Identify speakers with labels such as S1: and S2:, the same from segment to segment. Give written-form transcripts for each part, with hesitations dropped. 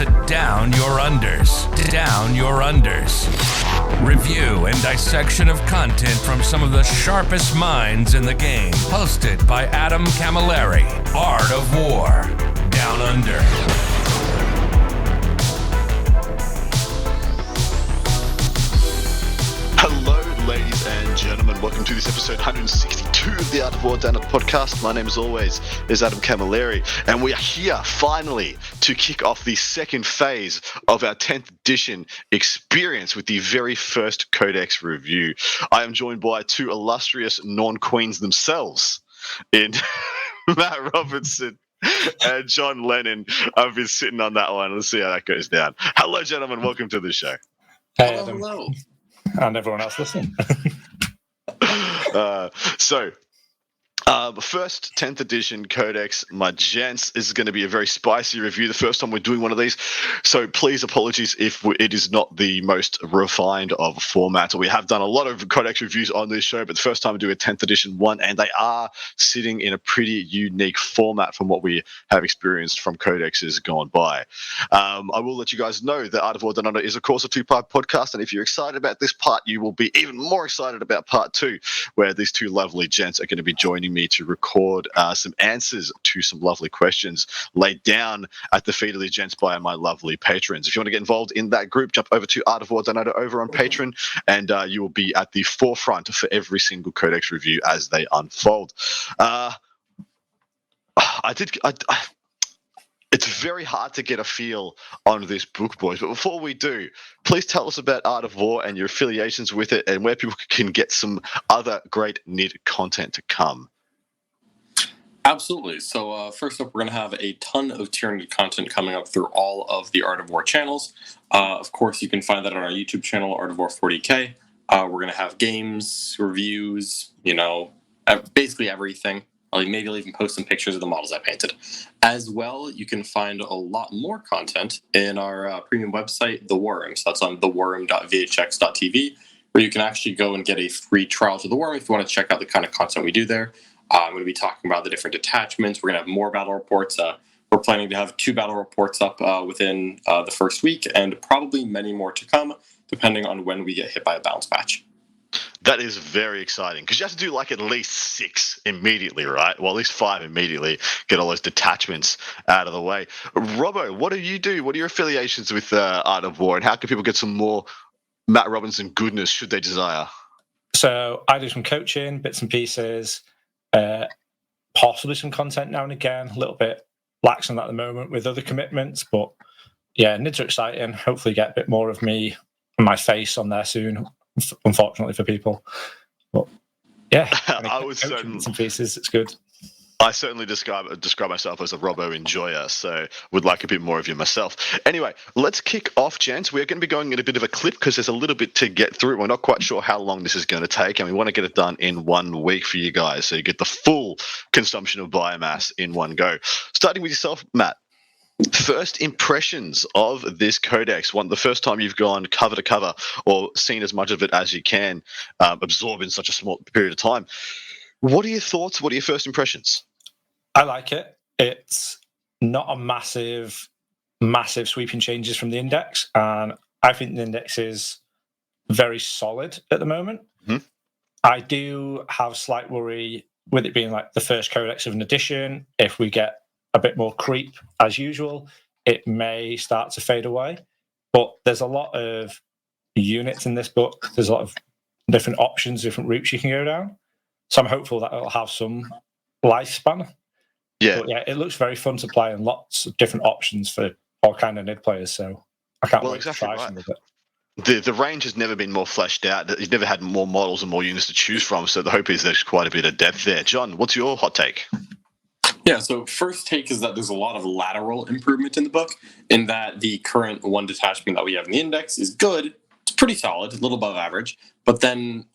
S1: to Down Your Unders. Down Your Unders. Review and dissection of content from some of the sharpest minds in the game. Hosted by Adam Camilleri. Art of War. Down Under.
S2: Hello, ladies and gentlemen. Welcome to this episode 162 of the Art of War Down Under podcast. My name, as always, is Adam Camilleri, and we are here finally to kick off the second phase of our 10th edition experience with the very first Codex review. I am joined by two illustrious non-queens themselves in Matt Robertson and John Lennon. I've been sitting on that one. Let's see how that goes down. Hello, gentlemen. Welcome to the show.
S3: Hey,
S4: Hello.
S3: And everyone else listening.
S2: First 10th edition Codex, my gents, is going to be a very spicy review. The first time we're doing one of these, so please apologies if it is not the most refined of formats. We have done a lot of Codex reviews on this show, but the first time we do a 10th edition one, and they are sitting in a pretty unique format from what we have experienced from Codexes gone by. I will let you guys know that Art of War Down Under is, of course, a two-part podcast, and if you're excited about this part, you will be even more excited about part two, where these two lovely gents are going to be joining me to record some answers to some lovely questions laid down at the feet of these gents by my lovely patrons. If you want to get involved in that group, jump over to Art of War Down Under over on Patreon, and you will be at the forefront for every single Codex review as they unfold. It's very hard to get a feel on this book, boys. But before we do, please tell us about Art of War and your affiliations with it, and where people can get some other great knit content to come.
S4: Absolutely. So first up, we're going to have a ton of Tyranid content coming up through all of the Art of War channels. Of course, you can find that on our YouTube channel, Art of War 40K. We're going to have games, reviews, basically everything. Maybe I'll even post some pictures of the models I painted. As well, you can find a lot more content in our premium website, The Worm. So that's on theworm.vhx.tv, where you can actually go and get a free trial to The Worm if you want to check out the kind of content we do there. I'm going to be talking about the different detachments. We're going to have more battle reports. We're planning to have 2 battle reports up within the first week, and probably many more to come, depending on when we get hit by a bounce patch.
S2: That is very exciting, because you have to do at least 6 immediately, right? Well, at least 5 immediately, get all those detachments out of the way. Robbo, what do you do? What are your affiliations with Art of War, and how can people get some more Matt Robinson goodness should they desire?
S3: So I do some coaching, bits and pieces, possibly some content now and again, a little bit lax on that at the moment with other commitments, but yeah, NIDs are exciting. Hopefully get a bit more of me and my face on there soon, unfortunately for people. But yeah,
S2: I was certain
S3: bits and pieces, it's good.
S2: I certainly describe myself as a Robbo enjoyer, so would like a bit more of you myself. Anyway, let's kick off, gents. We're going to be going in a bit of a clip because there's a little bit to get through. We're not quite sure how long this is going to take, and we want to get it done in 1 week for you guys, so you get the full consumption of biomass in one go. Starting with yourself, Matt. First impressions of this Codex, the first time you've gone cover to cover or seen as much of it as you can absorb in such a small period of time. What are your thoughts? What are your first impressions?
S3: I like it. It's not a massive sweeping changes from the index, and I think the index is very solid at the moment. Mm-hmm. I do have slight worry with it being the first Codex of an edition. If we get a bit more creep as usual, it may start to fade away. But there's a lot of units in this book. There's a lot of different options, different routes you can go down. So I'm hopeful that it'll have some lifespan.
S2: Yeah.
S3: But yeah, it looks very fun to play and lots of different options for all kind of NID players. So I can't wait to try some of it.
S2: The range has never been more fleshed out. You've never had more models and more units to choose from. So the hope is there's quite a bit of depth there. John, what's your hot take?
S4: Yeah, so first take is that there's a lot of lateral improvement in the book, in that the current 1 detachment that we have in the index is good. It's pretty solid, a little above average. But then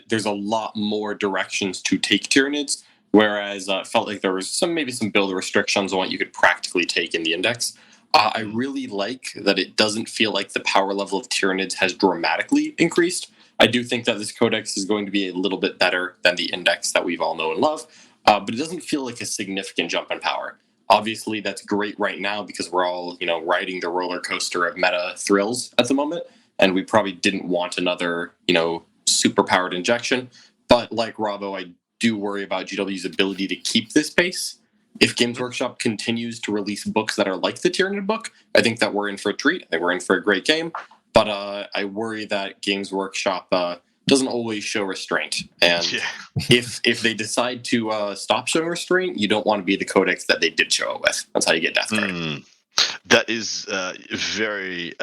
S4: there's a lot more directions to take Tyranids, whereas it felt like there was maybe some build restrictions on what you could practically take in the index. I really like that it doesn't feel like the power level of Tyranids has dramatically increased. I do think that this Codex is going to be a little bit better than the index that we've all known and love, but it doesn't feel like a significant jump in power. Obviously, that's great right now because we're all, riding the roller coaster of meta thrills at the moment, and we probably didn't want another, super powered injection. But like Robbo, I do worry about GW's ability to keep this pace. If Games Workshop continues to release books that are like the Tyranid book, I think that we're in for a treat. I think we're in for a great game. But I worry that Games Workshop doesn't always show restraint. And if they decide to stop showing restraint, you don't want to be the Codex that they did show it with. That's how you get Death Guard.
S2: That is a very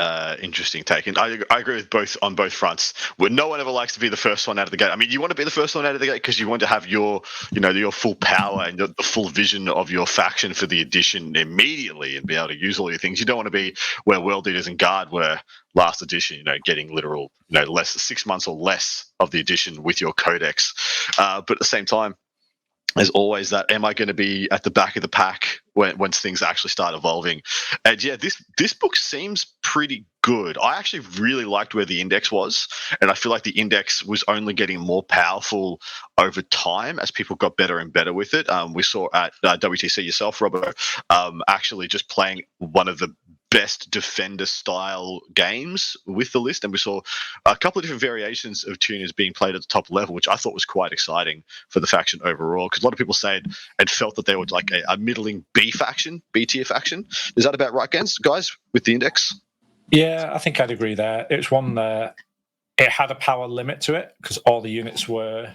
S2: interesting take, and I agree with on both fronts. Where no one ever likes to be the first one out of the gate. I mean, you want to be the first one out of the gate because you want to have your full power and the full vision of your faction for the edition immediately and be able to use all your things. You don't want to be where World Eaters and Guard were last edition, getting literal, less 6 months or less of the edition with your Codex. But at the same time, there's always that, am I going to be at the back of the pack once things actually start evolving? And yeah, this book seems pretty good. I actually really liked where the index was, and I feel like the index was only getting more powerful over time as people got better and better with it. We saw at WTC yourself, Robbo, actually just playing one of the best defender style games with the list, and we saw a couple of different variations of tuners being played at the top level, which I thought was quite exciting for the faction overall, because a lot of people said and felt that they were like a middling B tier faction. Is that about right, guys, with the index?
S3: Yeah, I think I'd agree there. It's one that it had a power limit to it because all the units were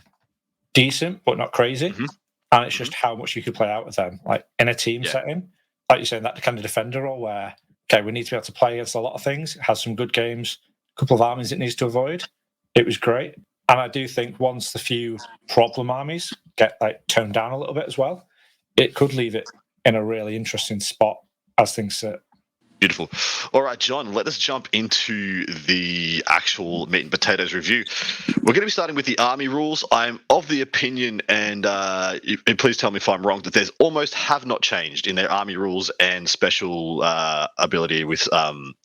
S3: decent but not crazy, and it's just how much you could play out with them, like in a team setting, like you're saying, that kind of defender role where, okay, we need to be able to play against a lot of things. It has some good games, a couple of armies it needs to avoid. It was great. And I do think once the few problem armies get toned down a little bit as well, it could leave it in a really interesting spot as things sit.
S2: Beautiful. All right, John, let us jump into the actual meat and potatoes review. We're going to be starting with the army rules. I'm of the opinion, and please tell me if I'm wrong, that there's almost have not changed in their army rules and special ability with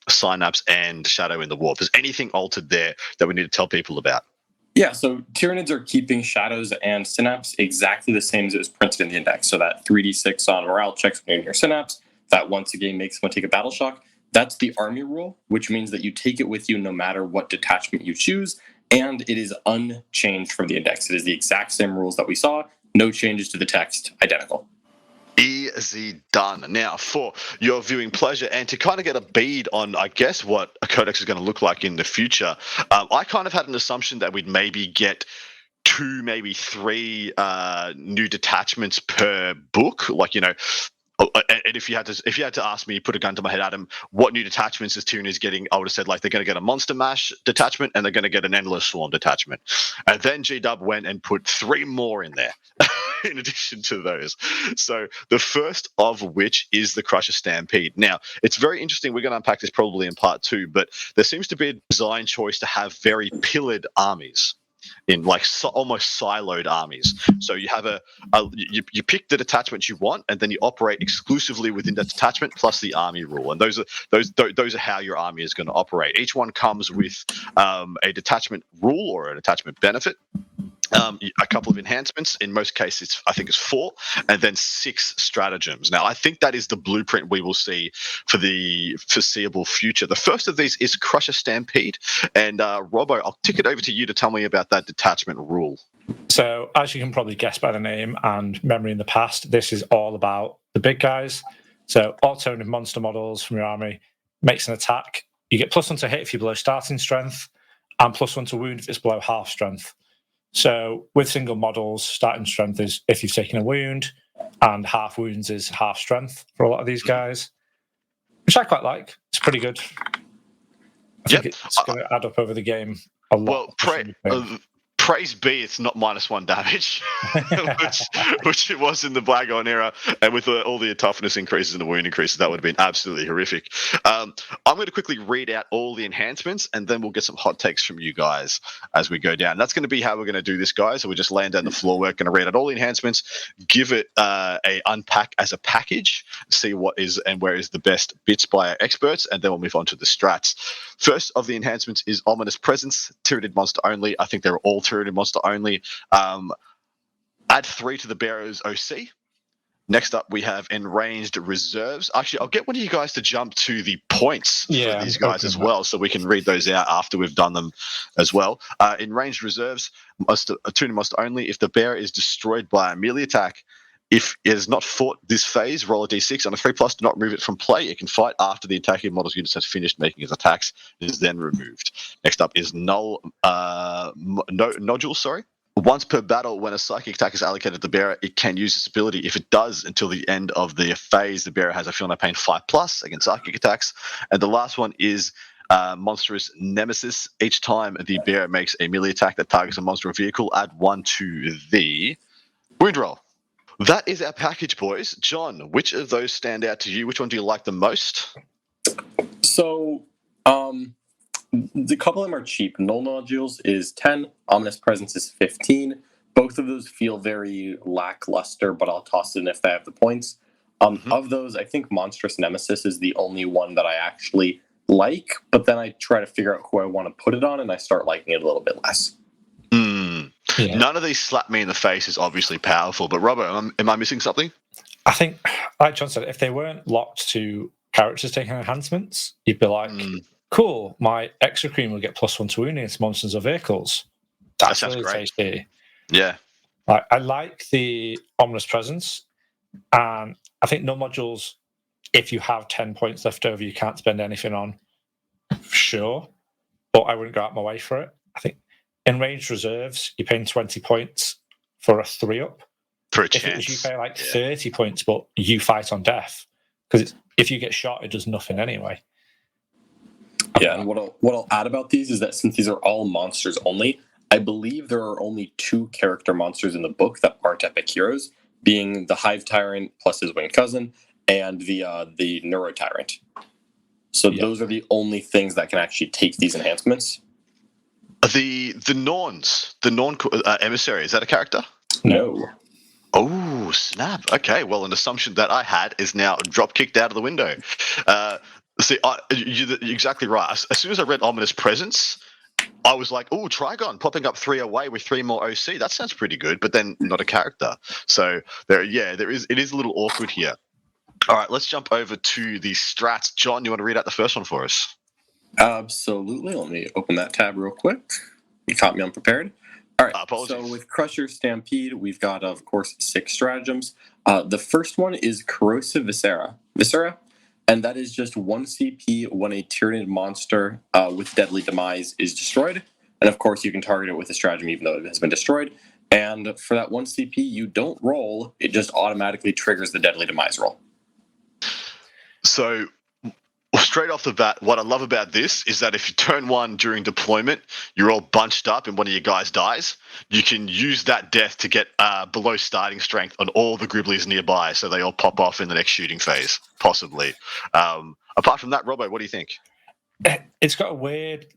S2: Synapse and Shadow in the Warp. Is anything altered there that we need to tell people about?
S4: Yeah, so Tyranids are keeping Shadows and Synapse exactly the same as it was printed in the index. So that 3d6 on morale checks when you're in your Synapse, that once a game makes someone take a battle shock. That's the army rule, which means that you take it with you no matter what detachment you choose, and it is unchanged from the index. It is the exact same rules that we saw, no changes to the text, identical.
S2: Easy done. Now, for your viewing pleasure and to kind of get a bead on, I guess, what a Codex is going to look like in the future, I kind of had an assumption that we'd maybe get 2, maybe 3 new detachments per book, and if you had to ask me, put a gun to my head, Adam, what new detachments is Tyranids getting? I would have said they're going to get a Monster Mash detachment and they're going to get an Endless Swarm detachment. And then G-Dub went and put 3 more in there in addition to those. So the first of which is the Crusher Stampede. Now, it's very interesting. We're going to unpack this probably in part 2, but there seems to be a design choice to have very pillared armies, in almost siloed armies. So you have you pick the detachments you want, and then you operate exclusively within that detachment plus the army rule. And those are how your army is going to operate. Each one comes with a detachment rule or a detachment benefit. A couple of enhancements. In most cases, I think it's 4, and then 6 stratagems. Now, I think that is the blueprint we will see for the foreseeable future. The first of these is Crusher Stampede. And Robbo, I'll tick it over to you to tell me about that detachment rule.
S3: So, as you can probably guess by the name and memory in the past, this is all about the big guys. So, alternative monster models from your army makes an attack. You get +1 to hit if you're below starting strength, and +1 to wound if it's below half strength. So with single models, starting strength is if you've taken a wound, and half wounds is half strength for a lot of these guys, which I quite like. It's pretty good. I think it's going to add up over the game a lot.
S2: Well, praise be, it's not -1 damage, which it was in the Blackgone era, and with all the toughness increases and the wound increases, that would have been absolutely horrific. I'm going to quickly read out all the enhancements, and then we'll get some hot takes from you guys as we go down. That's going to be how we're going to do this, guys. So we're just laying down the floor. We're going to read out all the enhancements, give it a unpack as a package, see what is and where is the best bits by our experts, and then we'll move on to the strats. First of the enhancements is Ominous Presence, Tyranid monster only. I think they're all Tyranid monster only. Add 3 to the Bearer's OC. Next up, we have Enraged Reserves. Actually, I'll get one of you guys to jump to the points for these guys as well, so we can read those out after we've done them as well. Enraged Reserves, tune must only if the bearer is destroyed by a melee attack. If it has not fought this phase, roll a d6. On a 3+, do not remove it from play. It can fight after the attacking model's unit has finished making its attacks. It is then removed. Next up is Nodule, sorry. Once per battle, when a psychic attack is allocated to the bearer, it can use this ability. If it does, until the end of the phase, the bearer has a Feel No Pain 5+ against psychic attacks. And the last one is Monstrous Nemesis. Each time the bearer makes a melee attack that targets a monster or vehicle, add 1 to the wound roll. That is our package, boys. John, which of those stand out to you? Which one do you like the most?
S4: So, the couple of them are cheap. Null Nodules is 10. Ominous Presence is 15. Both of those feel very lackluster, but I'll toss it in if they have the points. Of those, I think Monstrous Nemesis is the only one that I actually like, but then I try to figure out who I want to put it on, and I start liking it a little bit less.
S2: Yeah. None of these slap me in the face is obviously powerful, but Robbo, am I missing something?
S3: I think, like John said, if they weren't locked to characters taking enhancements, you'd be like, cool, my extra cream will get +1 to wounding against monsters or vehicles.
S2: That sounds
S3: really
S2: great.
S3: tasty.
S2: Yeah.
S3: I like the Ominous Presence, and I think null modules, if you have 10 points left over, you can't spend anything on, sure, but I wouldn't go out my way for it. I think Enraged Reserves, you're paying 20 points for a 3-up.
S2: For a
S3: if
S2: chance.
S3: it was you pay like 30 points, but you fight on death, because if you get shot, it does nothing anyway.
S4: Yeah, and what I'll add about these is that since these are all monsters only, I believe there are only 2 character monsters in the book that aren't epic heroes, being the Hive Tyrant plus his winged cousin, and the Neuro Tyrant. So those are the only things that can actually take these enhancements.
S2: The Norns, the Norn emissary, is that a character?
S4: No.
S2: Oh, snap. Okay, well, an assumption that I had is now drop kicked out of the window. See, you're exactly right. As soon as I read Ominous Presence, I was like, oh, Trigon popping up 3 away with 3 more OC. That sounds pretty good, but then not a character. So it is a little awkward here. All right, let's jump over to the strats. John, you want to read out the first one for us?
S4: Absolutely. Let me open that tab real quick. You caught me unprepared. All right.
S2: Apologies.
S4: So with Crusher Stampede, we've got, of course, 6 stratagems. The first one is Corrosive Viscera, and that is just 1 CP when a Tyranid monster with Deadly Demise is destroyed. And of course, you can target it with a stratagem even though it has been destroyed. And for that 1 CP, you don't roll. It just automatically triggers the Deadly Demise roll.
S2: So straight off the bat, what I love about this is that if you turn 1 during deployment, you're all bunched up and one of your guys dies, you can use that death to get below starting strength on all the Gribblies nearby, so they all pop off in the next shooting phase, possibly. Apart from that, Robbo, what do you think?
S3: It's got a weird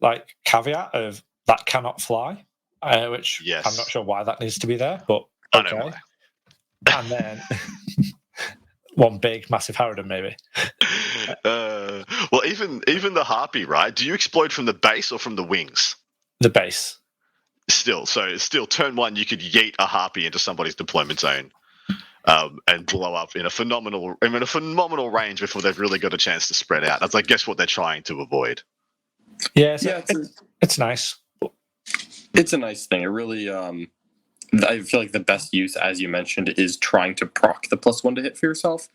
S3: caveat of that cannot fly, which I'm not sure why that needs to be there, but okay.
S2: I know why.
S3: And then one big, massive Harridan, maybe.
S2: Well, even the Harpy, right? Do you explode from the base or from the wings?
S3: The base.
S2: Still turn 1, you could yeet a Harpy into somebody's deployment zone and blow up in a phenomenal range before they've really got a chance to spread out. That's, I guess, what they're trying to avoid.
S3: Yeah, it's nice.
S4: It's a nice thing. It really, I feel like the best use, as you mentioned, is trying to proc the +1 to hit for yourself.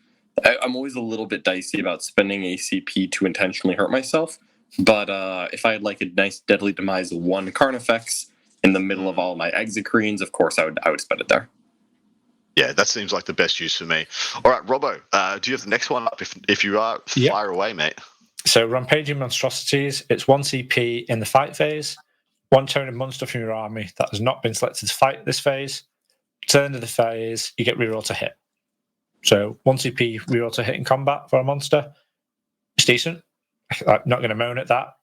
S4: I'm always a little bit dicey about spending ACP to intentionally hurt myself, but if I had a nice Deadly Demise 1 Carnifex in the middle of all my Exocrines, of course I would spend it there.
S2: Yeah, that seems like the best use for me. All right, Robbo, do you have the next one up? If you are, fire away, mate. So
S3: Rampaging Monstrosities, it's 1 CP in the fight phase. 1 Tyranid monster from your army that has not been selected to fight this phase. Turn of the phase, you get reroll to hit. So 1 CP reroll to hit in combat for a monster. It's decent. I'm not going to moan at that.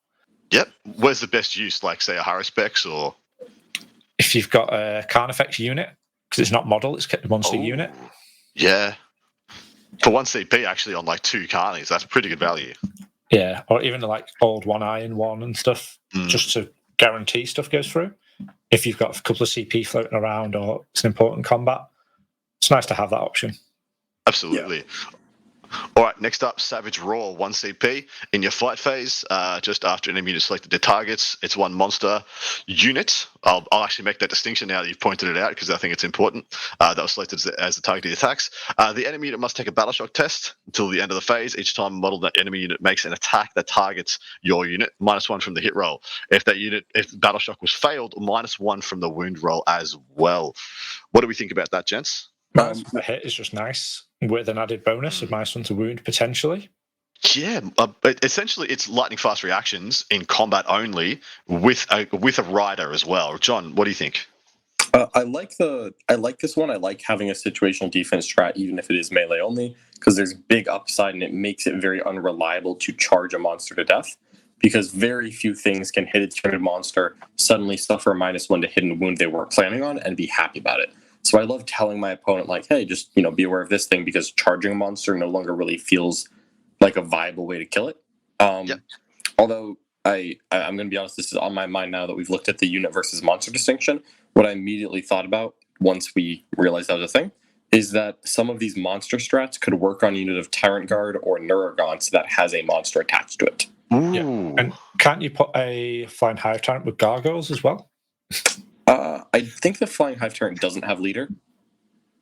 S2: Yep. Where's the best use? Say a Haruspex or?
S3: If you've got a Carnifex unit, because it's not model, it's a monster unit.
S2: Yeah. For 1 CP, actually, on 2 Carnies, that's pretty good value.
S3: Yeah, or even old 1 Iron 1 and stuff, just to guarantee stuff goes through. If you've got a couple of CP floating around or it's an important combat, it's nice to have that option.
S2: Absolutely. All right, next up, Savage Roar, 1 CP. In your fight phase, just after an enemy unit selected their targets, it's 1 monster unit. I'll actually make that distinction now that you've pointed it out, because I think it's important. That was selected as the target of the attacks. The enemy unit must take a battle shock test until the end of the phase. Each time a model that enemy unit makes an attack that targets your unit, -1 from the hit roll. If battle shock was failed, -1 from the wound roll as well. What do we think about that, gents?
S3: The hit is just nice, with an added bonus of -1 to wound, potentially.
S2: Yeah, essentially it's lightning fast reactions in combat only with a rider as well. John, what do you think?
S4: I like this one. I like having a situational defense strat, even if it is melee only, because there's big upside and it makes it very unreliable to charge a monster to death. Because very few things can hit a tiered monster, suddenly suffer a -1 to hit and wound they weren't planning on, and be happy about it. So I love telling my opponent, like, hey, just be aware of this thing, because charging a monster no longer really feels like a viable way to kill it. Although I'm going to be honest, this is on my mind now that we've looked at the unit versus monster distinction. What I immediately thought about once we realized that was a thing is that some of these monster strats could work on a unit of Tyrant Guard or Neurogauntz that has a monster attached to it.
S2: Ooh.
S3: Yeah. And can't you put a Flying Hive Tyrant with Gargoyles as well?
S4: I think the Flying Hive Tyrant doesn't have leader.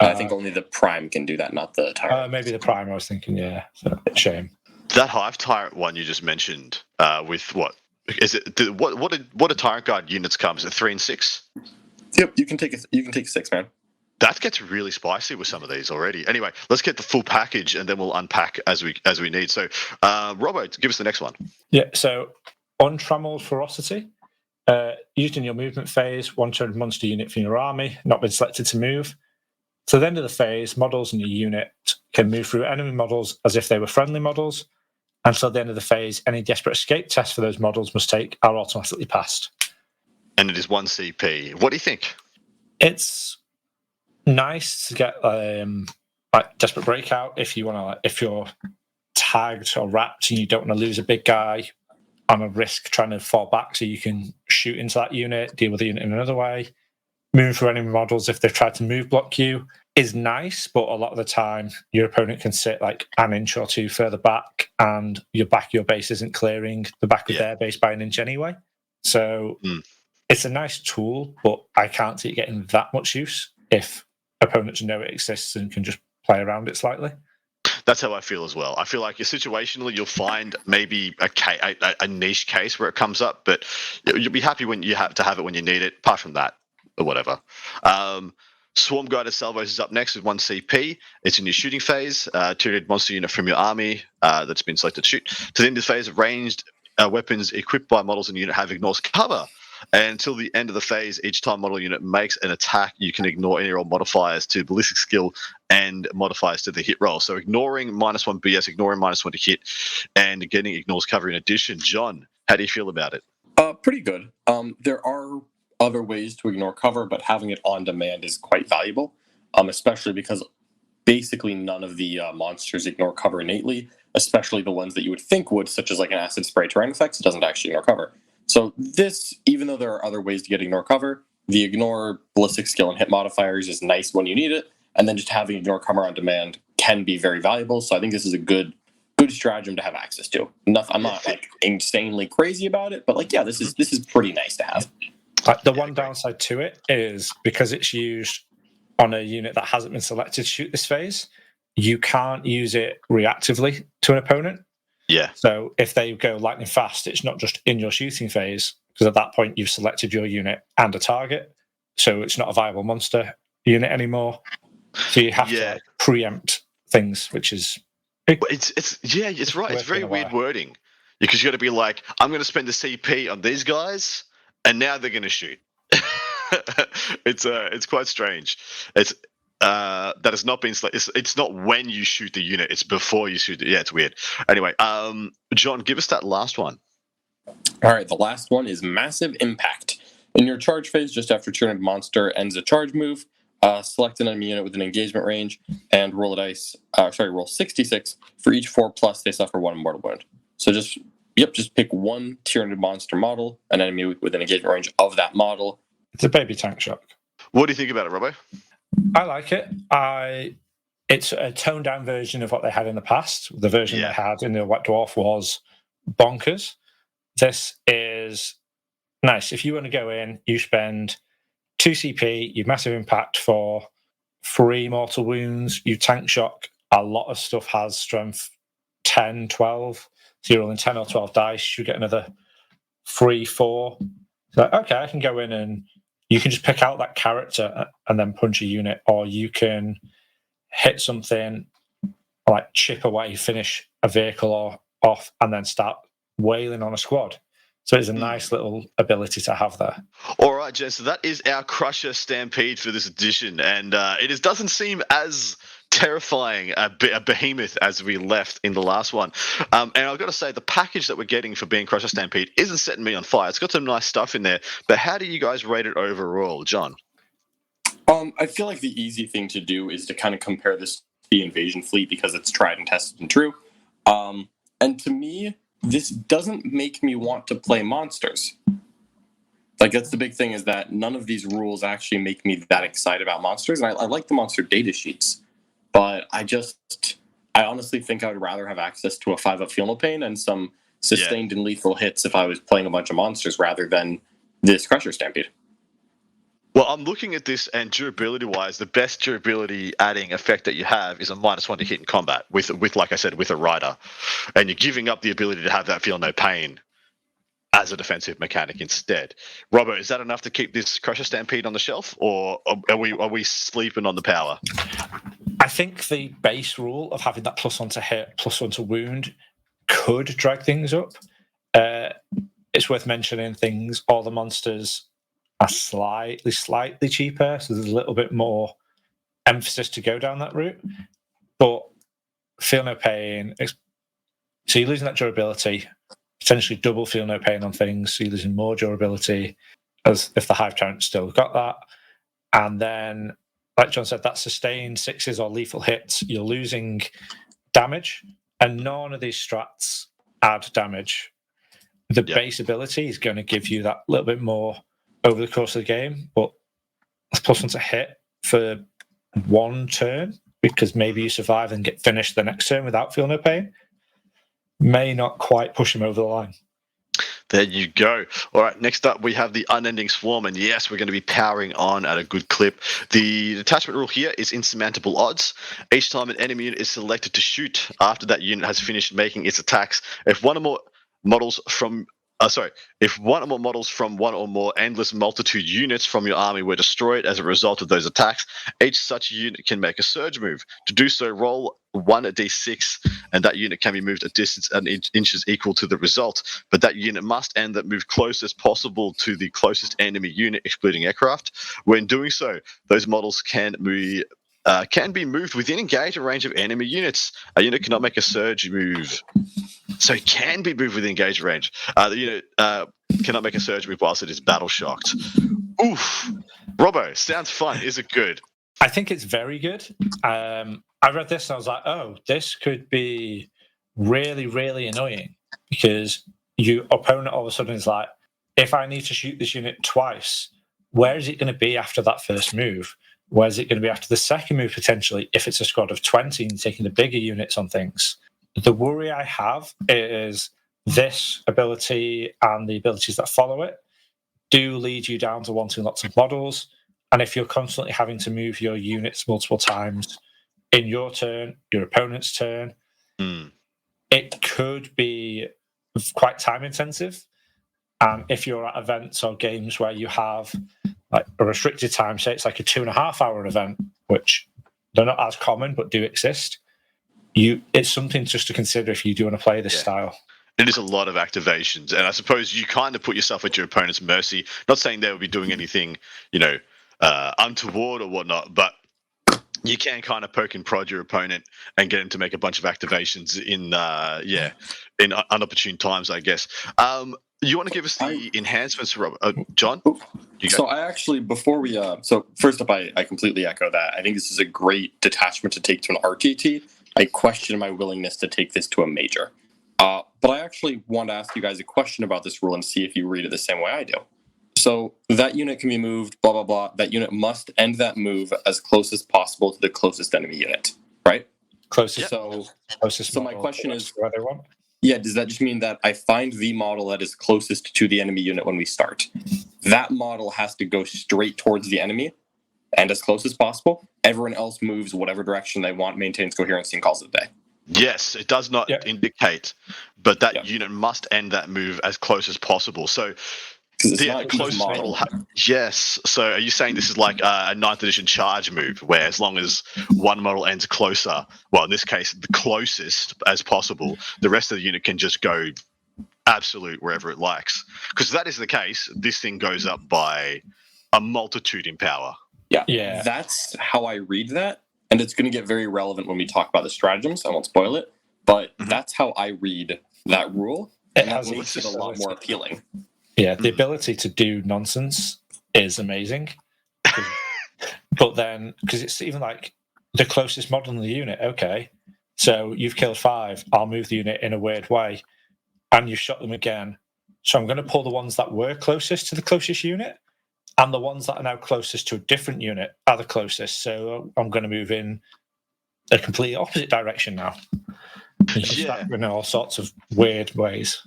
S4: I think only the Prime can do that, not the Tyrant.
S3: Maybe the Prime, I was thinking, yeah. So, shame.
S2: That Hive Tyrant one you just mentioned, with what? Is it? What do Tyrant Guard units come? Is it 3 and 6?
S4: Yep, you can take a 6, man.
S2: That gets really spicy with some of these already. Anyway, let's get the full package and then we'll unpack as we need. So, Robbo, give us the next one.
S3: Yeah. So, Untrammeled Ferocity. Used in your movement phase, 1 turned monster unit from your army, not been selected to move. To the end of the phase, models in your unit can move through enemy models as if they were friendly models. Until the end of the phase, any desperate escape tests for those models must take are automatically passed.
S2: And it is 1 CP. What do you think?
S3: It's nice to get like Desperate Breakout if you want to, if you're tagged or wrapped and you don't want to lose a big guy on a risk trying to fall back, so you can shoot into that unit, deal with the unit in another way. Move through enemy models if they've tried to move block you is nice, but a lot of the time your opponent can sit like an inch or two further back, and your base isn't clearing the back of their base by an inch anyway. So it's a nice tool, but I can't see it getting that much use if opponents know it exists and can just play around it slightly.
S2: That's how I feel as well. I feel like situationally you'll find maybe a niche case where it comes up, but you'll be happy when you have to have it when you need it. Apart from that, or whatever. Swarm Guide of Salvos is up next with 1 CP. It's in your shooting phase. Tyranid monster unit from your army that's been selected to shoot. To the end of the phase, ranged weapons equipped by models in the unit have ignores cover. And until the end of the phase, each time model unit makes an attack, you can ignore any roll modifiers to ballistic skill and modifiers to the hit roll. So ignoring -1 BS, ignoring -1 to hit, and getting ignores cover in addition. John, how do you feel about it?
S4: Pretty good. There are other ways to ignore cover, but having it on demand is quite valuable, especially because basically none of the monsters ignore cover innately, especially the ones that you would think would, such as like an Acid Spray Terrain Effects. It doesn't actually ignore cover. So this, even though there are other ways to get ignore cover, the ignore ballistic skill and hit modifiers is nice when you need it, and then just having ignore cover on demand can be very valuable. So I think this is a good stratagem to have access to. I'm not like insanely crazy about it, but like, yeah, this is pretty nice to have.
S3: The one downside to it is because it's used on a unit that hasn't been selected to shoot this phase, you can't use it reactively to an opponent.
S2: Yeah.
S3: So if they go lightning fast, it's not just in your shooting phase, because at that point you've selected your unit and a target, so it's not a viable monster unit anymore. So you have to preempt things, which is
S2: it's right. It's very weird wording, because you got to be like, I'm going to spend the CP on these guys, and now they're going to shoot. It's quite strange. It's that has not been. It's not when you shoot the unit; it's before you shoot it. Yeah, it's weird. Anyway, John, give us that last one.
S4: All right, the last one is Massive Impact. In your charge phase, just after Tyranid monster ends a charge move, select an enemy unit with an engagement range and roll roll 66 for each 4+ they suffer 1 mortal wound. So just pick one Tyranid monster model, an enemy with an engagement range of that model.
S3: It's a baby tank shock.
S2: What do you think about it, Robbo?
S3: I like it. I it's a toned down version of what they had in the past. The version
S2: Yeah.
S3: they had in the White Dwarf was bonkers. This is nice. If you want to go in, you spend 2 CP, you massive impact for 3 mortal wounds, you tank shock. A lot of stuff has strength 10, 12. So you're rolling 10 or 12 dice, you get another 3, 4. So, okay, I can go in and you can just pick out that character and then punch a unit, or you can hit something like chip away, finish a vehicle or off, and then start wailing on a squad. So it's a nice little ability to have there.
S2: All right, Jess, so that is our Crusher Stampede for this edition, and doesn't seem as terrifying a behemoth as we left in the last one. And I've got to say, the package that we're getting for being Crusher Stampede isn't setting me on fire. It's got some nice stuff in there, but how do you guys rate it overall, John?
S4: I feel like the easy thing to do is to kind of compare this to the Invasion Fleet because it's tried and tested and true. And to me, this doesn't make me want to play monsters. Like, that's the big thing, is that none of these rules actually make me that excited about monsters. And I like the monster data sheets, but I honestly think I would rather have access to a 5-up Feel No Pain and some sustained and lethal hits if I was playing a bunch of monsters rather than this Crusher Stampede.
S2: Well, I'm looking at this, and durability-wise, the best durability adding effect that you have is a -1 to hit in combat with, like I said, with a rider, and you're giving up the ability to have that Feel No Pain as a defensive mechanic instead. Robbo, is that enough to keep this Crusher Stampede on the shelf, or are we sleeping on the power?
S3: I think the base rule of having that +1 to hit, +1 to wound could drag things up. It's worth mentioning all the monsters are slightly cheaper, so there's a little bit more emphasis to go down that route. But Feel No Pain, so you're losing that durability, potentially double Feel No Pain on things, so you're losing more durability as if the Hive Tyrant still got that. And then, like John said, that sustained 6s or lethal hits, you're losing damage, and none of these strats add damage. The base ability is going to give you that little bit more over the course of the game, but +1 to hit for 1 turn, because maybe you survive and get finished the next turn without Feel No Pain, may not quite push him over the line.
S2: There you go. All right, next up we have the Unending Swarm, and yes, we're going to be powering on at a good clip. The detachment rule here is insurmountable odds. Each time an enemy unit is selected to shoot after that unit has finished making its attacks, if one or more models from one or more endless multitude units from your army were destroyed as a result of those attacks, each such unit can make a surge move. To do so, roll 1d6, and that unit can be moved a distance and inches equal to the result. But that unit must end that move closest possible to the closest enemy unit, excluding aircraft. When doing so, those models can be moved within engage range of enemy units. A unit cannot make a surge move. So it can be moved within engage range. The unit cannot make a surge move whilst it is battle shocked. Oof. Robbo, sounds fun. Is it good?
S3: I think it's very good. I read this and I was like, oh, this could be really, really annoying, because your opponent all of a sudden is like, if I need to shoot this unit twice, where is it going to be after that first move? Where is it going to be after the second move, potentially, if it's a squad of 20 and taking the bigger units on things? The worry I have is this ability and the abilities that follow it do lead you down to wanting lots of models. And if you're constantly having to move your units multiple times in your turn, your opponent's turn, it could be quite time intensive. And if you're at events or games where you have like a restricted time, say it's like a 2.5-hour event, which they're not as common but do exist, it's something just to consider if you do want to play this style.
S2: It is a lot of activations, and I suppose you kind of put yourself at your opponent's mercy. Not saying they will be doing anything, untoward or whatnot, but you can kind of poke and prod your opponent and get him to make a bunch of activations in unopportune times, I guess. You want to give us the enhancements, John?
S4: So I actually, before we, so first up, I completely echo that. I think this is a great detachment to take to an RTT. I question my willingness to take this to a major. But I actually want to ask you guys a question about this rule and see if you read it the same way I do. So that unit can be moved, blah, blah, blah. That unit must end that move as close as possible to the closest enemy unit. right?
S3: Closest.
S4: So,
S3: Closest.
S4: so my
S3: model
S4: question
S3: to
S4: is,
S3: what they want.
S4: yeah, does that just mean that I find the model that is closest to the enemy unit when we start? That model has to go straight towards the enemy and as close as possible. Everyone else moves whatever direction they want, maintains coherency, and calls it a day.
S2: Yes, it does not
S3: Yep.
S2: indicate, but that
S4: Yep.
S2: unit must end that move as close as possible. So
S4: Because it's
S2: the
S4: not
S2: closest
S4: just
S2: model.
S4: model.
S2: Yes. So are you saying this is like a 9th edition charge move, where as long as one model ends closer, well, in this case, the closest as possible, the rest of the unit can just go absolute wherever it likes? Because if that is the case, this thing goes up by a multitude in power.
S3: Yeah.
S4: That's how I read that. And it's going to get very relevant when we talk about the stratagems. I won't spoil it. But that's how I read that rule. And that makes it a lot more appealing.
S3: Yeah, the ability to do nonsense is amazing. But then, because it's even like the closest model in the unit, okay, so you've killed 5, I'll move the unit in a weird way, and you've shot them again. So I'm going to pull the ones that were closest to the closest unit, and the ones that are now closest to a different unit are the closest. So I'm going to move in a completely opposite direction now. In all sorts of weird ways.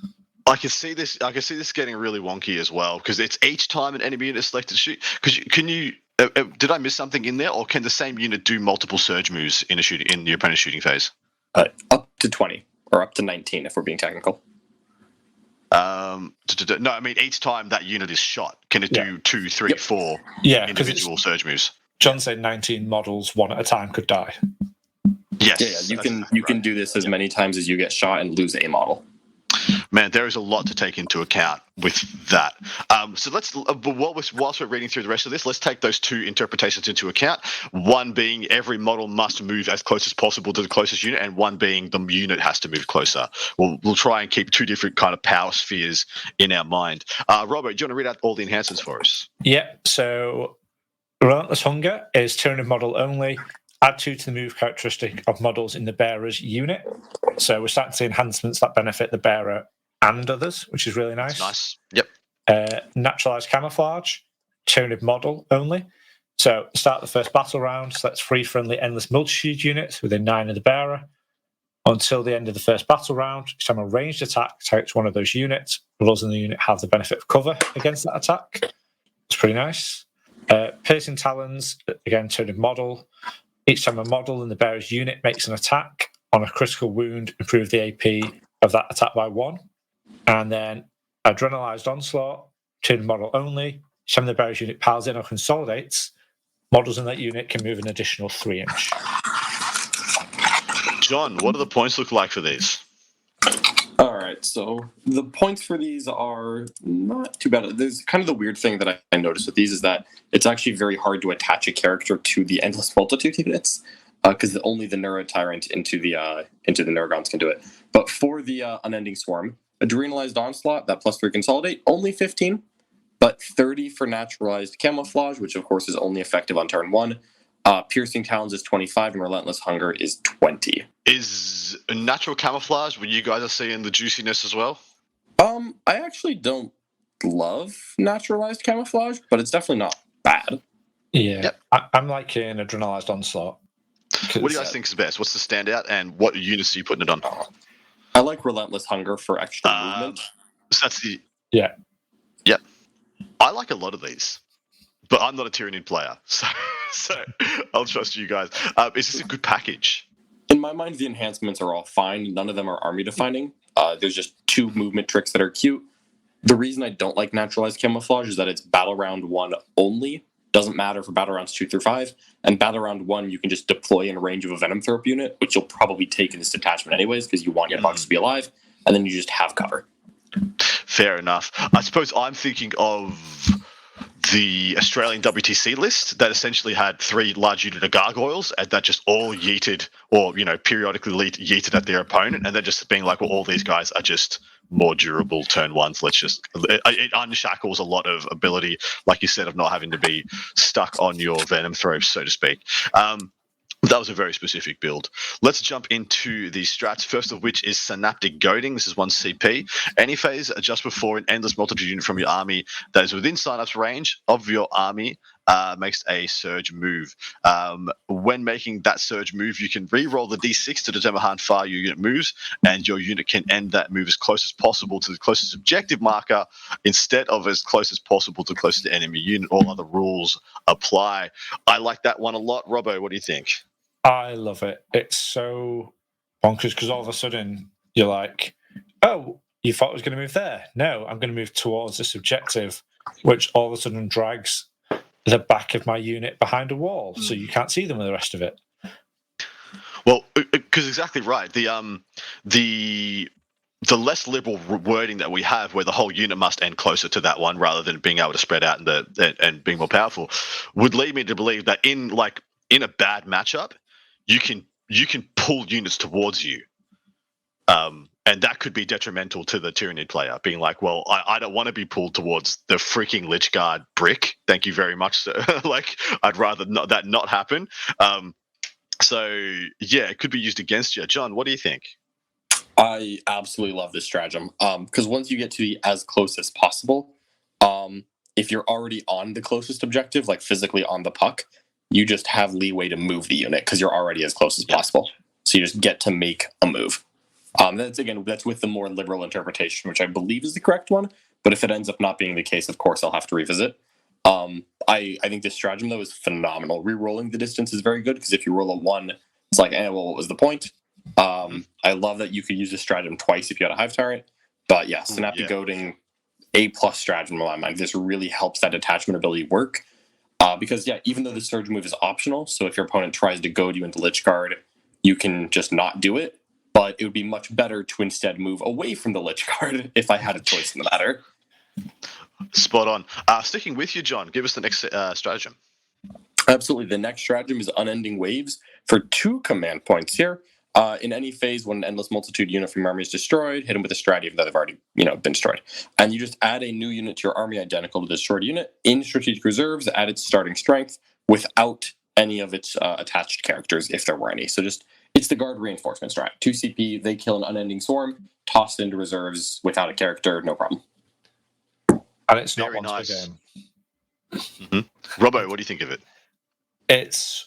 S2: I can see this getting really wonky as well, because it's each time an enemy unit is selected to shoot. Because can you? Did I miss something in there, or can the same unit do multiple surge moves in the opponent's shooting phase?
S4: Up to 20 or up to 19 if we're being technical.
S2: No, I mean each time that unit is shot, can it do 2, 3, 4 individual surge moves?
S3: John said 19 models, one at a time, could die.
S2: Yes.
S4: Yeah, you can do this as many times as you get shot and lose a model.
S2: Man, there is a lot to take into account with that. So let's, whilst we're reading through the rest of this, let's take those 2 interpretations into account. One being every model must move as close as possible to the closest unit, and one being the unit has to move closer. We'll try and keep 2 different kind of power spheres in our mind. Robert, do you want to read out all the enhancements for us?
S3: Yeah, so Relentless Hunger is Tyranid model only. Add 2 to the move characteristic of models in the bearer's unit. So we're starting to see enhancements that benefit the bearer and others, which is really nice.
S2: That's nice. Yep.
S3: Naturalized Camouflage, Tyranid model only. So start the first battle round. So that's free friendly endless multitude units within 9 of the bearer. Until the end of the first battle round, each time a ranged attack targets one of those units, models in the unit have the benefit of cover against that attack. It's pretty nice. Piercing Talons, again, Tyranid model. Each time a model in the bearer's unit makes an attack on a critical wound, improve the AP of that attack by 1. And then Adrenalized Onslaught, Tyranid model only. Each time the bearer's unit piles in or consolidates, models in that unit can move an additional 3 inch.
S2: John, what do the points look like for these?
S4: All right, so the points for these are not too bad. There's kind of the weird thing that I noticed with these is that it's actually very hard to attach a character to the endless multitude units because only the Neuro Tyrant into the Neurogons can do it. But for the Unending Swarm, Adrenalized Onslaught, that +3 consolidate, only 15, but 30 for Naturalized Camouflage, which of course is only effective on turn 1. Piercing Talons is 25 and Relentless Hunger is 20.
S2: Is Natural Camouflage when you guys are seeing the juiciness as well?
S4: I actually don't love Naturalized Camouflage, but it's definitely not bad.
S3: Yeah, yep. I'm liking Adrenalized Onslaught.
S2: What do you guys think is best? What's the standout, and what units are you putting it on?
S4: I like Relentless Hunger for extra movement.
S2: So that's the...
S3: Yeah.
S2: Yep. I like a lot of these, but I'm not a Tyranid player, so I'll trust you guys. Is this a good package?
S4: In my mind, the enhancements are all fine. None of them are army defining. There's just 2 movement tricks that are cute. The reason I don't like Naturalized Camouflage is that it's Battle Round 1 only. Doesn't matter for Battle Rounds 2 through 5. And Battle Round 1, you can just deploy in range of a Venom Thrope unit, which you'll probably take in this detachment anyways, because you want your bugs to be alive, and then you just have cover.
S2: Fair enough. I suppose I'm thinking of the Australian WTC list that essentially had 3 large unit of gargoyles and that just all yeeted or, periodically yeeted at their opponent, and then just being like, well, all these guys are just more durable turn 1s. It unshackles a lot of ability, like you said, of not having to be stuck on your Venom Throw, so to speak. That was a very specific build. Let's jump into the strats, first of which is Synaptic Goading. This is 1 CP. Any phase just before an endless multitude unit from your army that is within Synapse range of your army makes a surge move. When making that surge move, you can re-roll the d6 to determine how far your unit moves, and your unit can end that move as close as possible to the closest objective marker instead of as close as possible to the closest enemy unit. All other rules apply. I like that one a lot. Robbo, what do you think?
S3: I love it. It's so bonkers because all of a sudden you're like, oh, you thought I was going to move there. No, I'm going to move towards this objective, which all of a sudden drags the back of my unit behind a wall, so you can't see them with the rest of it.
S2: Well, because exactly right. The less liberal wording that we have, where the whole unit must end closer to that one rather than being able to spread out and being more powerful, would lead me to believe that in a bad matchup, you can pull units towards you. And that could be detrimental to the Tyranid player, being like, well, I don't want to be pulled towards the freaking Lich Guard brick. Thank you very much, sir. I'd rather that not happen. So, yeah, it could be used against you. John, what do you think?
S4: I absolutely love this stratagem because once you get to the as close as possible, if you're already on the closest objective, like physically on the puck, you just have leeway to move the unit because you're already as close as possible. So you just get to make a move. That's with the more liberal interpretation, which I believe is the correct one. But if it ends up not being the case, of course, I'll have to revisit. I think this stratagem, though, is phenomenal. Rerolling the distance is very good because if you roll a 1, it's like, well, what was the point? I love that you could use this stratagem twice if you had a Hive Tyrant. But yeah, Synaptic Goading, A+ stratagem in my mind. This really helps that detachment ability work. Because, yeah, even though the surge move is optional, so if your opponent tries to goad you into Lich Guard, you can just not do it. But it would be much better to instead move away from the Lich Guard if I had a choice in the matter.
S2: Spot on. Sticking with you, John, give us the next stratagem.
S4: Absolutely. The next stratagem is Unending Waves for 2 command points here. In any phase, when an endless multitude unit from your army is destroyed, hit them with a strat even though they've already been destroyed. And you just add a new unit to your army identical to the destroyed unit in strategic reserves at its starting strength without any of its attached characters, if there were any. So it's the guard reinforcement strat. 2 CP, they kill an Unending Swarm, toss it into reserves without a character, no problem.
S3: And it's
S2: Very
S3: not once
S2: nice.
S3: per game.
S2: Mm-hmm. Robbo, what do you think of it?
S3: It's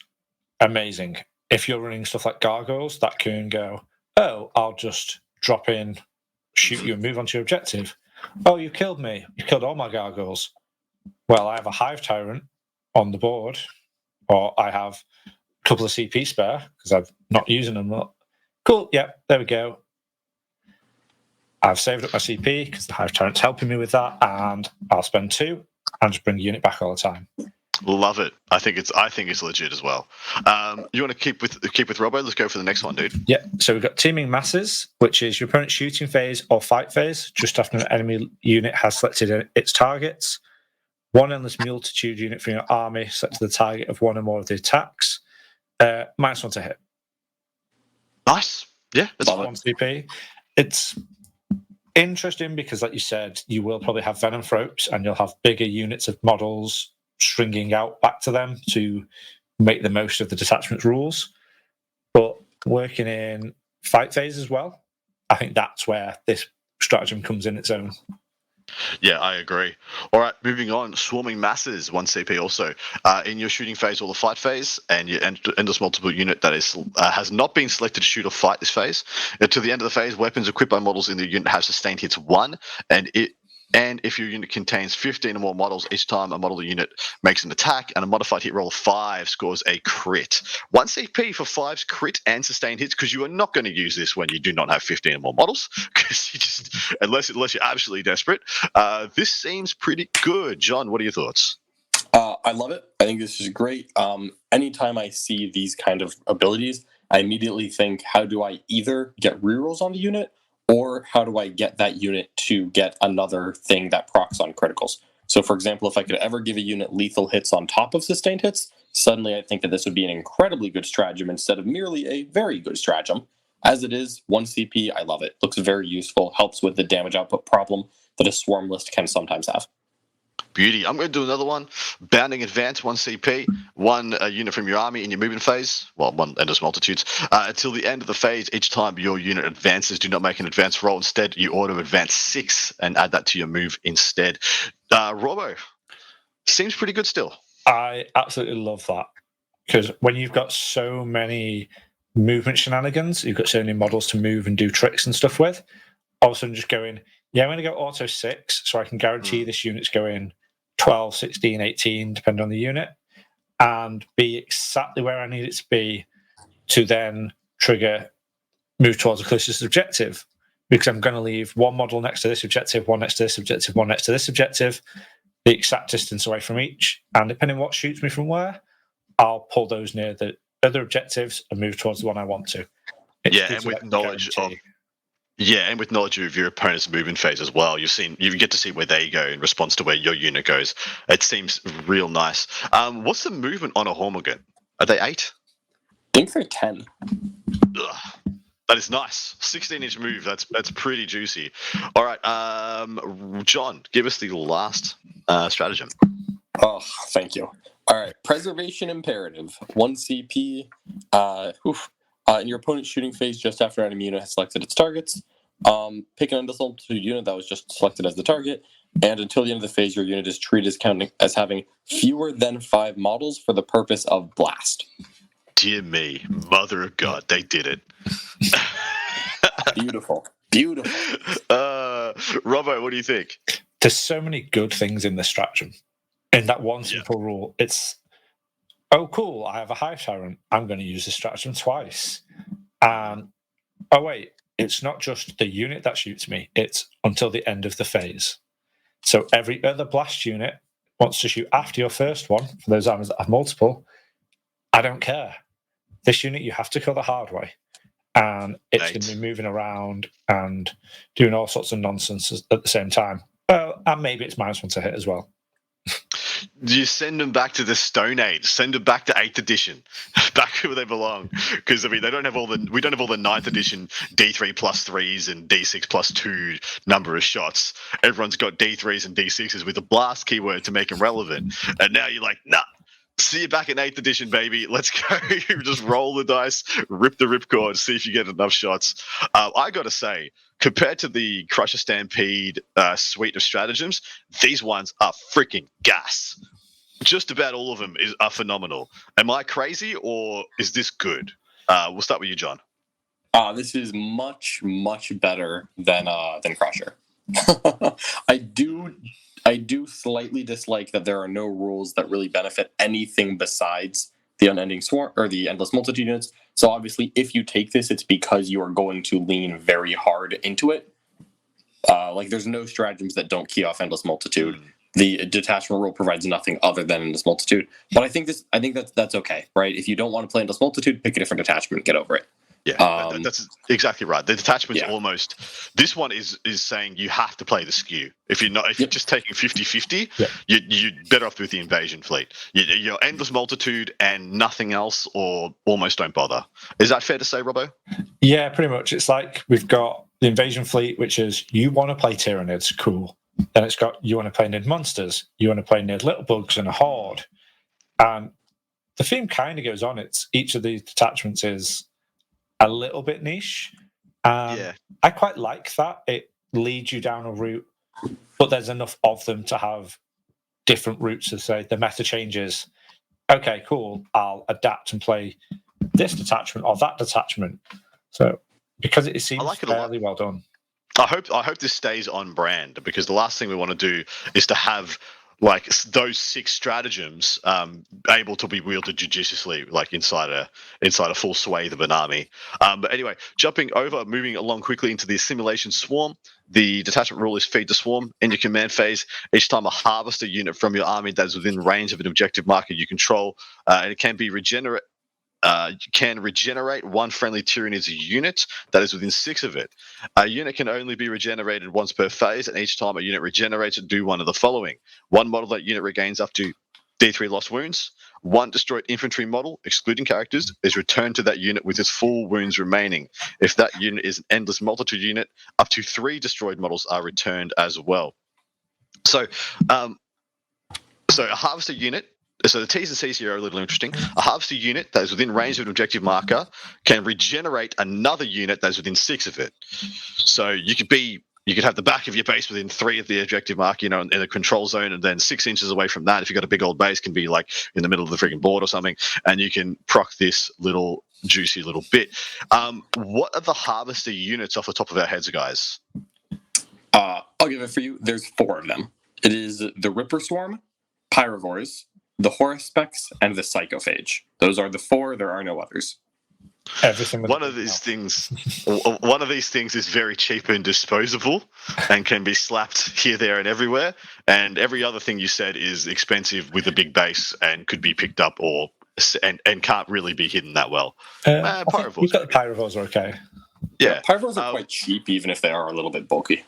S3: amazing. If you're running stuff like gargoyles, that can go, oh, I'll just drop in, shoot you and move on to your objective. Oh, you killed me. You killed all my gargoyles. Well, I have a Hive Tyrant on the board, or I have a couple of CP spare because I'm not using them. Cool, yeah, there we go. I've saved up my CP because the Hive Tyrant's helping me with that, and I'll spend 2 and just bring the unit back all the time.
S2: Love it. I think it's legit as well. You want to keep with Robbo? Let's go for the next one, dude.
S3: Yeah. So we've got Teaming Masses, which is your opponent's shooting phase or fight phase, just after an enemy unit has selected its targets. 1 endless multitude unit from your army set to the target of 1 or more of the attacks. -1 to hit.
S2: Nice. Yeah, that's
S3: 1 CP. It's interesting because, like you said, you will probably have Venom Thropes and you'll have bigger units of models stringing out back to them to make the most of the detachment rules. But working in fight phase as well, I think that's where this stratagem comes in its own.
S2: Yeah, I agree. All right, moving on. Swarming Masses, 1 CP also. In your shooting phase or the fight phase, and your endless multiple unit that has not been selected to shoot or fight this phase. To the end of the phase, weapons equipped by models in the unit have sustained hits 1, and if your unit contains 15 or more models, each time a model of the unit makes an attack and a modified hit roll of 5 scores a crit. 1 CP for 5's crit and sustained hits, because you are not going to use this when you do not have 15 or more models, because unless you're absolutely desperate. This seems pretty good. John, what are your thoughts?
S4: I love it. I think this is great. Anytime I see these kind of abilities, I immediately think, how do I either get rerolls on the unit, or how do I get that unit to get another thing that procs on criticals? So, for example, if I could ever give a unit lethal hits on top of sustained hits, suddenly I think that this would be an incredibly good stratagem instead of merely a very good stratagem. As it is, 1 CP, I love it. Looks very useful, helps with the damage output problem that a swarm list can sometimes have.
S2: Beauty. I'm going to do another one. Bounding Advance, 1 CP, 1 unit from your army in your movement phase. Well, 1 endless multitudes. Until the end of the phase, each time your unit advances, do not make an advance roll. Instead, you auto advance 6 and add that to your move instead. Robbo, seems pretty good still.
S3: I absolutely love that, because when you've got so many movement shenanigans, you've got so many models to move and do tricks and stuff with, all of a sudden just going, yeah, I'm going to go auto 6, so I can guarantee this unit's going 12, 16, 18, depending on the unit, and be exactly where I need it to be to then trigger move towards the closest objective, because I'm going to leave one model next to this objective, one next to this objective, one next to this objective, the exact distance away from each, and depending on what shoots me from where, I'll pull those near the other objectives and move towards the one I want to.
S2: And with knowledge of your opponent's movement phase as well, you get to see where they go in response to where your unit goes. It seems real nice. What's the movement on a Hormigate? Are they 8?
S4: I think they're 10.
S2: Ugh. That is nice. 16-inch move. That's pretty juicy. All right, John, give us the last stratagem.
S4: Oh, thank you. All right, Preservation Imperative. 1 CP. In your opponent's shooting phase, just after an enemy unit has selected its targets, pick an endless multitude unit that was just selected as the target, and until the end of the phase, your unit is treated as having fewer than 5 models for the purpose of blast.
S2: Dear me, mother of God, they did it.
S4: Beautiful.
S2: Robbo, what do you think?
S3: There's so many good things in this stratagem. In that one simple rule, it's, oh, cool, I have a Hive Tyrant. I'm going to use this stratagem twice. Oh, wait, it's not just the unit that shoots me. It's until the end of the phase. So every other blast unit wants to shoot after your first one, for those armies that have multiple. I don't care. This unit, you have to kill the hard way. And it's going to be moving around and doing all sorts of nonsense at the same time. Well, and maybe it's -1 to hit as well.
S2: You send them back to the Stone Age. Send them back to 8th edition, back where they belong. Because we don't have all the 9th edition D3 plus 3s and D6 plus 2 number of shots. Everyone's got D3s and D6s with a blast keyword to make them relevant. And now you're like, nah. See you back in 8th edition, baby. Let's go. Just roll the dice, rip the ripcord, see if you get enough shots. I got to say, compared to the Crusher Stampede suite of stratagems, these ones are freaking gas. Just about all of them are phenomenal. Am I crazy, or is this good? We'll start with you, John.
S4: This is much, much better than Crusher. I do slightly dislike that there are no rules that really benefit anything besides the Unending Swarm or the Endless Multitude units. So obviously, if you take this, it's because you are going to lean very hard into it. There's no stratagems that don't key off Endless Multitude. The detachment rule provides nothing other than Endless Multitude. But I think that's okay, right? If you don't want to play Endless Multitude, pick a different detachment, get over it.
S2: Yeah, that's exactly right. The detachment's almost. This one is saying you have to play the skew. If you're just taking 50-50, you're better off with the invasion fleet. You're endless multitude and nothing else, or almost don't bother. Is that fair to say, Robbo?
S3: Yeah, pretty much. It's like we've got the invasion fleet, which is you want to play Tyranids, cool. Then it's got you want to play Nid monsters, you want to play Nid little bugs and a horde, and the theme kind of goes on. It's each of these detachments is a little bit niche. I quite like that. It leads you down a route, but there's enough of them to have different routes to say the meta changes. Okay, cool. I'll adapt and play this detachment or that detachment. So because it seems fairly well done.
S2: I hope this stays on brand, because the last thing we want to do is to have those 6 stratagems able to be wielded judiciously, inside a full swathe of an army. But anyway, moving along quickly into the Assimilation Swarm. The detachment rule is feed the swarm. In your command phase, each time a harvester unit from your army that is within range of an objective marker you control, and it can be regenerate. You can regenerate 1 friendly Tyranids unit that is within 6 of it. A unit can only be regenerated once per phase, and each time a unit regenerates, do one of the following. 1 model that unit regains up to D3 lost wounds. 1 destroyed infantry model, excluding characters, is returned to that unit with its full wounds remaining. If that unit is an endless multitude unit, up to 3 destroyed models are returned as well. So a harvester unit. So the T's and C's here are a little interesting. A harvester unit that is within range of an objective marker can regenerate another unit that is within 6 of it. So you could be you could have the back of your base within 3 of the objective mark, in a control zone, and then 6 inches away from that, if you've got a big old base, can be like in the middle of the freaking board or something, and you can proc this little juicy little bit. What are the harvester units off the top of our heads, guys?
S4: I'll give it for you. There's 4 of them. It is the Ripper Swarm, Pyrovores, the Horospecs, and the Psychophage. Those are the 4. There are no others.
S3: Everything.
S2: One of these things is very cheap and disposable, and can be slapped here, there, and everywhere. And every other thing you said is expensive with a big base and could be picked up and can't really be hidden that well. Pyrovores.
S3: You've got the Pyrovores are okay.
S2: Yeah,
S4: Pyrovores are quite cheap, even if they are a little bit bulky.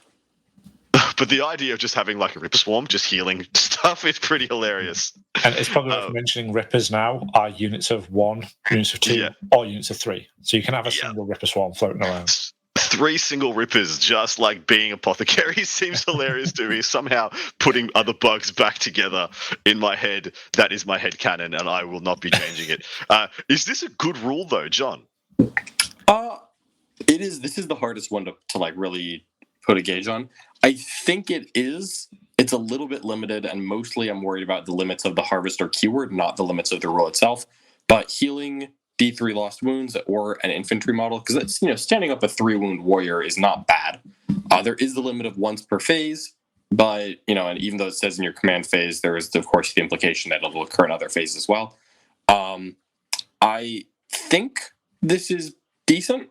S2: But the idea of just having like a Ripper Swarm, just healing stuff, is pretty hilarious.
S3: And it's probably worth mentioning Rippers now are units of 1, units of 2, or units of 3. So you can have a single Ripper Swarm floating around.
S2: 3 single Rippers, just like being apothecary, seems hilarious to me. Somehow putting other bugs back together in my head, that is my head canon, and I will not be changing it. Is this a good rule, though, John?
S4: It is. This is the hardest one to like really put a gauge on. I think it is. It's a little bit limited, and mostly I'm worried about the limits of the Harvester keyword, not the limits of the rule itself. But healing D3 lost wounds or an infantry model, because that's, standing up a 3-wound warrior is not bad. There is the limit of once per phase, but and even though it says in your command phase, there is of course the implication that it will occur in other phases as well. I think this is decent,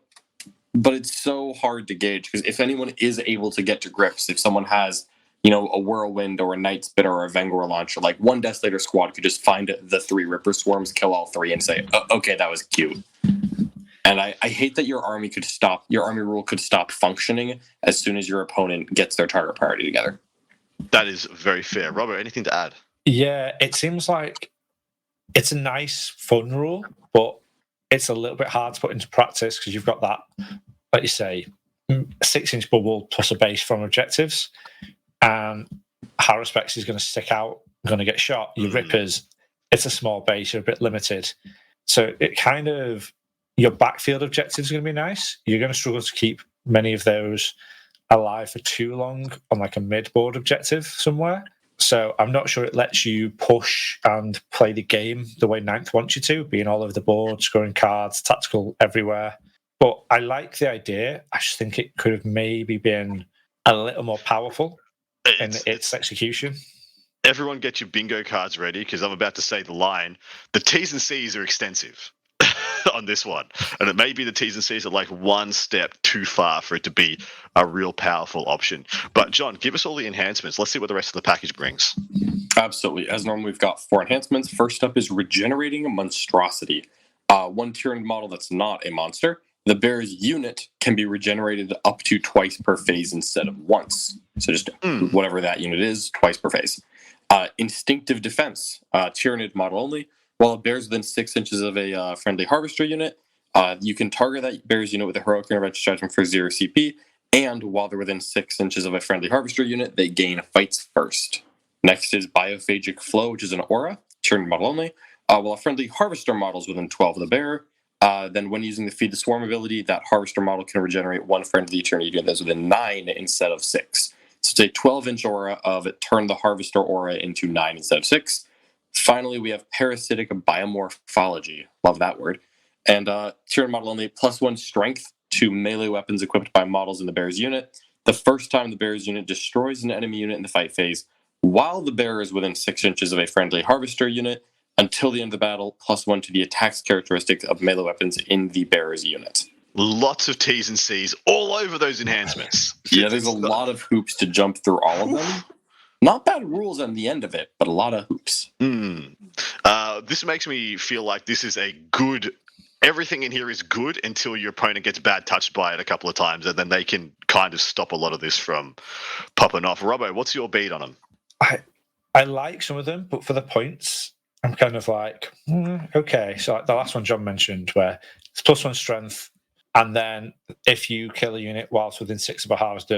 S4: but it's so hard to gauge, because if anyone is able to get to grips, if someone has a Whirlwind or a Night Spitter or a Vanguard launcher, like one Desolator squad could just find the 3 Ripper Swarms, kill all 3, and say, okay, that was cute. And I hate that your army rule could stop functioning as soon as your opponent gets their target priority together.
S2: That is very fair. Robert, anything to add?
S3: Yeah, it seems like it's a nice, fun rule, but it's a little bit hard to put into practice, because you've got that, like you say, 6-inch bubble plus a base from objectives. And Haruspex is going to stick out, going to get shot. Your Rippers, it's a small base, you're a bit limited. So it kind of, your backfield objectives are going to be nice. You're going to struggle to keep many of those alive for too long on like a mid-board objective somewhere. So I'm not sure it lets you push and play the game the way Ninth wants you to, being all over the board, scoring cards, tactical everywhere. But I like the idea. I just think it could have maybe been a little more powerful in its execution.
S2: Everyone get your bingo cards ready, because I'm about to say the line. The T's and C's are extensive on this one. And it may be the T's and C's are like one step too far for it to be a real powerful option. But John, give us all the enhancements. Let's see what the rest of the package brings.
S4: Absolutely. As normal, we've got 4 enhancements. First up is Regenerating Monstrosity. One Tyranid model that's not a monster. The bear's unit can be regenerated up to twice per phase instead of once. So just whatever that unit is, twice per phase. Instinctive Defense, Tyranid model only. While it bears within 6 inches of a friendly Harvester unit, you can target that bear's unit with a Heroic Intervention Stratagem for 0 CP, and while they're within 6 inches of a friendly Harvester unit, they gain Fights First. Next is Biophagic Flow, which is an aura, Tyranid model only. While a friendly Harvester model is within 12 of the bearer, then when using the Feed the Swarm ability, that Harvester model can regenerate 1 friendly Eternity unit that's within 9 instead of 6. So it's a 12-inch aura of turn the Harvester aura into 9 instead of 6. Finally, we have Parasitic Biomorphology. Love that word. And Tyranid model only, +1 strength to melee weapons equipped by models in the bear's unit. The first time the bear's unit destroys an enemy unit in the fight phase, while the bearer is within 6 inches of a friendly Harvester unit, until the end of the battle, +1 to the attacks characteristics of melee weapons in the bearer's unit.
S2: Lots of T's and C's all over those enhancements.
S4: Yeah, there's a lot of hoops to jump through all of them. Not bad rules on the end of it, but a lot of hoops.
S2: This makes me feel like this is a good... Everything in here is good until your opponent gets bad touched by it a couple of times, and then they can kind of stop a lot of this from popping off. Robbo, what's your beat on them?
S3: I like some of them, but for the points, I'm kind of like, okay. So like the last one John mentioned, where it's +1 strength, and then if you kill a unit whilst within 6 of a harvest,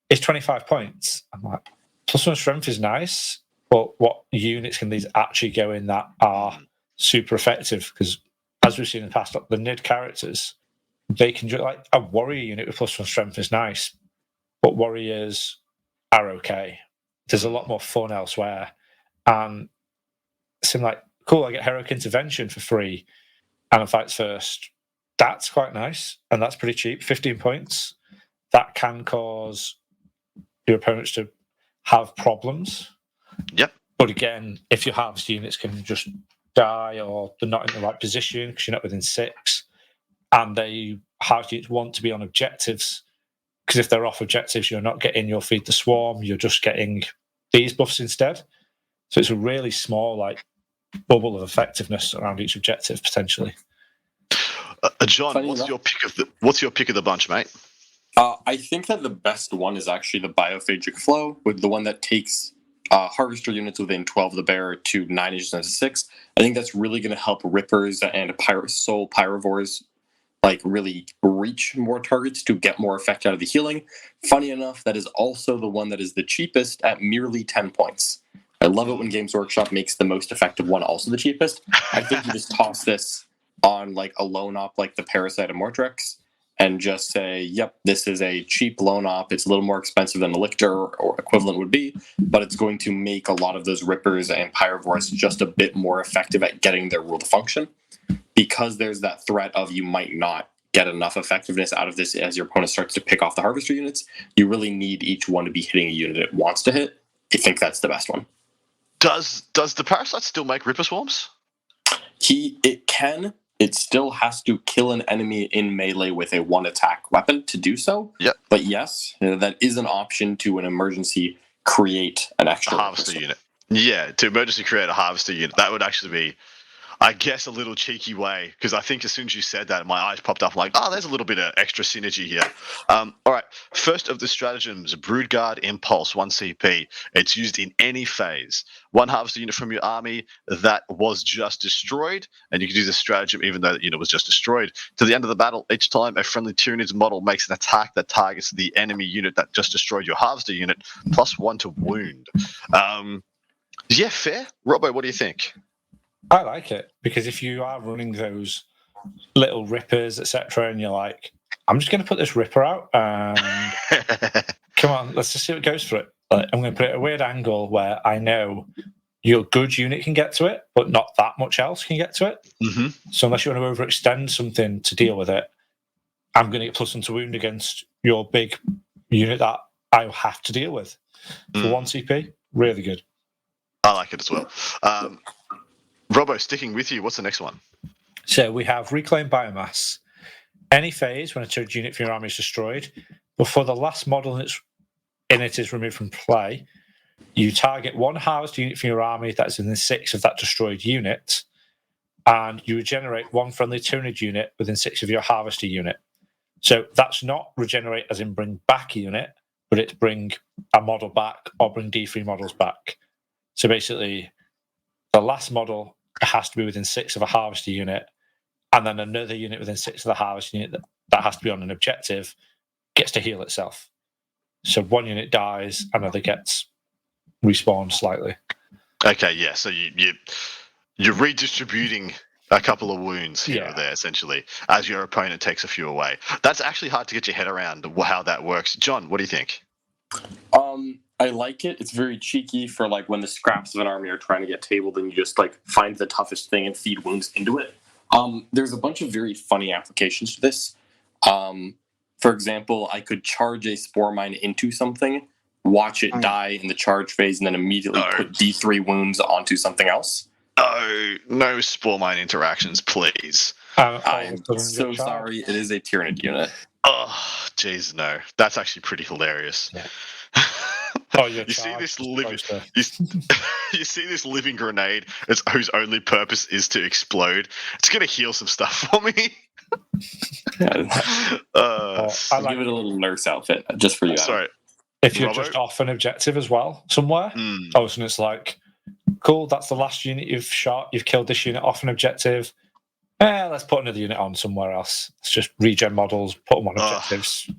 S3: it's 25 points. I'm like, +1 strength is nice, but what units can these actually go in that are super effective? Because as we've seen in the past, the NID characters, they can do like a warrior unit with +1 strength is nice. but warriors are okay. There's a lot more fun elsewhere. And it seemed like, cool, I get heroic intervention for free and a fights first. That's quite nice, and that's pretty cheap. 15 points. That can cause your opponents to have problems.
S2: Yep.
S3: But again, if your harvest units can just die or they're not in the right position because you're not within 6, and they harvest units want to be on objectives, because if they're off objectives, you're not getting your feed the swarm, you're just getting these buffs instead. So it's a really small bubble of effectiveness around each objective potentially.
S2: John, what's your pick of the bunch, mate?
S4: I think that the best one is actually the Biophagic Flow, with the one that takes Harvester units within 12 of the bearer to 9 inches into 6. I think that's really going to help Rippers and Soul Pyrovores really reach more targets to get more effect out of the healing. Funny enough, that is also the one that is the cheapest at merely 10 points. I love it when Games Workshop makes the most effective one also the cheapest. I think you just toss this on a lone op like the Parasite of Mortrex and just say, yep, this is a cheap lone op. It's a little more expensive than a Lictor or equivalent would be, but it's going to make a lot of those Rippers and Pyrovores just a bit more effective at getting their rule to function. Because there's that threat of you might not get enough effectiveness out of this as your opponent starts to pick off the Harvester units, you really need each one to be hitting a unit it wants to hit. I think that's the best one.
S2: Does the Parasite still make Ripper Swarms?
S4: It can. It still has to kill an enemy in melee with a 1-attack weapon to do so.
S2: Yep.
S4: But yes, that is an option to an emergency create an extra
S2: harvester unit. Yeah, to emergency create a harvester unit. That would actually be, I guess, a little cheeky way, because I think as soon as you said that, my eyes popped up. I'm like, oh, there's a little bit of extra synergy here. All right, first of the stratagems, Broodguard Impulse, 1 CP. It's used in any phase. 1 harvester unit from your army that was just destroyed, and you can do the stratagem even though the unit was just destroyed. To the end of the battle, each time a friendly Tyranids model makes an attack that targets the enemy unit that just destroyed your harvester unit, +1 to wound. Yeah, fair. Robbo, what do you think?
S3: I like it, because if you are running those little rippers, etc., and you're like, I'm just going to put this ripper out, and come on, let's just see what goes for it. I'm going to put it at a weird angle where I know your good unit can get to it, but not that much else can get to it.
S2: Mm-hmm.
S3: So unless you want to overextend something to deal with it, I'm going to get +1 to wound against your big unit that I have to deal with. For 1 CP, really good.
S2: I like it as well. Robbo, sticking with you, what's the next one?
S3: So we have Reclaim Biomass. Any phase when a turret unit from your army is destroyed, before the last model in it is removed from play, you target 1 harvest unit from your army that is within 6 of that destroyed unit, and you regenerate 1 friendly Tyranid unit within 6 of your harvester unit. So that's not regenerate as in bring back a unit, but it's bring a model back or bring D3 models back. So basically, the last model has to be within 6 of a harvester unit, and then another unit within 6 of the harvester unit that has to be on an objective gets to heal itself. So 1 unit dies, another gets respawned slightly.
S2: Okay, yeah. So you're redistributing a couple of wounds here or there, essentially, as your opponent takes a few away. That's actually hard to get your head around how that works. John, what do you think?
S4: I like it. It's very cheeky for when the scraps of an army are trying to get tabled and you just find the toughest thing and feed wounds into it. There's a bunch of very funny applications to this. For example, I could charge a Spore Mine into something, watch it die in the charge phase, and then immediately put D3 wounds onto something else.
S2: Oh, no Spore Mine interactions, please.
S4: I'm so sorry. It is a Tyranid unit.
S2: Oh, jeez, no. That's actually pretty hilarious.
S3: Yeah.
S2: You see this living grenade whose only purpose is to explode. It's going to heal some stuff for me.
S4: I'll give it a little nurse outfit just for you.
S2: Sorry.
S3: If you're just off an objective as well somewhere, and it's like, cool, that's the last unit you've shot. You've killed this unit off an objective. Let's put another unit on somewhere else. Let's just regen models, put them on objectives.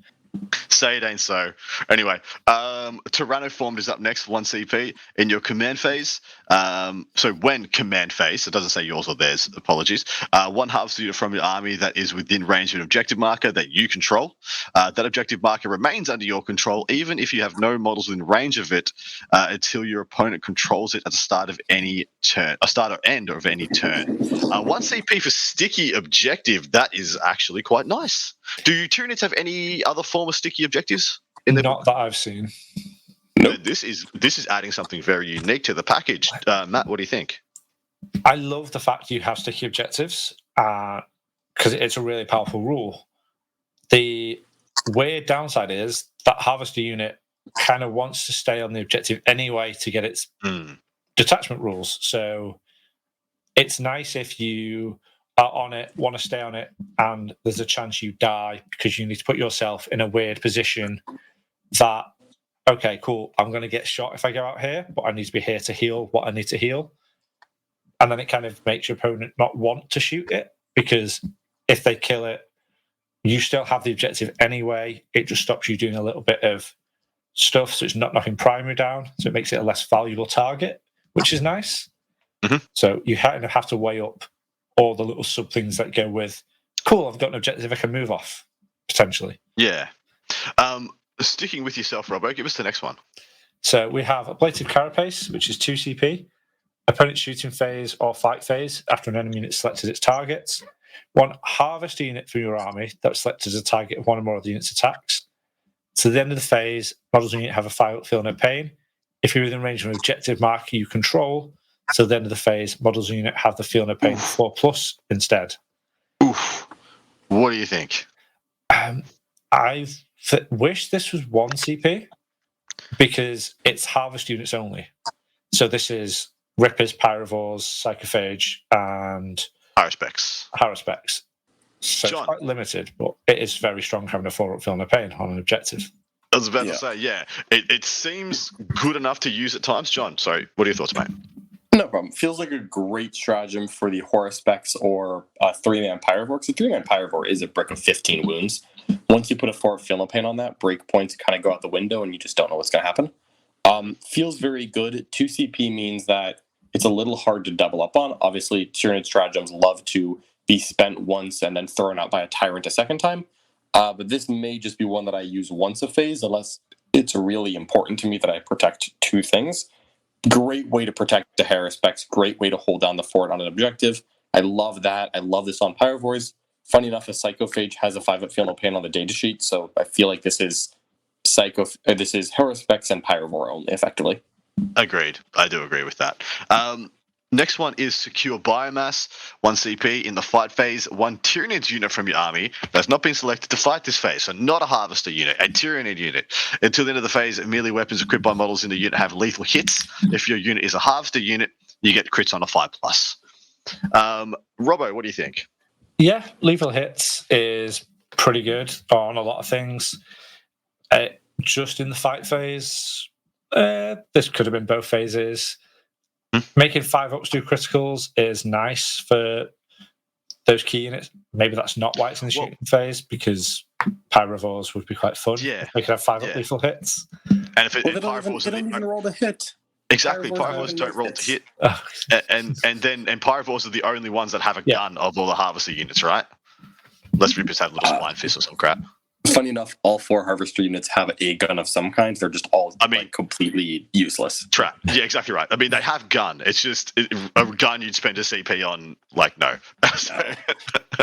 S2: Say it ain't so. Anyway, Tyrannoformed is up next, 1 CP in your command phase. So when command phase, it doesn't say yours or theirs, apologies. One harvest unit from your army that is within range of an objective marker that you control. That objective marker remains under your control, even if you have no models within range of it, until your opponent controls it at the start of any turn, start or end of any turn. 1 CP for sticky objective. That is actually quite nice. Do Tyranids have any other form of sticky objectives in their
S3: Not that I've seen.
S2: Nope. This is adding something very unique to the package. Matt, what do you think?
S3: I love the fact you have sticky objectives because it's a really powerful rule. The weird downside is that harvester unit kind of wants to stay on the objective anyway to get its detachment rules. So it's nice if you are on it, want to stay on it, and there's a chance you die because you need to put yourself in a weird position that, okay, cool, I'm going to get shot if I go out here, but I need to be here to heal what I need to heal. And then it kind of makes your opponent not want to shoot it, because if they kill it, you still have the objective anyway. It just stops you doing a little bit of stuff, so it's not knocking primary down, so it makes it a less valuable target, which is nice. So you kind of have to weigh up all the little sub things that go with, cool, I've got an objective I can move off, potentially.
S2: Yeah. Sticking with yourself, Robbo, give us the next one.
S3: So we have Ablative Carapace, which is 2 CP. Opponent shooting phase or fight phase after an enemy unit selected its targets. 1 harvest unit from your army that was selected as a target of 1 or more of the unit's attacks. To the end of the phase, models unit have a feel no pain. If you're within range of an objective marker you control, to the end of the phase, models unit have the feel no pain 4+ instead.
S2: Oof. What do you think?
S3: I wish this was 1 CP because it's harvest units only. So this is Rippers, Pyrovores, Psychophage, and Haruspecs. So
S2: John.
S3: it's quite limited, but it is very strong having a 4-up feel no pain on an objective.
S2: I was about to say, yeah. It seems good enough to use at times. John, sorry, what are your thoughts, mate?
S4: No problem. Feels like a great stratagem for the Haruspecs or 3-man Pyrovore. So 3-man Pyrovore is a brick of 15 wounds. Once you put a 4-up feel no pain on that, break points kind of go out the window and you just don't know what's going to happen. Feels very good. 2 CP means that it's a little hard to double up on. Obviously, Tyranid stratagems love to be spent once and then thrown out by a Tyrant a second time. But this may just be one that I use once a phase, unless it's really important to me that I protect 2 things. Great way to protect the Haruspecs. Great way to hold down the fort on an objective. I love that. I love this on Pyrovores. Funny enough, a Psychophage has a 5-up feel no pain on the datasheet, so I feel like this is Haruspecs and Pyrovore only, effectively.
S2: Agreed. I do agree with that. Next one is Secure Biomass, 1 CP in the fight phase. 1 Tyranids unit from your army that's not been selected to fight this phase, so not a Harvester unit, a Tyranid unit. Until the end of the phase, melee weapons equipped by models in the unit have lethal hits. If your unit is a Harvester unit, you get crits on a 5+. Robbo, what do you think?
S3: Yeah, lethal hits is pretty good on a lot of things. Just in the fight phase, this could have been both phases. Making 5-ups do criticals is nice for those key units. Maybe that's not why it's in the shooting phase, because Pyrovores would be quite fun.
S2: Yeah.
S3: They could have 5-up lethal hits.
S2: And if
S4: They don't even roll the hit.
S2: Exactly, Pyrovores don't roll to hit. And Pyrovores are the only ones that have a gun of all the Harvester units, right? Unless Rippers have little spine fists or some crap.
S4: Funny enough, all 4 Harvester units have a gun of some kind. They're just all completely useless.
S2: Trap. Yeah, exactly right. I mean, they have gun. It's just a gun you'd spend a CP on, no.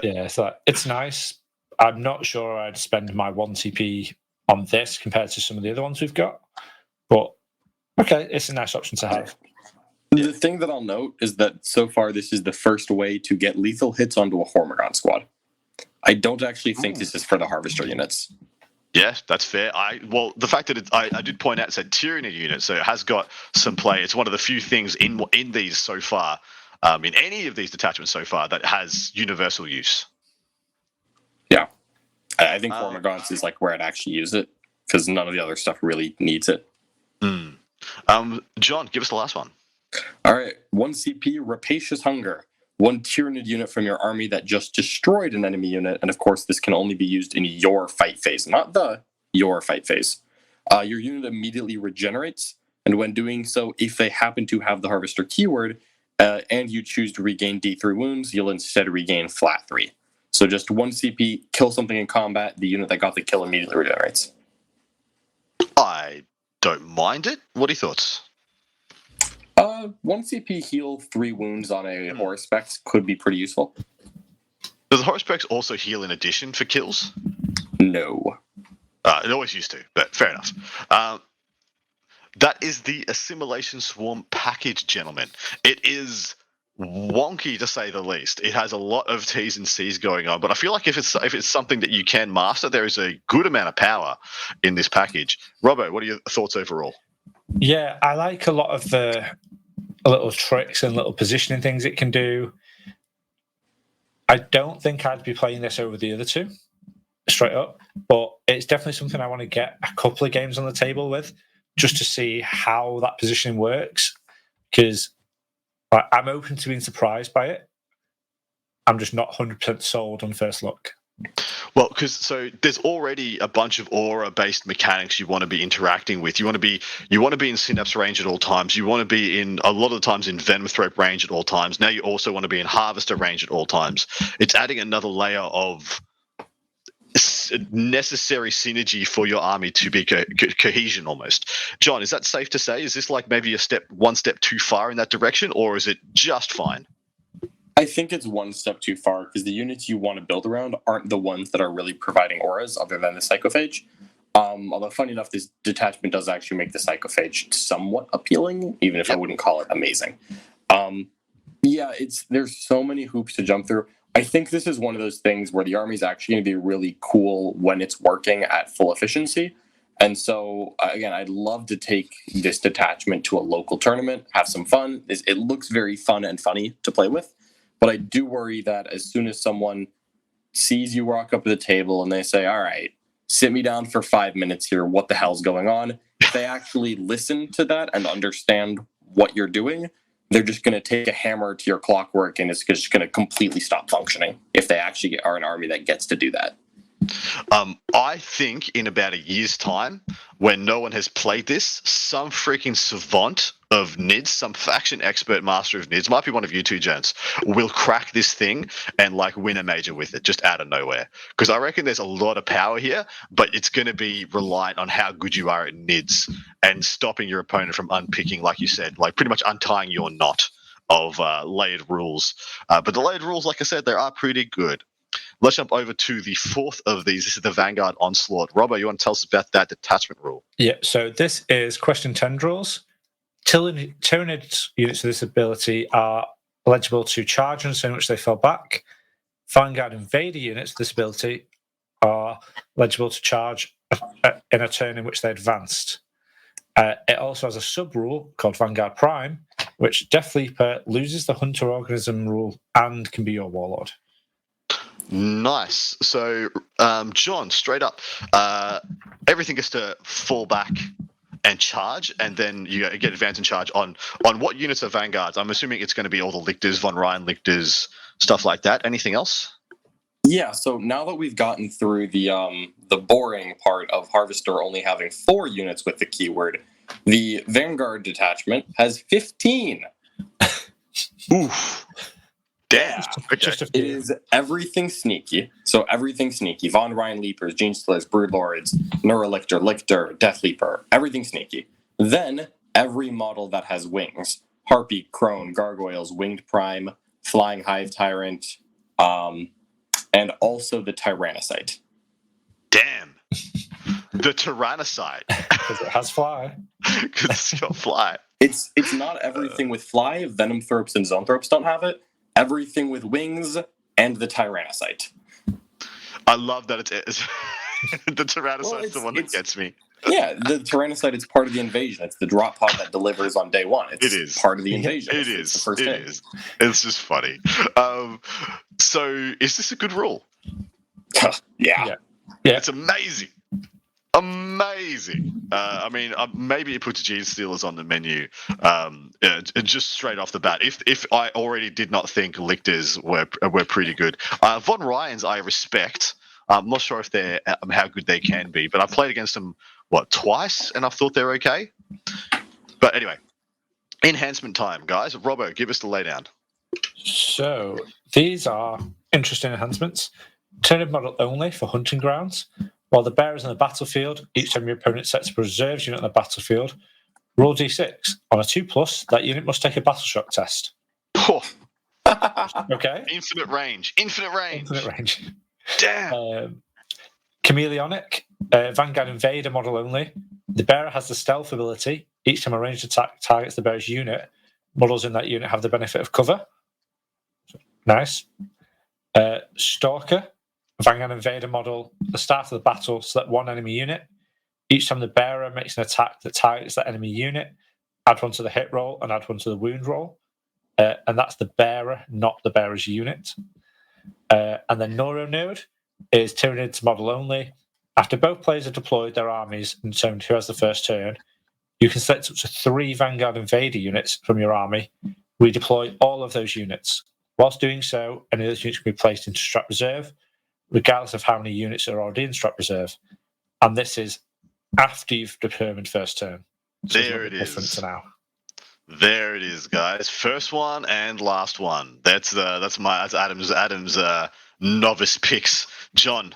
S3: Yeah, so it's nice. I'm not sure I'd spend my 1 CP on this compared to some of the other ones we've got. But, okay, it's a nice option to have.
S4: The thing that I'll note is that so far this is the first way to get lethal hits onto a Hormigron squad. I don't actually think this is for the Harvester units.
S2: Yeah, that's fair. The fact that I did point out it's a Tyranid unit, so it has got some play. It's one of the few things in these so far, in any of these detachments so far, that has universal use.
S4: Yeah, I think Hormigrons is where I'd actually use it, because none of the other stuff really needs it.
S2: John, give us the last one.
S4: All right, 1 CP, Rapacious Hunger. 1 Tyranid unit from your army that just destroyed an enemy unit, and of course this can only be used in your fight phase, not the your fight phase. Your unit immediately regenerates, and when doing so, if they happen to have the Harvester keyword, and you choose to regain D3 wounds, you'll instead regain flat 3. So just 1 CP, kill something in combat, the unit that got the kill immediately regenerates.
S2: I don't mind it. What are your thoughts?
S4: 1 CP heal 3 wounds on a Horus Specs could be pretty useful.
S2: Does the Horus Specs also heal in addition for kills?
S4: No.
S2: It always used to, but fair enough. That is the Assimilation Swarm package, gentlemen. It is wonky to say the least. It has a lot of T's and C's going on, but I feel like if it's something that you can master, there is a good amount of power in this package. Robbo, what are your thoughts overall?
S3: Yeah, I like a lot of the little tricks and little positioning things it can do. I don't think I'd be playing this over the other two, straight up, but it's definitely something I want to get a couple of games on the table with, just to see how that positioning works, because I'm open to being surprised by it. I'm just not 100% sold on first look.
S2: Well, because there's already a bunch of aura-based mechanics you want to be interacting with. You want to be in Synapse range at all times. You want to be in a lot of the times in Venom Thrope range at all times. Now you also want to be in Harvester range at all times. It's adding another layer of necessary synergy for your army to be cohesion almost. John, is that safe to say? Is this like maybe one step too far in that direction, or is it just fine?
S4: I think it's one step too far, because the units you want to build around aren't the ones that are really providing auras other than the Psychophage. Although, funny enough, this detachment does actually make the Psychophage somewhat appealing, even if I wouldn't call it amazing. There's so many hoops to jump through. I think this is one of those things where the army is actually going to be really cool when it's working at full efficiency. And so, again, I'd love to take this detachment to a local tournament, have some fun. It looks very fun and funny to play with. But I do worry that as soon as someone sees you walk up to the table and they say, all right, sit me down for 5 minutes here, what the hell's going on? If they actually listen to that and understand what you're doing, they're just going to take a hammer to your clockwork and it's just going to completely stop functioning if they actually are an army that gets to do that.
S2: I think in about a year's time, when no one has played this, some freaking savant of NIDS, some faction expert master of NIDS, might be one of you two gents, will crack this thing and win a major with it just out of nowhere. Because I reckon there's a lot of power here, but it's going to be reliant on how good you are at NIDS and stopping your opponent from unpicking, like you said, pretty much untying your knot of layered rules. But the layered rules, like I said, they are pretty good. Let's jump over to the fourth of these. This is the Vanguard Onslaught. Robbo, you want to tell us about that detachment rule?
S3: Yeah, so this is question tendrils. Tyranids units of this ability are eligible to charge in a turn in which they fell back. Vanguard Invader units of this ability are eligible to charge in a turn in which they advanced. It also has a sub-rule called Vanguard Prime, which Death Leaper loses the Hunter Organism rule and can be your Warlord.
S2: Nice. So, John, straight up, everything gets to fall back and charge, and then you get advance and charge on what units are Vanguards? I'm assuming it's going to be all the Lictors, Von Ryan Lictors, stuff like that. Anything else?
S4: Yeah, so now that we've gotten through the boring part of Harvester only having 4 units with the keyword, the Vanguard detachment has 15.
S2: Oof. Damn. Okay.
S4: It is everything sneaky. So everything sneaky. Von Ryan Leapers, Gene Stealers, Broodlords, Neurolictor, Lictor, Death Leaper. Everything sneaky. Then every model that has wings. Harpy, Crone, Gargoyles, Winged Prime, Flying Hive Tyrant, and also the Tyrannocyte.
S2: Damn. The Tyrannocyte.
S3: Because it has fly.
S2: Because it's got fly.
S4: It's not everything with fly. Venom Thropes and Zoanthropes don't have it. Everything with wings and the Tyrannocyte.
S2: I love that it's the Tyrannocyte's the one that gets me.
S4: Yeah, the Tyrannocyte is part of the invasion. It's the drop pod that delivers on day one. It's part of the invasion.
S2: It is.
S4: The first
S2: it
S4: hit.
S2: is. It's just funny. So is this a good rule?
S4: Yeah.
S2: It's amazing. Amazing. Maybe it puts Gene Stealers on the menu just straight off the bat. If I already did not think Lictors were pretty good. Von Ryans I respect. I'm not sure if they're how good they can be, but I've played against them twice, and I've thought they're okay. But anyway, enhancement time, guys. Robbo, give us the laydown.
S3: So these are interesting enhancements. Tyranids model only for hunting grounds. While the bear is on the battlefield, each time your opponent sets a reserves unit on the battlefield, roll d6. On a 2+, that unit must take a battle shock test.
S2: Oh,
S3: Okay.
S2: infinite range. Damn.
S3: Chameleonic, Vanguard Invader model only. The bearer has the stealth ability. Each time a ranged attack targets the bearer's unit, models in that unit have the benefit of cover. Nice. Stalker, Vanguard Invader model. At the start of the battle, select one enemy unit. Each time the bearer makes an attack that targets that enemy unit, add one to the hit roll and add one to the wound roll. And that's the bearer, not the bearer's unit. And then Neuronode is Tyranids model only. After both players have deployed their armies and determined who has the first turn, you can select up to 3 Vanguard Invader units from your army. Redeploy all of those units. Whilst doing so, any of those units can be placed into Strat Reserve, regardless of how many units are already in Strat Reserve. And this is after you've determined first turn. So
S2: there it
S3: is. Now.
S2: There it is, guys. First one and last one. That's Adam's novice picks. John,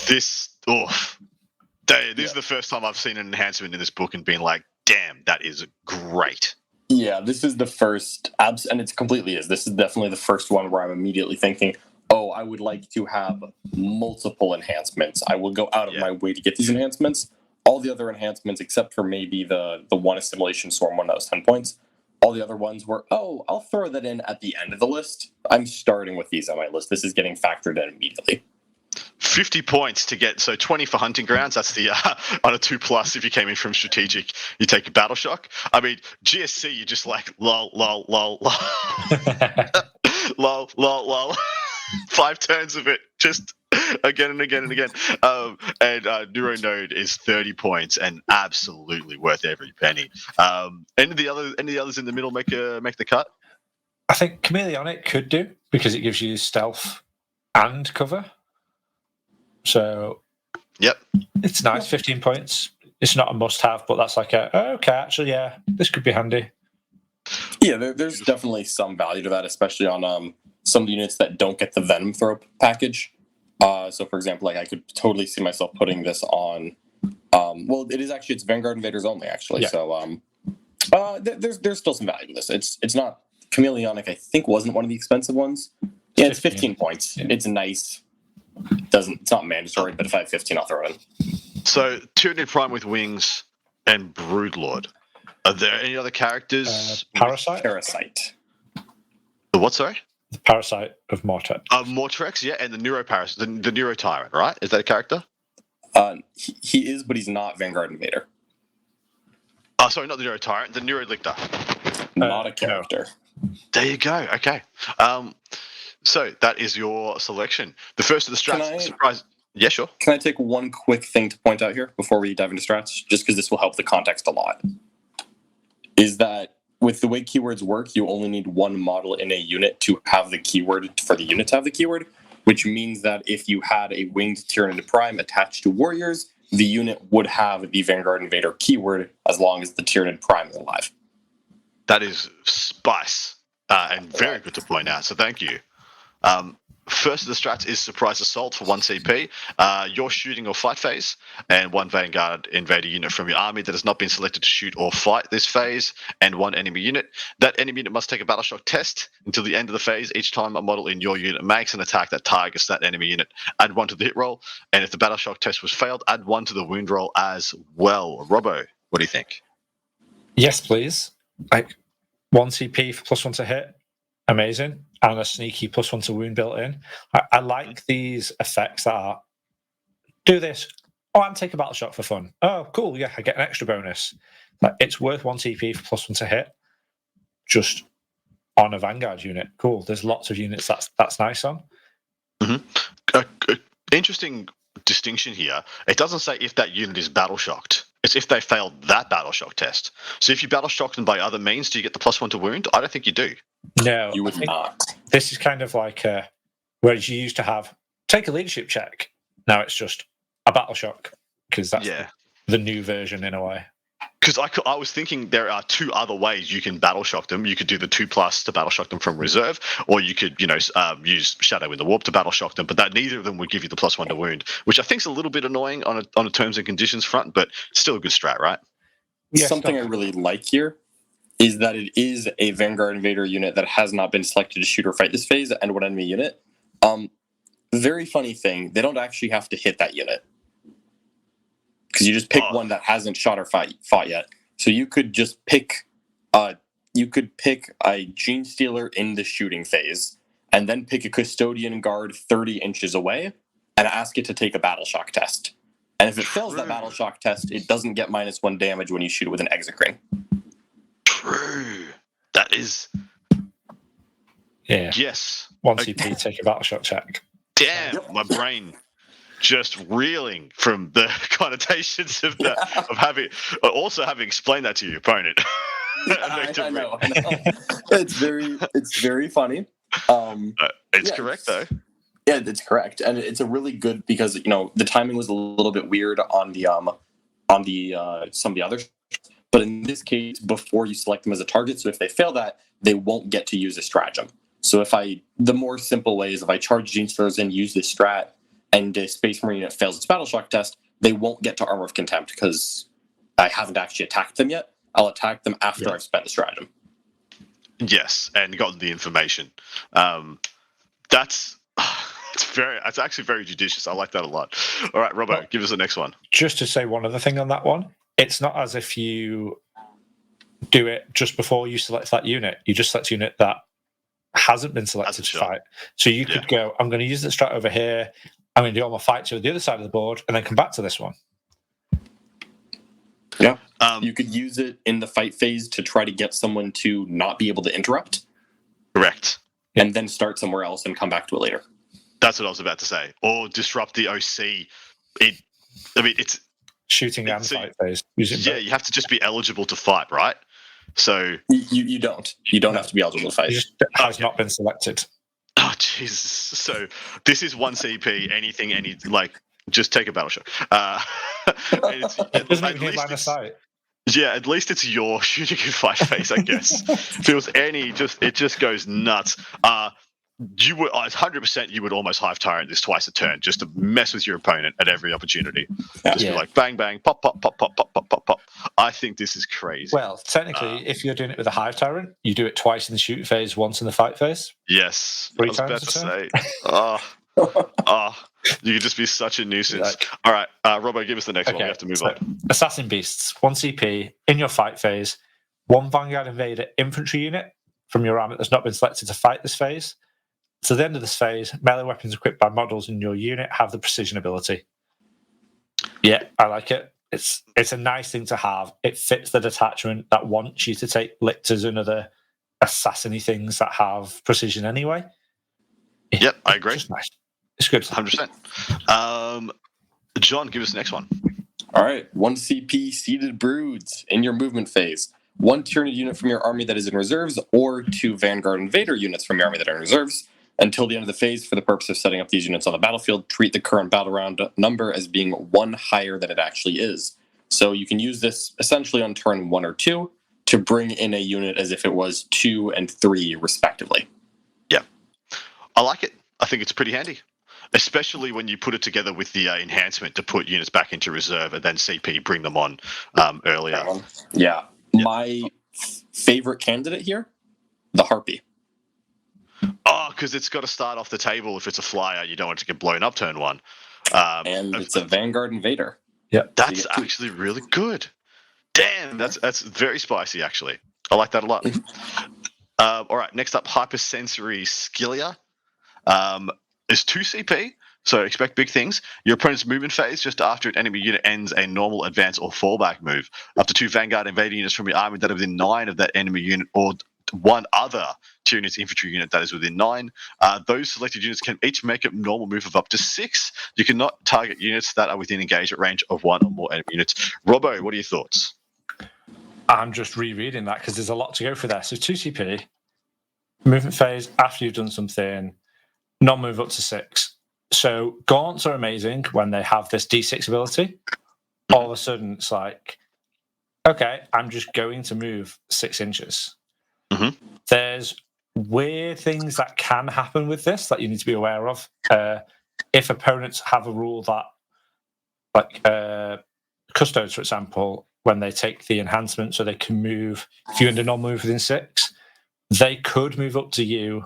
S2: this is the first time I've seen an enhancement in this book and been like, damn, that is great.
S4: Yeah, this is the first, and it completely is. This is definitely the first one where I'm immediately thinking, oh, I would like to have multiple enhancements. I will go out of my way to get these enhancements. All the other enhancements, except for maybe the one Assimilation Swarm one that was 10 points, all the other ones were, I'll throw that in at the end of the list. I'm starting with these on my list. This is getting factored in immediately.
S2: 50 points to get, so 20 for hunting grounds. That's the on a 2+. If you came in from strategic, you take a battle shock. I mean, GSC, you're just like lol, lol, lol, lol, lol, lol, lol. 5 turns of it, just again and again and again. And Neuronode is 30 points and absolutely worth every penny. Any of the others in the middle make the cut?
S3: I think Chameleonic could do because it gives you stealth and cover. So,
S2: yep,
S3: it's nice. 15 points. It's not a must-have, but that's like actually, yeah, this could be handy.
S4: Yeah, there's definitely some value to that, especially on some of the units that don't get the Venom Throw package. So, for example, like I could totally see myself putting this on. It's Vanguard Invaders only, actually. Yeah. So, there's still some value to this. It's not Chameleonic. I think wasn't one of the expensive ones. Yeah, it's 15 points. Yeah. It's nice. It's not mandatory, but if I have 15, I'll throw it in.
S2: So, Tyranid Prime with wings and Broodlord. Are there any other characters?
S3: Parasite.
S2: The what, sorry?
S3: The Parasite of Mortrex.
S2: Mortrex, yeah, and the Neuroparasit, the Neuro Tyrant, right? Is that a character?
S4: He is, but he's not Vanguard Invader.
S2: Oh, sorry, not the Neuro Tyrant, the Neurolictor.
S4: Not a character.
S2: There you go. Okay. So that is your selection. The first of the strats. Surprise. Yeah, sure.
S4: Can I take one quick thing to point out here before we dive into strats, just because this will help the context a lot? Is that with the way keywords work, you only need one model in a unit to have the keyword for the unit to have the keyword, which means that if you had a winged Tyranid Prime attached to warriors, the unit would have the Vanguard Invader keyword as long as the Tyranid Prime is alive.
S2: That is spice, and very good to point out, so thank you. First of the strats is Surprise Assault for 1 CP. Your shooting or fight phase, and 1 Vanguard Invader unit from your army that has not been selected to shoot or fight this phase, and 1 enemy unit. That enemy unit must take a battle shock test until the end of the phase. Each time a model in your unit makes an attack that targets that enemy unit, add 1 to the hit roll, and if the battle shock test was failed, add 1 to the wound roll as well. Robbo, what do you think?
S3: Yes, please. Like 1 CP for +1 to hit. Amazing. And a sneaky +1 to wound built in. I like these effects that are, do this. Oh, I'm taking a battle shot for fun. Oh, cool. Yeah, I get an extra bonus. Like, it's worth 1 TP for +1 to hit. Just on a Vanguard unit. Cool. There's lots of units that's nice on.
S2: Mm-hmm. Interesting distinction here. It doesn't say if that unit is battle shocked. It's if they failed that battle shock test. So if you battle shocked them by other means, do you get the +1 to wound? I don't think you do.
S3: No,
S4: you would not.
S3: This is kind of like whereas you used to have take a leadership check Now it's just a battle shock because that's
S2: Yeah.
S3: the new version in a way.
S2: Because I was thinking there are two other ways you can battle shock them. You could do the 2+ to battle shock them from reserve, or you could, use Shadow in the Warp to battle shock them. But that neither of them would give you the +1 to wound, which I think is a little bit annoying on a terms and conditions front, but still a good strat, right?
S3: Yes,
S4: Something I really like here is that it is a Vanguard Invader unit that has not been selected to shoot or fight this phase and one enemy unit. Very funny thing, they don't actually have to hit that unit. Because you just pick one that hasn't shot or fought yet. So you could just pick a Gene Stealer in the shooting phase, and then pick a Custodian Guard 30 inches away, and ask it to take a Battle Shock test. And if it fails that Battle Shock test, it doesn't get -1 damage when you shoot it with an Execring.
S2: True. That is...
S3: Yeah.
S2: Yes.
S3: 1 CP, take a battle shock check.
S2: Damn, my brain just reeling from the connotations of having explained that to your opponent.
S4: I know. It's very funny.
S2: It's correct though.
S4: Yeah, it's correct, and it's a really good because the timing was a little bit weird on the some of the others, but in this case, before you select them as a target, so if they fail that, they won't get to use a stratagem. So the more simple way is if I charge Gene Stealers in, use this strat, and a Space Marine unit fails its Battle Shock test, they won't get to Armor of Contempt because I haven't actually attacked them yet. I'll attack them after I've spent the stratagem.
S2: Yes, and gotten the information. That's actually very judicious. I like that a lot. All right, Robbo, give us the next one.
S3: Just to say one other thing on that one, it's not as if you do it just before you select that unit. You just select a unit that hasn't been selected to fight. So you could go, I'm going to use the strat over here, I'm going to do all my fights over the other side of the board, and then come back to this one.
S4: Yeah. You could use it in the fight phase to try to get someone to not be able to interrupt.
S2: Correct.
S4: And then start somewhere else and come back to it later.
S2: That's what I was about to say. Or disrupt the OC. It's
S3: shooting and fight phase.
S2: You have to just be eligible to fight, right? So
S4: you don't have to be eligible to fight.
S3: It just has not been selected.
S2: Oh Jesus! So this is 1 CP. Just take a battle shock.
S3: It doesn't even line of sight.
S2: Yeah, at least it's your shooting and fight phase, I guess. If it was it just goes nuts. You would 100%. You would almost hive tyrant this twice a turn just to mess with your opponent at every opportunity. Just be like bang bang, pop pop pop pop pop pop pop pop. I think this is crazy.
S3: Well, technically, if you're doing it with a hive tyrant, you do it twice in the shooting phase, once in the fight phase.
S2: Yes,
S3: 3
S2: I was
S3: times
S2: about
S3: a
S2: to
S3: turn.
S2: say. You could just be such a nuisance. All right, Robbo, give us the next one. We have to move on.
S3: Assassin Beasts, 1 CP in your fight phase, 1 Vanguard Invader infantry unit from your army that's not been selected to fight this phase. To the end of this phase, melee weapons equipped by models in your unit have the precision ability. Yeah, I like it. It's a nice thing to have. It fits the detachment that wants you to take lictors and other assassiny things that have precision anyway.
S2: Yep, I agree.
S3: It's just nice. It's good.
S2: 100%. John, give us the next one.
S4: All right. 1 CP Seated Broods in your movement phase. 1 Tyranid unit from your army that is in reserves, or 2 Vanguard Invader units from your army that are in reserves. Until the end of the phase, for the purpose of setting up these units on the battlefield, treat the current battle round number as being 1 higher than it actually is. So you can use this essentially on turn 1 or 2 to bring in a unit as if it was 2 and 3, respectively.
S2: Yeah. I like it. I think it's pretty handy. Especially when you put it together with the enhancement to put units back into reserve and then CP bring them on earlier.
S4: Yeah. My favorite candidate here, the Harpy.
S2: Oh, because it's got to start off the table. If it's a flyer, you don't want it to get blown up turn 1.
S4: And it's a Vanguard Invader.
S3: Yeah,
S2: that's actually really good. Damn, that's very spicy, actually. I like that a lot. All right, next up, Hypersensory Skillia. Is 2 CP, so expect big things. Your opponent's movement phase, just after an enemy unit ends a normal advance or fallback move. Up to 2 Vanguard Invader units from your army that are within 9 of that enemy unit, or 1 other Tyranids infantry unit that is within 9. Those selected units can each make a normal move of up to 6. You cannot target units that are within engagement range of 1 or more enemy units. Robbo, what are your thoughts?
S3: I'm just rereading that because there's a lot to go for there. So 2 CP, movement phase, after you've done something, non-move up to 6. So gaunts are amazing when they have this D6 ability. All of a sudden, it's like, okay, I'm just going to move 6 inches.
S2: Mm-hmm.
S3: There's weird things that can happen with this that you need to be aware of. If opponents have a rule that, like Custodes, for example, when they take the enhancement so they can move, if you under move within 6, they could move up to you,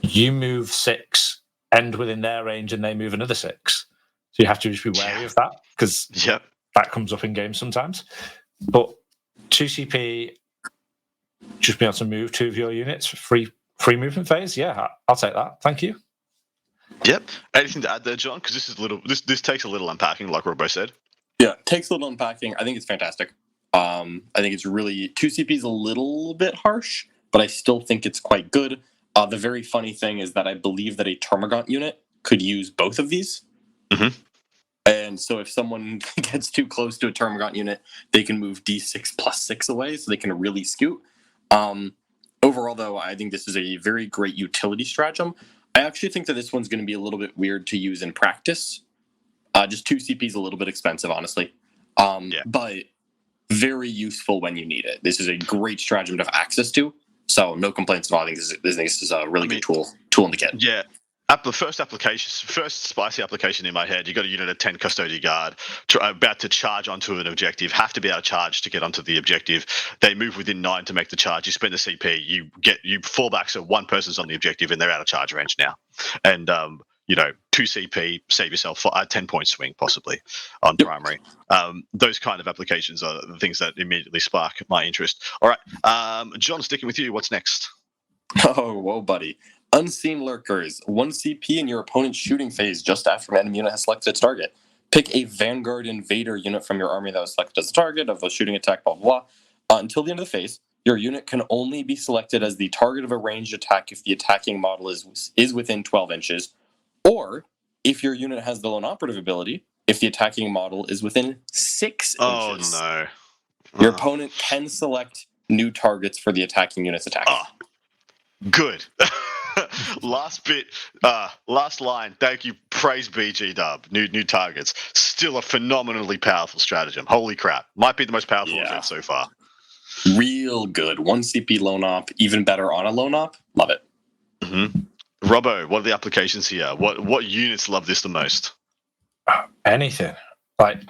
S3: you move 6, end within their range, and they move another 6. So you have to just be wary of that, because that comes up in games sometimes. But 2CP, just being able to move 2 of your units, free movement phase, I'll take that. Thank you.
S2: Yep. Anything to add there, John? Because this takes a little unpacking, like Robo said.
S4: Yeah, takes a little unpacking. I think it's fantastic. I think it's really 2CP is a little bit harsh, but I still think it's quite good. The very funny thing is that I believe that a Termagant unit could use both of these.
S2: Mm-hmm.
S4: And so if someone gets too close to a Termagant unit, they can move D6 plus 6 away, so they can really scoot. Overall, though, I think this is a very great utility stratagem. I actually think that this one's going to be a little bit weird to use in practice. Just 2CP is a little bit expensive, honestly. But very useful when you need it. This is a great stratagem to have access to. So no complaints at all. I think this is a really good tool in the kit.
S2: Yeah. The first spicy application in my head, you got a unit of 10 Custodian Guard about to charge onto an objective, have to be able to charge to get onto the objective. They move within 9 to make the charge. You spend the CP, you fall back, so one person's on the objective and they're out of charge range now. And 2 CP, save yourself 10-point swing possibly on primary. Those kind of applications are the things that immediately spark my interest. All right, John, sticking with you. What's next?
S4: Oh, whoa, buddy. Unseen Lurkers. 1 CP in your opponent's shooting phase just after an enemy unit has selected its target. Pick a Vanguard Invader unit from your army that was selected as the target of a shooting attack, blah, blah, blah. Until the end of the phase, your unit can only be selected as the target of a ranged attack if the attacking model is within 12 inches, or if your unit has the lone operative ability, if the attacking model is within 6 inches.
S2: Oh, no.
S4: Your opponent can select new targets for the attacking unit's attack.
S2: Oh, good. Last line. Thank you. Praise BG Dub. New targets. Still a phenomenally powerful stratagem. Holy crap. Might be the most powerful event so far.
S4: Real good. 1 CP lone op. Even better on a lone op. Love it.
S2: Mm-hmm. Robbo, what are the applications here? What units love this the most?
S3: Anything. Like,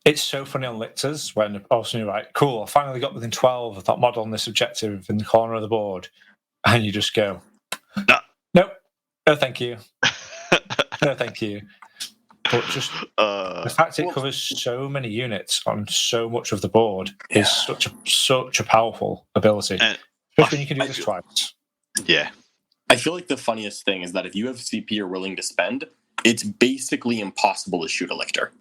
S3: it's so funny on Lictors when also you're like, cool, I finally got within 12 of that model on this objective in the corner of the board. And you just go, nope, no thank you. No thank you. But just the fact it covers so many units on so much of the board is such a powerful ability. Especially when you can do this twice.
S2: Yeah.
S4: I feel like the funniest thing is that if you have CP you're willing to spend, it's basically impossible to shoot a Lictor.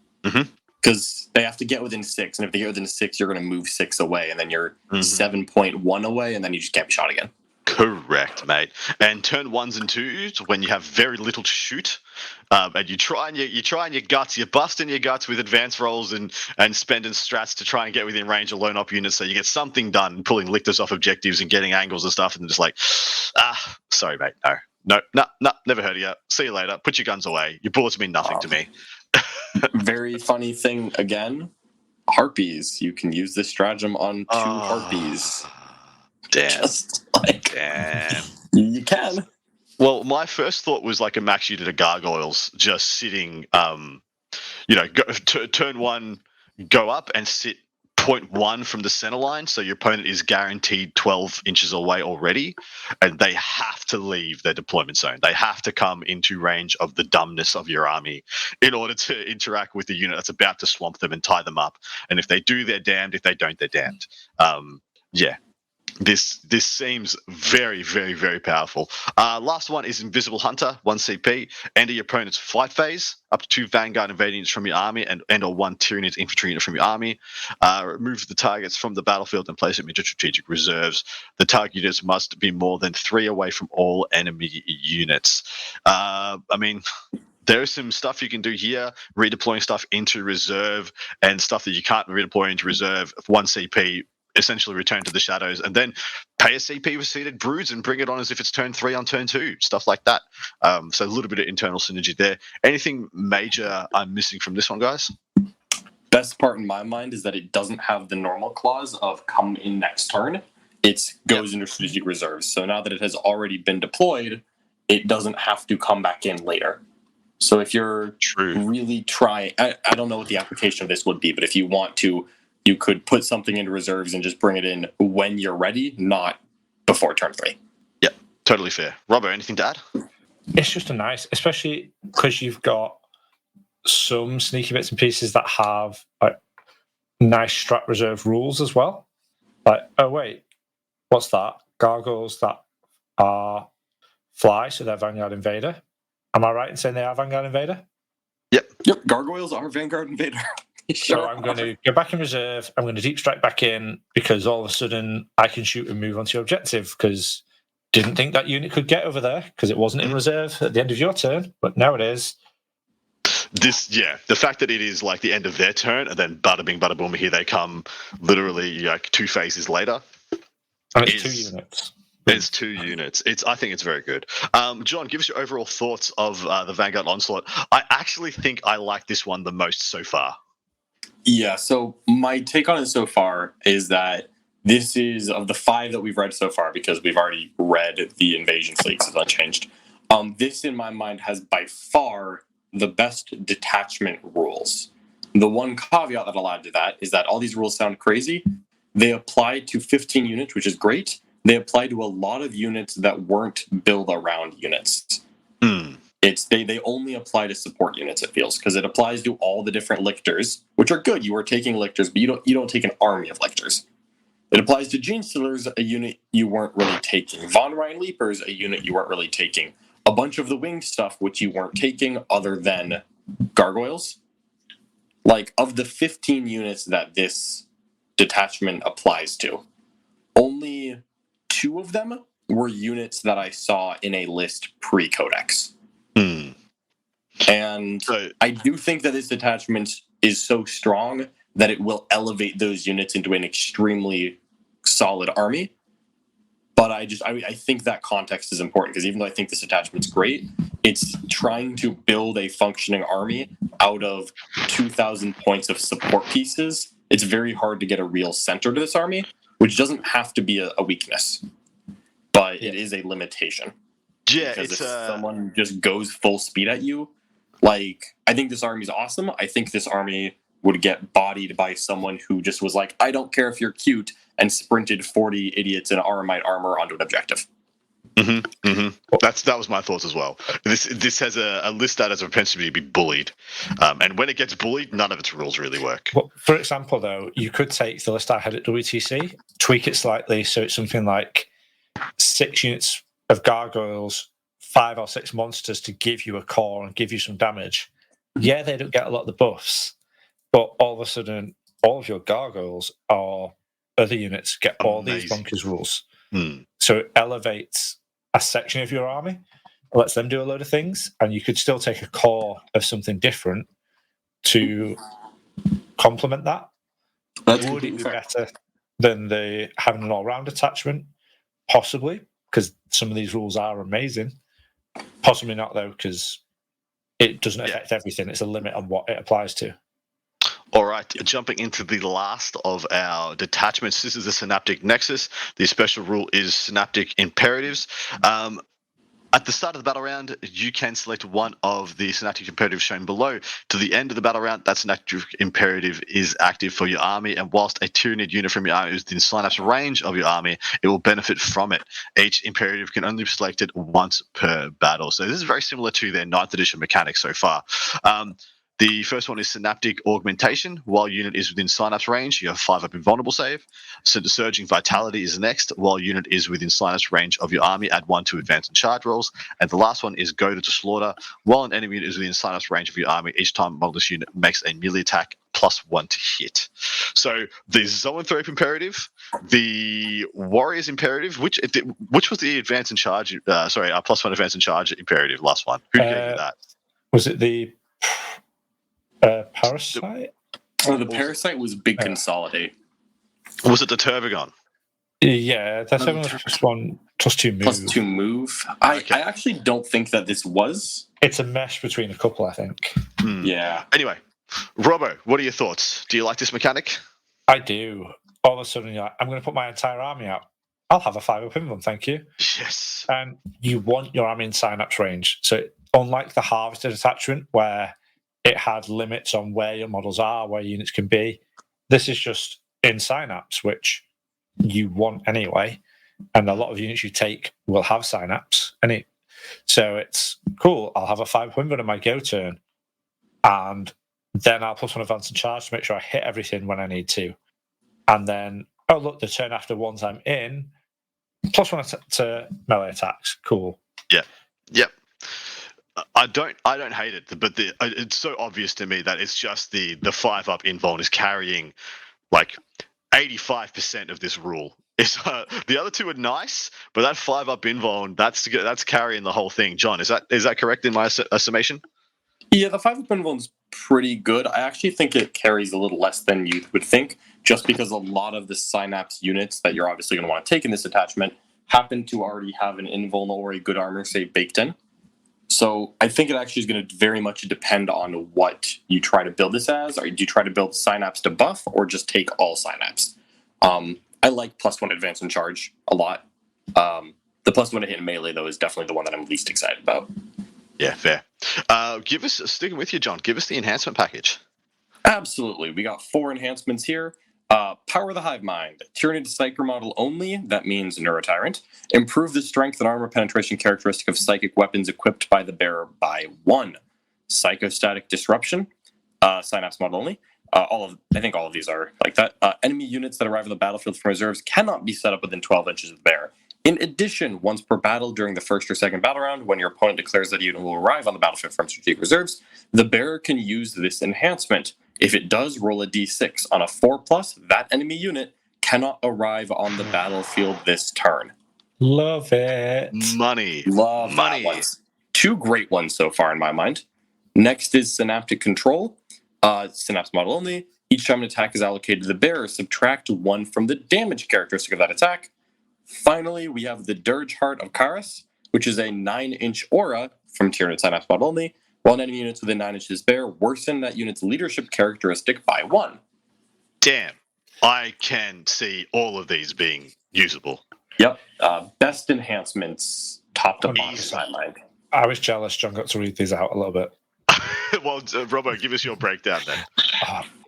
S4: Because they have to get within 6, and if they get within 6, you're going to move 6 away, and then you're 7.1 away, and then you just can't be shot again.
S2: Correct, mate. And turn 1s and 2s when you have very little to shoot, and you try your guts, you're busting your guts with advanced rolls and spending strats to try and get within range of lone op units, so you get something done, pulling Lictors off objectives and getting angles and stuff, and just like, sorry, mate, no, never heard of you. See you later. Put your guns away. Your bullets mean nothing to me.
S4: Very funny thing again. Harpies. You can use this stratagem on 2 harpies.
S2: Damn.
S4: Damn. You can.
S2: Well, my first thought was like a max unit of gargoyles just sitting, turn 1, go up and sit 0.1 from the center line, so your opponent is guaranteed 12 inches away already, and they have to leave their deployment zone. They have to come into range of the dumbness of your army in order to interact with the unit that's about to swamp them and tie them up. And if they do, they're damned. If they don't, they're damned. This seems very, very, very powerful. Last one is Invisible Hunter, 1 CP. Enter your opponent's flight phase, up to 2 Vanguard invading units from your army and or 1 Tyranids infantry unit from your army. Remove the targets from the battlefield and place them into strategic reserves. The target units must be more than 3 away from all enemy units. There's some stuff you can do here, redeploying stuff into reserve and stuff that you can't redeploy into reserve. 1 CP essentially return to the shadows, and then pay a CP with Seated Broods and bring it on as if it's turn 3 on turn 2, stuff like that. So a little bit of internal synergy there. Anything major I'm missing from this one, guys?
S4: Best part in my mind is that it doesn't have the normal clause of come in next turn. It goes into strategic reserves. So now that it has already been deployed, it doesn't have to come back in later. So if you're really trying, I don't know what the application of this would be, but if you want to, you could put something into reserves and just bring it in when you're ready, not before turn 3.
S2: Yep, totally fair. Robbo, anything to add?
S3: It's just a nice, especially because you've got some sneaky bits and pieces that have like nice strat reserve rules as well. Like, oh wait, what's that? Gargoyles that are fly, so they're Vanguard Invader. Am I right in saying they are Vanguard Invader?
S2: Yep.
S4: Gargoyles are Vanguard Invader.
S3: So I'm going to go back in reserve. I'm going to deep strike back in because all of a sudden I can shoot and move onto your objective because didn't think that unit could get over there because it wasn't in reserve at the end of your turn, but now it is.
S2: The fact that it is like the end of their turn and then bada bing, bada boom, here they come literally like 2 phases later.
S3: And it's 2 units.
S2: There's 2 units. I think it's very good. John, give us your overall thoughts of the Vanguard Onslaught. I actually think I like this one the most so far.
S4: Yeah, so my take on it so far is that this is, of the 5 that we've read so far, because we've already read the Invasion Fleets as unchanged, this in my mind has by far the best detachment rules. The one caveat that I'll add to that is that all these rules sound crazy. They apply to 15 units, which is great. They apply to a lot of units that weren't build around units. They only apply to support units, it feels, because it applies to all the different lictors, which are good. You are taking lictors, but you don't take an army of lictors. It applies to Gene Stealers, a unit you weren't really taking. Von Ryan Leapers, a unit you weren't really taking. A bunch of the wing stuff, which you weren't taking, other than Gargoyles. Like, of the 15 units that this detachment applies to, only 2 of them were units that I saw in a list pre-Codex. And I do think that this detachment is so strong that it will elevate those units into an extremely solid army. But I think that context is important, because even though I think this attachment's great, it's trying to build a functioning army out of 2,000 points of support pieces. It's very hard to get a real center to this army, which doesn't have to be a weakness, but it is a limitation.
S2: Yeah,
S4: because if someone just goes full speed at you, like, I think this army's awesome. I think this army would get bodied by someone who just was like, I don't care if you're cute, and sprinted 40 idiots in Aramite armor onto an objective.
S2: That was my thoughts as well. This has a list that has a propensity to be bullied, and when it gets bullied, none of its rules really work.
S3: Well, for example, though, you could take the list I had at WTC, tweak it slightly so it's something like 6 units of gargoyles, 5 or 6 monsters to give you a core and give you some damage. Yeah, they don't get a lot of the buffs, but all of a sudden, all of your gargoyles or other units get all these bonkers rules. So it elevates a section of your army, lets them do a load of things, and you could still take a core of something different to complement that. Would it be better than having an all-round attachment? Possibly, because some of these rules are amazing. Possibly not, though, because it doesn't affect everything. It's a limit on what it applies to.
S2: All right, jumping into the last of our detachments. This is the Synaptic Nexus. The special rule is Synaptic Imperatives. At the start of the battle round, you can select one of the Synaptic Imperatives shown below. To the end of the battle round, that Synaptic Imperative is active for your army, and whilst a Tyranid unit from your army is within synapse range of your army, it will benefit from it. Each Imperative can only be selected once per battle. So this is very similar to their 9th edition mechanics so far. The first one is Synaptic Augmentation. While unit is within synapse range, you have 5 up invulnerable save. So the Surging Vitality is next. While unit is within synapse range of your army, add 1 to advance and charge rolls. And the last one is Goaded to Slaughter. While an enemy unit is within synapse range of your army, each time this unit makes a melee attack +1 to hit. So the Zoanthrope Imperative, the Warriors Imperative, which was the advance and charge? +1 advance and charge imperative. Last one. Who gave you that?
S3: Was it the Parasite?
S4: The Parasite was Big Consolidate.
S2: Was it the Turbogon?
S3: Yeah, that's having a +1, +2 move.
S4: +2 move. I actually don't think that this was.
S3: It's a mesh between a couple, I think.
S4: Yeah.
S2: Anyway, Robbo, what are your thoughts? Do you like this mechanic?
S3: I do. All of a sudden, you're like, I'm going to put my entire army out. I'll have a 5-up invuln, thank you.
S2: Yes.
S3: And you want your army in synapse range. So unlike the harvested attachment, where it had limits on where your models are, where units can be, this is just in synapse, which you want anyway. And a lot of units you take will have synapse. So it's cool. I'll have a 5-up invuln in my go turn. And then I'll +1 advance and charge to make sure I hit everything when I need to. And then, oh look, the turn after, once I'm in, +1 to melee attacks. Cool.
S2: Yeah. Yep. I don't hate it, but it's so obvious to me that it's just the 5-up invuln is carrying like 85% of this rule. It's, the other two are nice, but that 5-up invuln, that's carrying the whole thing. John, is that correct in my estimation?
S4: Yeah, the 5-up invuln's pretty good. I actually think it carries a little less than you would think, just because a lot of the synapse units that you're obviously going to want to take in this attachment happen to already have an invuln or a good armor save baked in. So I think it actually is going to very much depend on what you try to build this as. Or do you try to build synapse to buff, or just take all synapse? I like +1 advance and charge a lot. The +1 to hit in melee, though, is definitely the one that I'm least excited about.
S2: Yeah, fair. Sticking with you, John, give us the enhancement package.
S4: Absolutely. We got 4 enhancements here. Power the Hive Mind. Tyranid Psyker model only. That means Neurotyrant. Improve the strength and armor penetration characteristic of psychic weapons equipped by the bearer by 1. Psychostatic Disruption. Synapse model only. I think all of these are like that. Enemy units that arrive on the battlefield from reserves cannot be set up within 12 inches of the bearer. In addition, once per battle during the first or second battle round, when your opponent declares that a unit will arrive on the battlefield from strategic reserves, the bearer can use this enhancement. If it does, roll a d6. On a 4+, that enemy unit cannot arrive on the battlefield this turn.
S3: Love it.
S2: Money.
S4: Love
S2: Money.
S4: that ones. 2 great ones so far in my mind. Next is Synaptic Control. Synapse model only. Each time an attack is allocated to the bearer, subtract 1 from the damage characteristic of that attack. Finally, we have the Dirge Heart of Karas, which is a 9-inch aura from Tyranid Synapse model only. While enemy units within 9 inches bear, worsen that unit's leadership characteristic by 1.
S2: Damn. I can see all of these being usable.
S4: Yep. Best enhancements, top to bottom, in my mind.
S3: I was jealous John got to read these out a little bit.
S2: Well, Robbo, give us your breakdown then.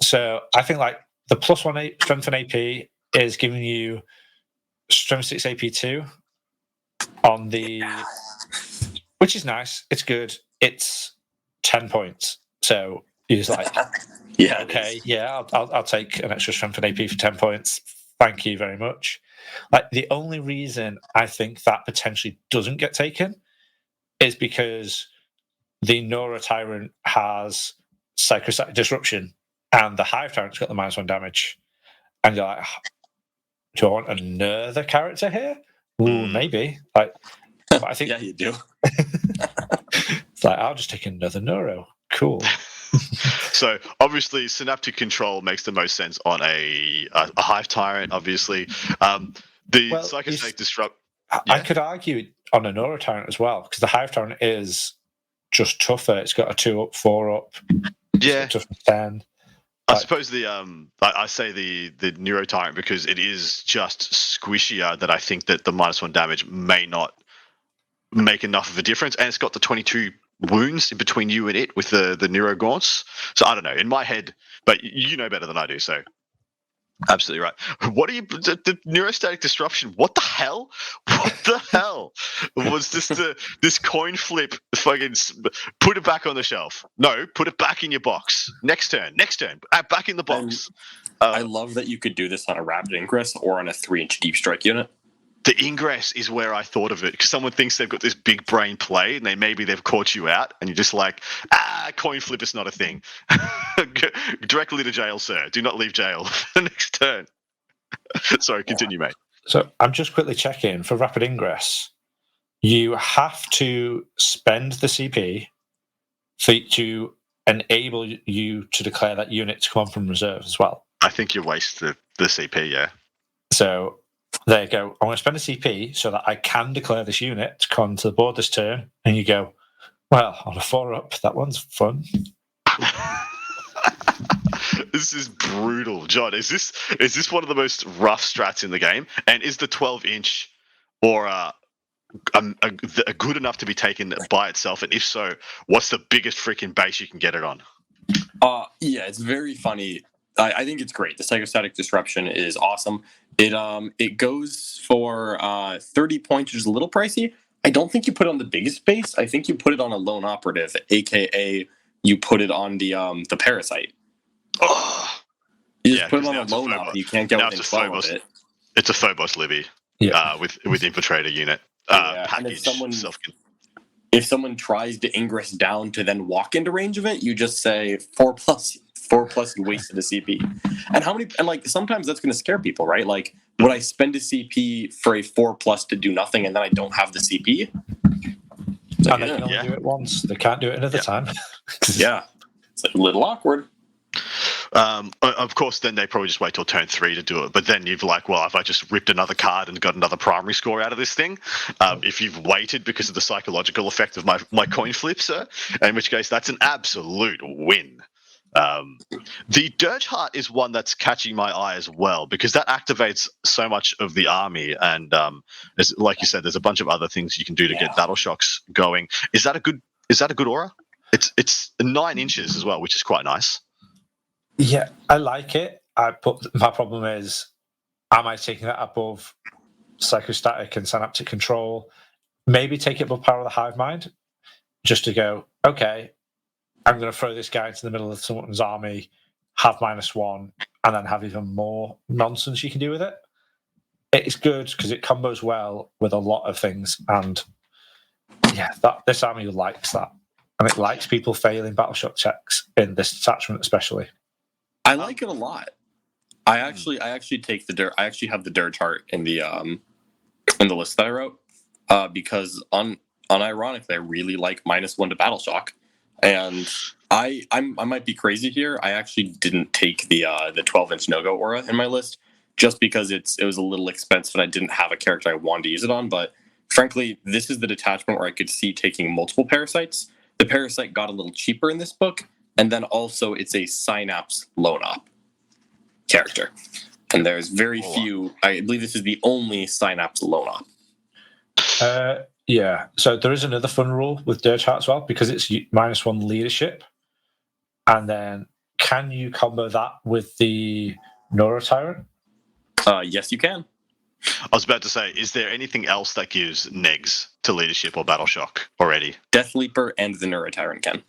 S3: So I think like the +1 strength and AP is giving you strength 6 AP2 on the, which is nice. It's good. It's 10 points. So you're just like,
S4: Yeah.
S3: Okay, yeah, I'll take an extra strength and AP for 10 points. Thank you very much. Like the only reason I think that potentially doesn't get taken is because the Nora Tyrant has Psychostatic Disruption and the Hive Tyrant's got the -1 damage. And you're like, do I want another character here? Ooh, maybe. Like, but I think
S4: Yeah, you do.
S3: it's like, I'll just take another Neuro. Cool.
S2: So obviously Synaptic Control makes the most sense on a Hive Tyrant, obviously. The Psychostatic Disrupt...
S3: I could argue on a Nora Tyrant as well, because the Hive Tyrant is just tougher. It's got a 2-up, 4-up.
S2: Yeah.
S3: Tough 10.
S2: I suppose I say the Neuro Tyrant because it is just squishier that I think that the -1 damage may not make enough of a difference, and it's got the 22 wounds in between you and it with the Neuro Gaunts. So I don't know, in my head, but you know better than I do, so absolutely right. What are you, the Neurostatic Disruption? What the hell? What the hell was this coin flip? Fucking put it back on the shelf. No, put it back in your box. Next turn. Back in the box.
S4: I love that you could do this on a Rapid Ingress or on a 3-inch Deep Strike unit.
S2: The Ingress is where I thought of it, because someone thinks they've got this big brain play and maybe they've caught you out and you're just like, coin flip is not a thing. Directly to jail, sir. Do not leave jail for the next turn. Sorry, continue, mate.
S3: So I'm just quickly checking for Rapid Ingress. You have to spend the CP to enable you to declare that unit to come on from reserve as well.
S2: I think you waste the CP, yeah.
S3: So there you go. I want to spend a CP so that I can declare this unit to come to the board this turn. And you go, well, on a 4-up, that one's fun.
S2: This is brutal, John. Is this one of the most rough strats in the game? And is the 12-inch or good enough to be taken by itself? And if so, what's the biggest freaking base you can get it on?
S4: Yeah, it's very funny. I think it's great. The Psychostatic Disruption is awesome. It goes for 30 points, which is a little pricey. I don't think you put it on the biggest base. I think you put it on a lone operative, aka you put it on the parasite.
S2: Oh,
S4: you just put it on a lone op. You can't get within 12 of it.
S2: It's a Phobos Libby with Infiltrator unit package.
S4: And if someone tries to Ingress down to then walk into range of it, you just say 4+. 4+, you wasted a CP. And how many? And like sometimes that's going to scare people, right? Like, would I spend a CP for a 4+ to do nothing, and then I don't have the CP?
S3: Like, and they can only do it once. They can't do it another time.
S4: Yeah, it's a little awkward.
S2: Of course, then they probably just wait till turn 3 to do it. But then you've like, well, if I just ripped another card and got another primary score out of this thing, if you've waited because of the psychological effect of my coin flip, sir, in which case that's an absolute win. The Dirge Heart is one that's catching my eye as well because that activates so much of the army, and like you said, there's a bunch of other things you can do to get battle shocks going. Is that a good aura? It's 9 inches as well, which is quite nice.
S3: Yeah, I like it. My problem is, am I taking that above Psychostatic and Synaptic Control? Maybe take it above Power of the Hive Mind, just to go, okay, I'm going to throw this guy into the middle of someone's army, have -1, and then have even more nonsense you can do with it. It's good because it combos well with a lot of things, and yeah, this army likes that, and it likes people failing battle shock checks in this detachment especially.
S4: I like it a lot. I actually take the dirt. I actually have the Dirge Heart in the list that I wrote because unironically I really like -1 to battle shock. And I might be crazy here. I actually didn't take the 12-inch no-go aura in my list just because it was a little expensive and I didn't have a character I wanted to use it on. But frankly, this is the detachment where I could see taking multiple parasites. The parasite got a little cheaper in this book, and then also it's a Synapse lone op character. And there's very few. I believe this is the only Synapse lone op.
S3: Yeah, so there is another fun rule with Dirge Heart as well, because it's -1 leadership. And then can you combo that with the Neurotyrant?
S4: Yes, you can.
S2: I was about to say, is there anything else that gives negs to leadership or battle shock already?
S4: Death Leaper and the Neurotyrant can.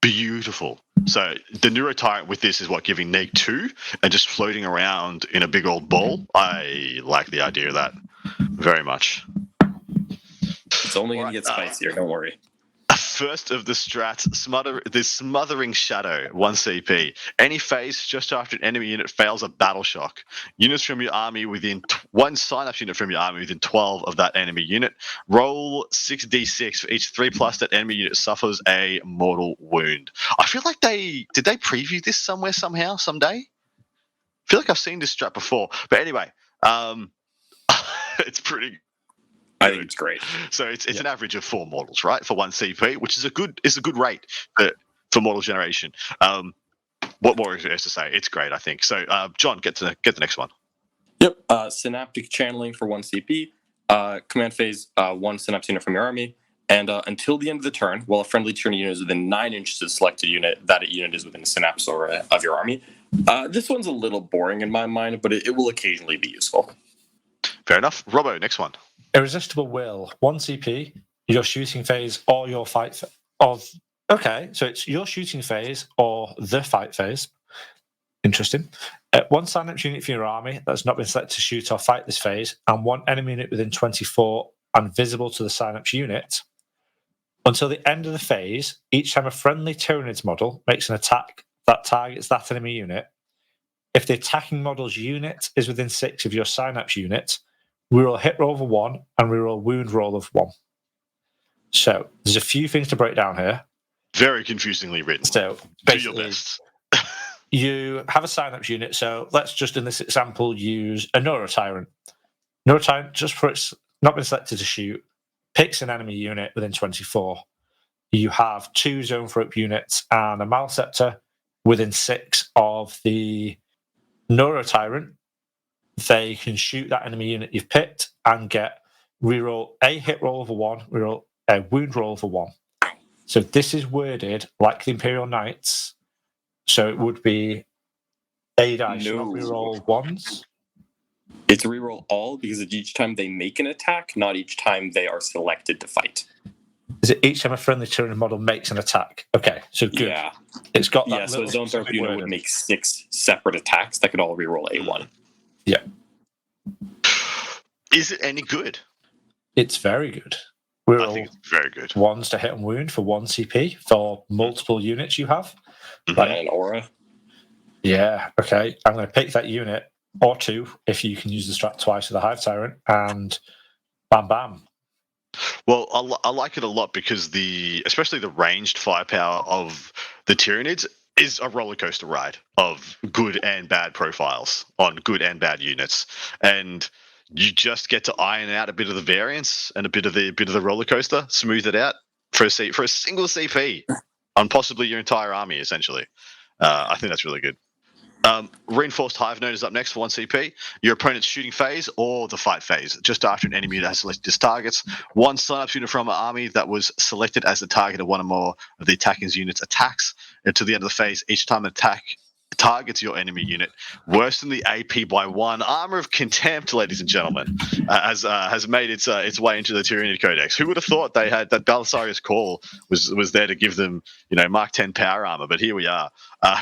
S2: Beautiful. So the Neurotyrant with this is what, giving neg 2 and just floating around in a big old ball? I like the idea of that very much.
S4: It's only going to get spicier, don't worry.
S2: First of the strats, the Smothering Shadow, 1 CP. Any phase just after an enemy unit fails a battle shock. Units from your army within one Synapse unit from your army within 12 of that enemy unit. Roll 6d6 for each 3+ that enemy unit suffers a mortal wound. I feel like did they preview this somewhere, somehow, someday? I feel like I've seen this strat before. But anyway, it's pretty.
S4: I think it's great.
S2: So it's an average of 4 mortals, right, for 1 CP, which is a good rate for mortal generation. What more is there to say? It's great, I think. So, John, get the next one.
S4: Yep. Synaptic Channeling for 1 CP. Command phase, 1 Synapse unit from your army. And until the end of the turn, while a friendly Tyranid unit is within 9 inches of the selected unit, that unit is within a Synapse aura of your army. This one's a little boring in my mind, but it will occasionally be useful.
S2: Fair enough. Robbo, next one.
S3: Irresistible Will, 1 CP, your shooting phase or your fight okay, so it's your shooting phase or the fight phase. Interesting. 1 Synapse unit for your army that's not been selected to shoot or fight this phase, and 1 enemy unit within 24 and visible to the Synapse unit. Until the end of the phase, each time a friendly Tyranids model makes an attack that targets that enemy unit, if the attacking model's unit is within 6 of your Synapse unit, we roll a hit roll of 1 and we roll a wound roll of 1. So there's a few things to break down here.
S2: Very confusingly written.
S3: So
S2: do your best.
S3: you have a Synapse unit. So let's just, in this example, use a Neurotyrant. Neurotyrant, just for it's not been selected to shoot, picks an enemy unit within 24. You have 2 Zoanthrope units and a Maleceptor within 6 of the Neurotyrant. They can shoot that enemy unit you've picked and get reroll a hit roll of a 1, reroll a wound roll of a 1. So this is worded like the Imperial Knights. So it would be a dice, not reroll 1s.
S4: It's reroll all because it's each time they make an attack, not each time they are selected to fight.
S3: Is it each time a friendly Tyranid model makes an attack? Okay, so good.
S4: Yeah.
S3: It's got that.
S4: Yeah, so a Zoanthrope unit would make 6 separate attacks that could all reroll a1.
S3: Yeah.
S2: Is it any good?
S3: It's very good.
S2: I think it's very good.
S3: 1s to hit and wound for 1 CP for multiple units you have.
S4: Like an aura.
S3: Yeah, okay. I'm going to pick that unit, or 2, if you can use the strat twice with the Hive Tyrant, and bam, bam.
S2: Well, I like it a lot because especially the ranged firepower of the Tyranids is a roller coaster ride of good and bad profiles on good and bad units, and you just get to iron out a bit of the variance and a bit of the roller coaster, smooth it out for a single CP on possibly your entire army. Essentially, I think that's really good. Reinforced Hive Node is up next for 1 CP. Your opponent's shooting phase or the fight phase. Just after an enemy that has selected its targets, 1 Synapse unit from an army that was selected as the target of 1 or more of the attacking unit's attacks until the end of the phase. Each time an attack targets your enemy unit, worsen the AP by 1. Armor of Contempt, ladies and gentlemen, has made its way into the Tyranid Codex. Who would have thought they had that Belisarius Call was there to give them, Mark 10 power armor? But here we are.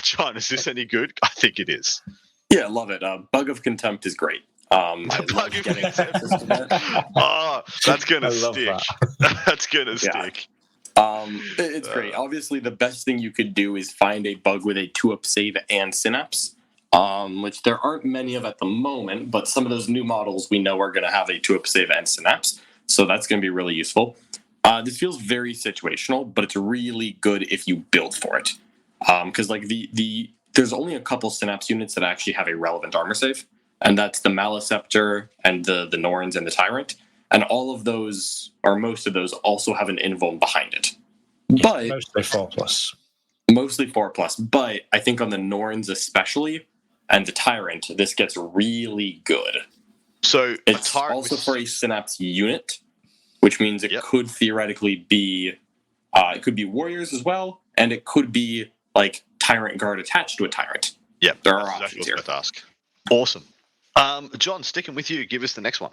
S2: John, is this any good? I think it is.
S4: Yeah, I love it. Bug of Contempt is great.
S2: Bug of Contempt. Oh, that's gonna stick. That's gonna stick.
S4: It's great. Obviously, the best thing you could do is find a bug with a 2-up save and Synapse, which there aren't many of at the moment, but some of those new models we know are going to have a 2-up save and Synapse, so that's going to be really useful. This feels very situational, but it's really good if you build for it, because there's only a couple Synapse units that actually have a relevant armor save, and that's the Maleceptor and the Norns and the Tyrant. And all of those, or most of those, also have an invuln behind it. But
S3: mostly 4+.
S4: Mostly 4+. But I think on the Norns especially, and the Tyrant, this gets really good.
S2: So
S4: it's also for a Synapse unit, which means it could theoretically be, it could be warriors as well, and it could be like Tyrant Guard attached to a Tyrant.
S2: Yep,
S4: there are options here.
S2: Awesome. John, sticking with you, give us the next one.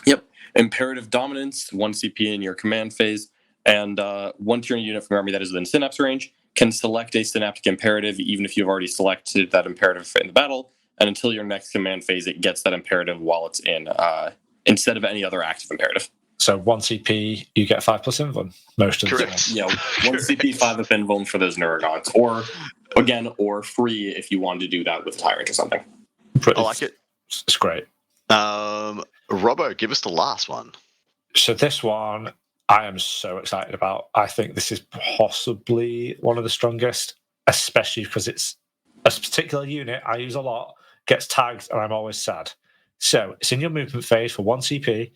S4: Yep. Imperative Dominance, 1 CP in your command phase, and 1 Tyranid unit from your army that is within Synapse range can select a Synaptic Imperative even if you've already selected that Imperative in the battle, and until your next command phase, it gets that Imperative while it's in, instead of any other active Imperative.
S3: So 1 CP, you get 5+ invuln most of the time.
S4: Yeah, 1 CP, 5 of invuln for those Neurogons, or free if you wanted to do that with Tyrant or something.
S2: I like it.
S3: It's great.
S2: Robbo, give us the last one.
S3: So this one, I am so excited about. I think this is possibly one of the strongest, especially because it's a particular unit I use a lot, gets tagged, and I'm always sad. So it's in your movement phase for 1 CP,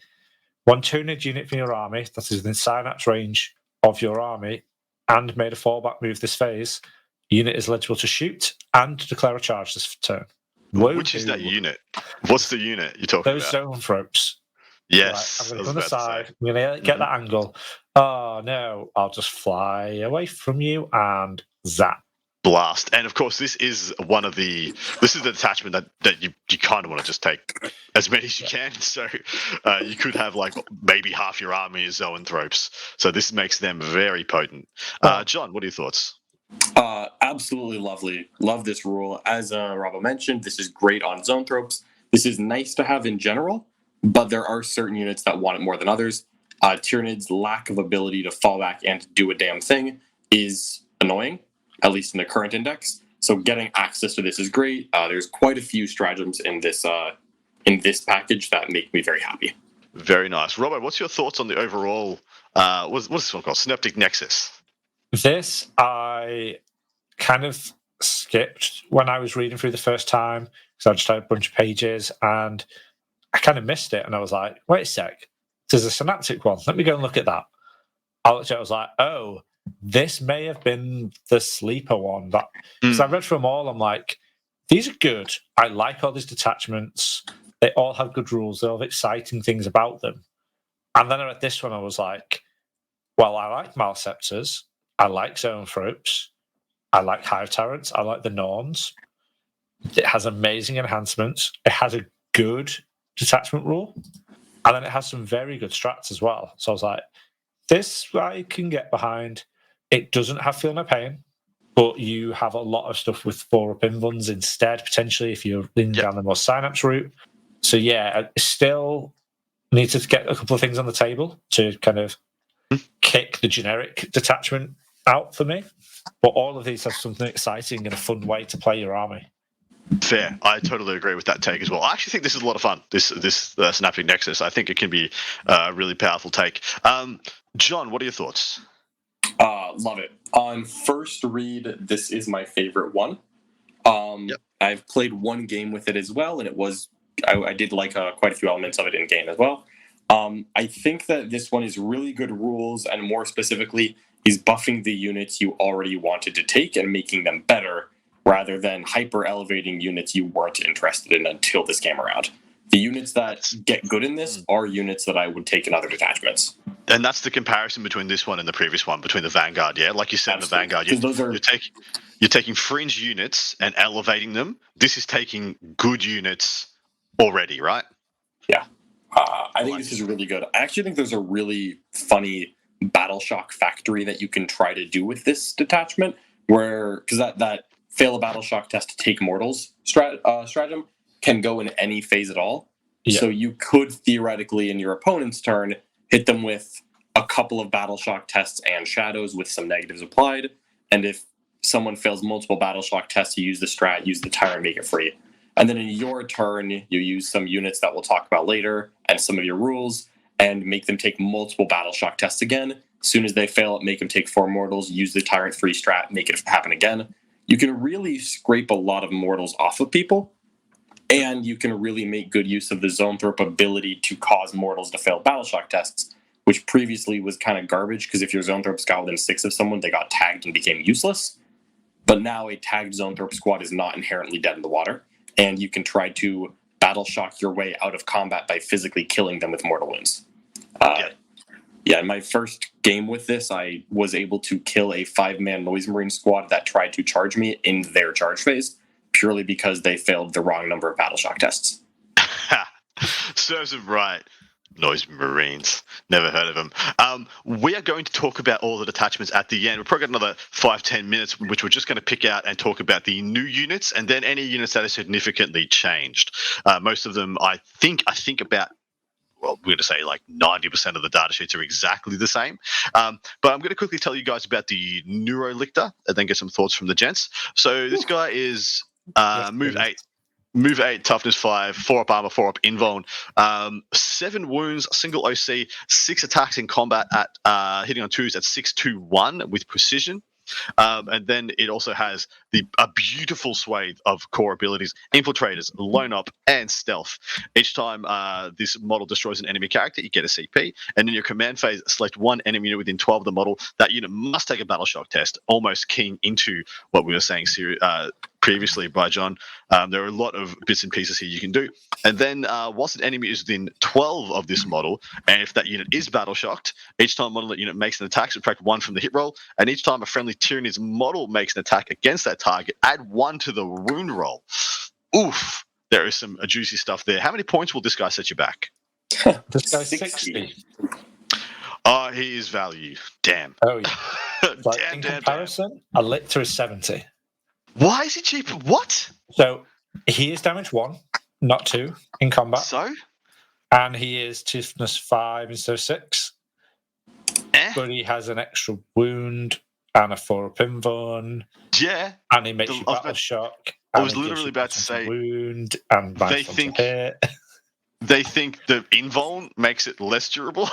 S3: 1 Tyranid unit from your army that is within Synapse range of your army and made a fallback move this phase. The unit is eligible to shoot and declare a charge this turn.
S2: Which is that unit? What's the unit you're talking
S3: about? Those Zoanthropes.
S2: Yes.
S3: Right, I'm going to go on the side. I'm going to get that angle. Oh, no. I'll just fly away from you and zap.
S2: Blast. And, of course, this is the detachment that you kind of want to just take as many as you can. So you could have, maybe half your army is Zoanthropes. So this makes them very potent. John, what are your thoughts?
S4: Absolutely lovely. Love this rule. As Robbo mentioned, this is great on Zoanthropes. This is nice to have in general, but there are certain units that want it more than others. Tyranid's lack of ability to fall back and do a damn thing is annoying, at least in the current index. So getting access to this is great. There's quite a few stratagems in this package that make me very happy.
S2: Very nice. Robbo, what's your thoughts on the overall, what's this one called? Synaptic Nexus.
S3: This, I kind of skipped when I was reading through the first time because I just had a bunch of pages and I kind of missed it. And I was like, wait a sec, there's a Synaptic one. Let me go and look at that. I looked at it, I was like, oh, this may have been the sleeper one. Because I read through them all, I'm like, these are good. I like all these detachments. They all have good rules. They all have exciting things about them. And then I read this one, I was like, well, I like Malceptors. I like Zoanthropes. I like Hive Tyrants. I like the Norns. It has amazing enhancements. It has a good detachment rule. And then it has some very good strats as well. So I was like, this I can get behind. It doesn't have Feel No Pain, but you have a lot of stuff with 4-up invuns instead, potentially, if you're leaning down the more Synapse route. So yeah, I still need to get a couple of things on the table to kind of kick the generic detachment out for me. But all of these have something exciting and a fun way to play your army.
S2: Fair. I totally agree with that take as well. I actually think this is a lot of fun, this Synaptic Nexus. I think it can be a really powerful take. John, what are your thoughts?
S4: Love it. On first read, this is my favorite one. I've played one game with it as well, and it was I did like quite a few elements of it in game as well. I think that this one is really good rules, and more specifically, is buffing the units you already wanted to take and making them better, rather than hyper-elevating units you weren't interested in until this came around. The units that get good in this are units that I would take in other detachments.
S2: And that's the comparison between this one and the previous one, between the Vanguard, yeah? Like you said,
S4: Absolutely.
S2: In the Vanguard, you're taking fringe units and elevating them. This is taking good units already, right?
S4: Yeah. I think this is really good. I actually think there's a really funny Battle Shock factory that you can try to do with this detachment, because that fail a Battle Shock test to take mortals stratagem can go in any phase at all. Yeah. So you could theoretically, in your opponent's turn, hit them with a couple of Battle Shock tests and shadows with some negatives applied. And if someone fails multiple Battle Shock tests, you use the strat, use the Tyrant, make it free. And then in your turn, you use some units that we'll talk about later and some of your rules and make them take multiple Battle Shock tests again. As soon as they fail it, make them take 4 mortals, use the Tyrant free strat, make it happen again. You can really scrape a lot of mortals off of people, and you can really make good use of the Zoanthrope ability to cause mortals to fail Battle Shock tests, which previously was kind of garbage, because if your Zoanthropes got within 6 of someone, they got tagged and became useless. But now a tagged Zoanthrope squad is not inherently dead in the water, and you can try to Battle Shock your way out of combat by physically killing them with mortal wounds. Yeah, in my first game with this, I was able to kill a 5-man Noise Marine squad that tried to charge me in their charge phase, purely because they failed the wrong number of Battle Shock tests.
S2: Serves them right. Noise Marines. Never heard of them. We are going to talk about all the detachments at the end. We've probably got another 5-10 minutes, which we're just going to pick out and talk about the new units and then any units that are significantly changed. Most of them, I think about, well, we're going to say like 90% of the data sheets are exactly the same. But I'm going to quickly tell you guys about the Neurolictor and then get some thoughts from the gents. So this guy is Move 8, toughness 5, 4-up armor, 4-up invuln, 7 wounds, single OC, 6 attacks in combat at hitting on 2s at 6-2-1 with precision. And then it also has a beautiful swathe of core abilities: Infiltrators, Lone Up, and Stealth. Each time this model destroys an enemy character, you get a CP. And in your command phase, select one enemy unit within 12 of the model. That unit must take a Battle Shock test, almost keying into what we were saying previously by John. There are a lot of bits and pieces here you can do. And then whilst an enemy is within 12 of this model, and if that unit is Battle Shocked, each time model that unit makes an attack, subtract 1 from the hit roll. And each time a friendly Tyranids model makes an attack against that target, add 1 to the wound roll. Oof, there is some juicy stuff there. How many points will this guy set you back?
S3: This guy's 60.
S2: Oh, he is value. Damn.
S3: Oh, yeah. Like, in comparison, a Lictor is 70.
S2: Why is he cheaper? What?
S3: So he is damage 1, not 2 in combat.
S2: So?
S3: And he is toughness 5 instead of 6. But he has an extra wound and a 4-up invuln.
S2: Yeah.
S3: And he makes you Battle Shock.
S2: I was literally about to say,
S3: wound and
S2: they think the invuln makes it less durable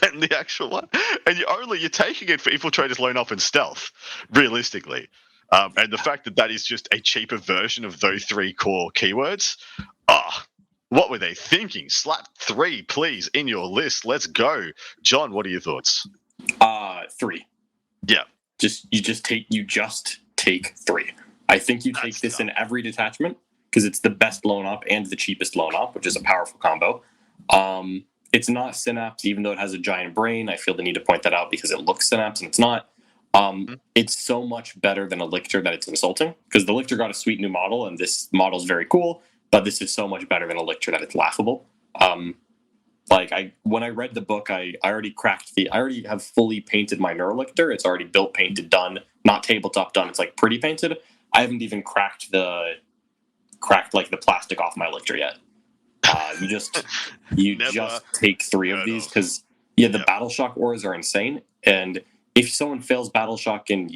S2: than the actual one, and you're taking it for Infiltrators, Lone Up, and Stealth, realistically. And the fact that is just a cheaper version of those 3 core keywords, what were they thinking? Slap 3, please, in your list. Let's go. John, what are your thoughts?
S4: 3.
S2: Yeah.
S4: You just take 3. I think you take this in every detachment because it's the best loan op and the cheapest loan op, which is a powerful combo. It's not Synapse, even though it has a giant brain. I feel the need to point that out because it looks Synapse and it's not. It's so much better than a Lictor that it's insulting, because the Lictor got a sweet new model and this model is very cool, but this is so much better than a Lictor that it's laughable. When I read the book, I already have fully painted my Neurolictor. It's already built, painted, done, not tabletop done. It's like pretty painted. I haven't even cracked the plastic off my Lictor yet. You just take 3 of these because the Battle Shock auras are insane, and if someone fails Battle Shock in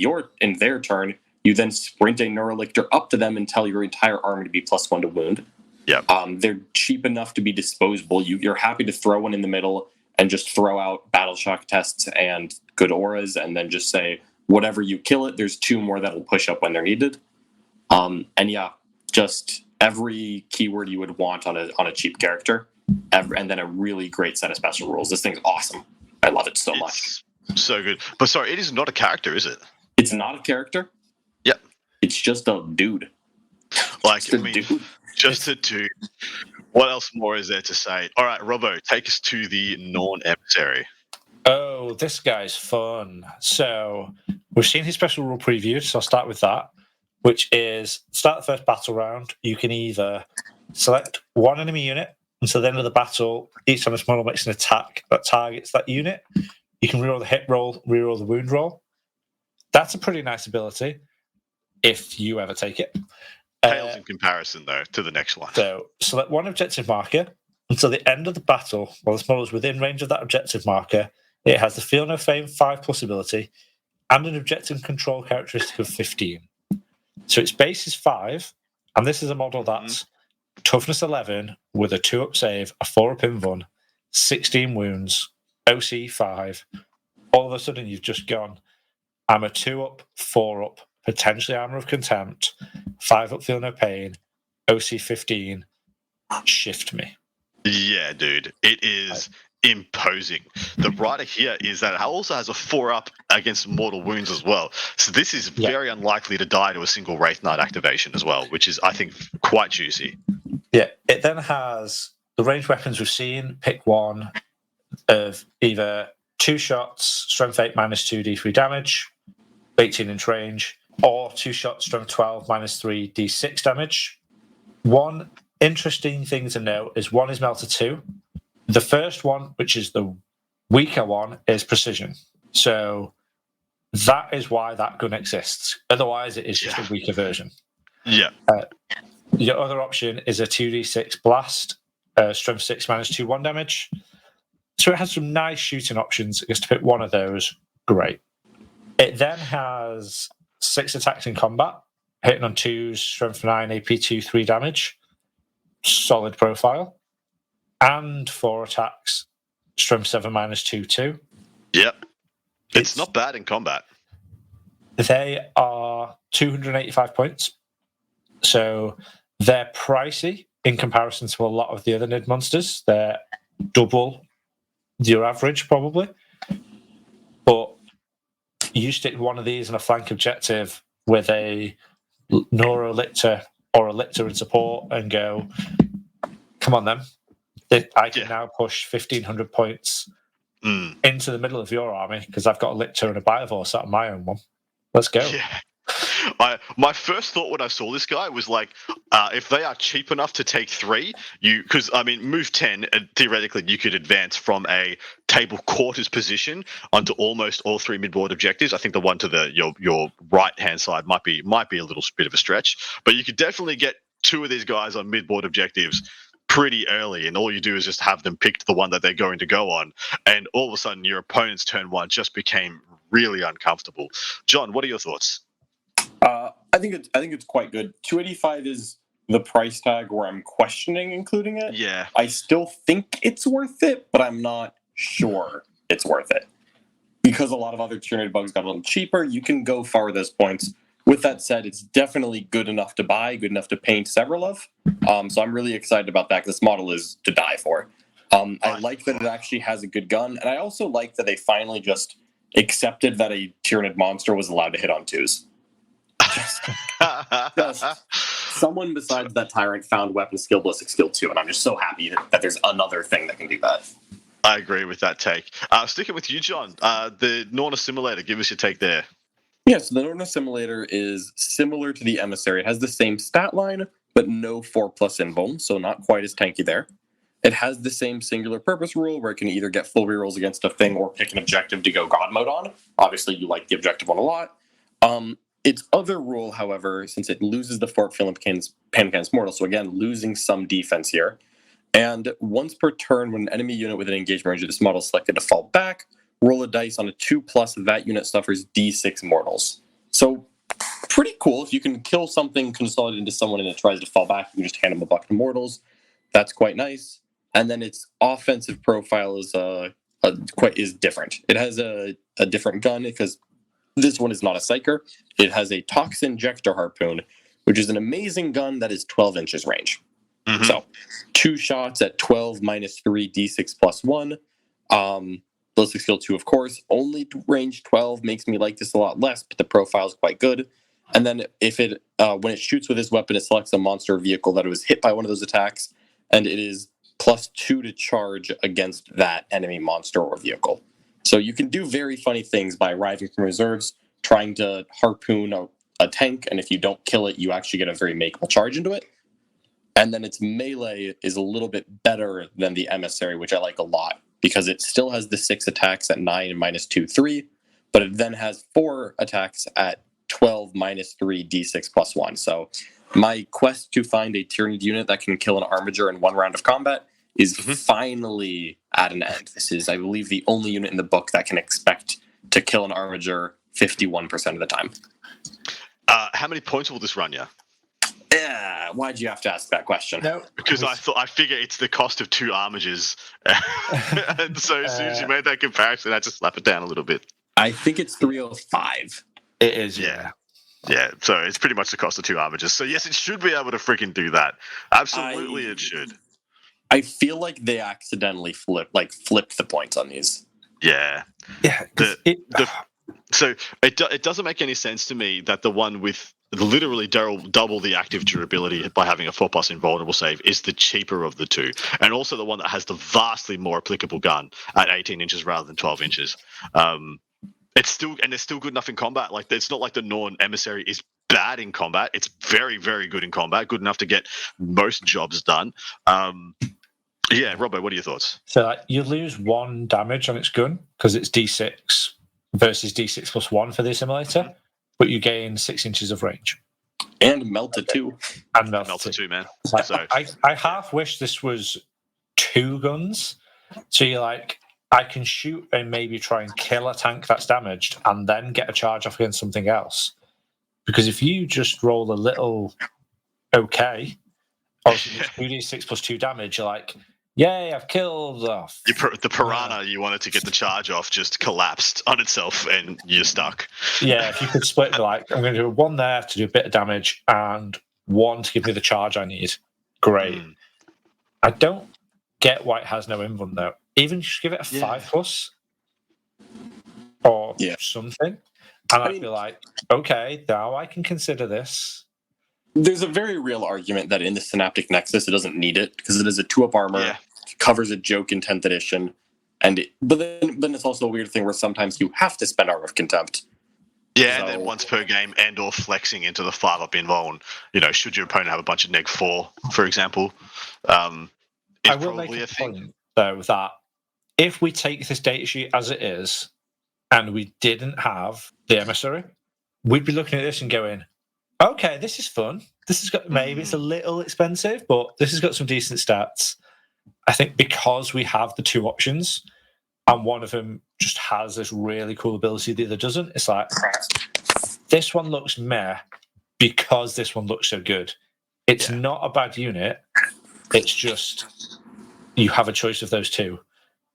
S4: their turn, you then sprint a Neurolictor up to them and tell your entire army to be +1 to wound.
S2: Yeah.
S4: They're cheap enough to be disposable. You're happy to throw one in the middle and just throw out Battle Shock tests and good auras, and then just say whatever you kill it. There's 2 more that'll push up when they're needed. Just every keyword you would want on a cheap character, and then a really great set of special rules. This thing's awesome. I love it so much.
S2: So good. But sorry, it is not a character, is it?
S4: It's not a character.
S2: Yep.
S4: It's just a dude.
S2: Just a dude. What else more is there to say? All right, Robbo, take us to the non-emissary.
S3: Oh, this guy's fun. So we've seen his special rule preview, so I'll start with that, which is start the first battle round. You can either select one enemy unit until the end of the battle. Each time this model makes an attack that targets that unit. You can reroll the hit roll, reroll the wound roll. That's a pretty nice ability, if you ever take it.
S2: Pales in comparison, though, to the next one.
S3: So select one objective marker until the end of the battle. While this model is within range of that objective marker, it has the Feel No Fame 5+ ability and an objective control characteristic of 15. So its base is 5, and this is a model that's toughness 11 with a 2-up save, a 4-up invuln, 16 wounds, OC 5. All of a sudden, you've just gone, I'm a 2-up, 4-up, potentially Armor of Contempt, 5-up Feel No Pain, OC 15, shift me.
S2: Yeah, dude. It is imposing. The writer here is that it also has a 4-up against mortal wounds as well. So this is very unlikely to die to a single Wraith Knight activation as well, which is, I think, quite juicy.
S3: Yeah, it then has the ranged weapons we've seen. Pick one of either 2 shots, strength 8 -2 D3 damage, 18-inch range, or 2 shots, strength 12 -3 D6 damage. One interesting thing to note is one is Melter 2. The first one, which is the weaker one, is precision. So that is why that gun exists. Otherwise, it is just a weaker version.
S2: Yeah.
S3: Your other option is a 2d6 blast, strength 6 -2 1 damage. So it has some nice shooting options. Just to pick one of those, great. It then has 6 attacks in combat, hitting on 2s, strength 9, AP 2, 3 damage. Solid profile. And 4 attacks, strength 7 -2, 2.
S2: Yep. It's not bad in combat.
S3: They are 285 points. So they're pricey in comparison to a lot of the other NID monsters. They're double your average, probably. But you stick one of these in a flank objective with a Neurolictor or a Lictor in support and go, come on then. I can now push 1,500 points into the middle of your army because I've got a Lictor and a Biovore sat on my own one. Let's go.
S2: Yeah. My first thought when I saw this guy was like, if they are cheap enough to take 3, because I mean, move 10, theoretically you could advance from a table quarters position onto almost all 3 midboard objectives. I think the one to your right hand side might be a little bit of a stretch, but you could definitely get 2 of these guys on midboard objectives pretty early, and all you do is just have them pick the one that they're going to go on, and all of a sudden your opponent's turn 1 just became really uncomfortable. John, what are your thoughts?
S4: I think it's quite good. 285 is the price tag where I'm questioning including it.
S2: Yeah.
S4: I still think it's worth it, but I'm not sure it's worth it. Because a lot of other Tyranid bugs got a little cheaper, you can go far those points With that said, it's definitely good enough to buy, good enough to paint several of. So I'm really excited about that, because this model is to die for. I like that it actually has a good gun, and I also like that they finally just accepted that a Tyranid monster was allowed to hit on 2s. Just someone besides that Tyrant found weapon skill, ballistic skill 2, and I'm just so happy that there's another thing that can do that.
S2: I agree with that take. Sticking with you, John, the Norn Assimilator, give us your take there.
S4: Yeah, so the Norn Assimilator is similar to the Emissary. It has the same stat line, but no 4+ invuln, so not quite as tanky there. It has the same singular purpose rule, where it can either get full rerolls against a thing or pick an objective to go God mode on. Obviously, you like the objective one a lot. Its other rule, however, since it loses the fort field and pan against mortal, so again, losing some defense here. And once per turn, when an enemy unit with an engagement range of this model is selected to fall back, roll a dice on a 2+, that unit suffers D6 mortals. So pretty cool. If you can kill something, consolidate into someone, and it tries to fall back, you can just hand them a bucket of mortals. That's quite nice. And then its offensive profile is different. It has a different gun, because this one is not a Psyker. It has a Toxin Injector Harpoon, which is an amazing gun that is 12 inches range. Mm-hmm. So 2 shots at 12 minus 3 D6 plus 1. Ballistic skill 2, of course. Only range 12 makes me like this a lot less, but the profile is quite good. And then if it when it shoots with this weapon, it selects a monster or vehicle that it was hit by one of those attacks, and it is +2 to charge against that enemy monster or vehicle. So you can do very funny things by arriving from reserves, trying to harpoon a tank, and if you don't kill it, you actually get a very makeable charge into it. And then its melee is a little bit better than the Emissary, which I like a lot, because it still has the 6 attacks at 9 and -2, 3, but it then has 4 attacks at 12 minus 3 D6 plus 1. So my quest to find a Tyranid unit that can kill an Armiger in 1 round of combat is finally at an end. This is, I believe, the only unit in the book that can expect to kill an Armiger 51% of the time.
S2: How many points will this run you?
S4: Yeah, why'd you have to ask that question?
S3: No,
S2: because I figure it's the cost of 2 Armigers. And so as soon as you made that comparison, I just slap it down a little bit.
S4: I think it's 305.
S3: It is,
S2: yeah. Yeah, so it's pretty much the cost of 2 Armigers. So yes, it should be able to freaking do that. Absolutely, it should.
S4: I feel like they accidentally flipped the points on these.
S2: Yeah. So it doesn't make any sense to me that the one with literally double the active durability by having a 4+ invulnerable save is the cheaper of the 2, and also the one that has the vastly more applicable gun at 18 inches rather than 12 inches. It's still good enough in combat. Like, it's not like the Norn Emissary is bad in combat. It's very, very good in combat. Good enough to get most jobs done. Yeah, Robbo, what are your thoughts?
S3: So you lose 1 damage on its gun because it's D6 versus D6 plus 1 for the Assimilator, but you gain 6 inches of range.
S4: And melted 2.
S3: And melted
S2: 2, man.
S3: Like, so I half wish this was 2 guns. So you're like, I can shoot and maybe try and kill a tank that's damaged and then get a charge off against something else. Because if you just roll a little okay, obviously 2d6 plus 2 damage, you're like, yay, I've killed off.
S2: The piranha you wanted to get the charge off just collapsed on itself and you're stuck.
S3: Yeah, if you could split, like, I'm going to do 1 there to do a bit of damage and 1 to give me the charge I need. Great. I don't get why it has no invuln, though. Even just give it a 5+ or something. And I'd be like, okay, now I can consider this.
S4: There's a very real argument that in the Synaptic Nexus, it doesn't need it because it is a 2-up armor, covers a joke in 10th edition, but then it's also a weird thing where sometimes you have to spend Armor of Contempt.
S2: Yeah, and then once per game, and/or flexing into the 5-up invuln. Should your opponent have a bunch of neg 4, for example,
S3: I will make a point, though, that if we take this datasheet as it is, and we didn't have the Emissary, we'd be looking at this and going, okay, this is fun. This has got, maybe it's a little expensive, but this has got some decent stats. I think because we have the 2 options, and one of them just has this really cool ability, the other doesn't, it's like, this one looks meh because this one looks so good. It's not a bad unit. It's just you have a choice of those 2.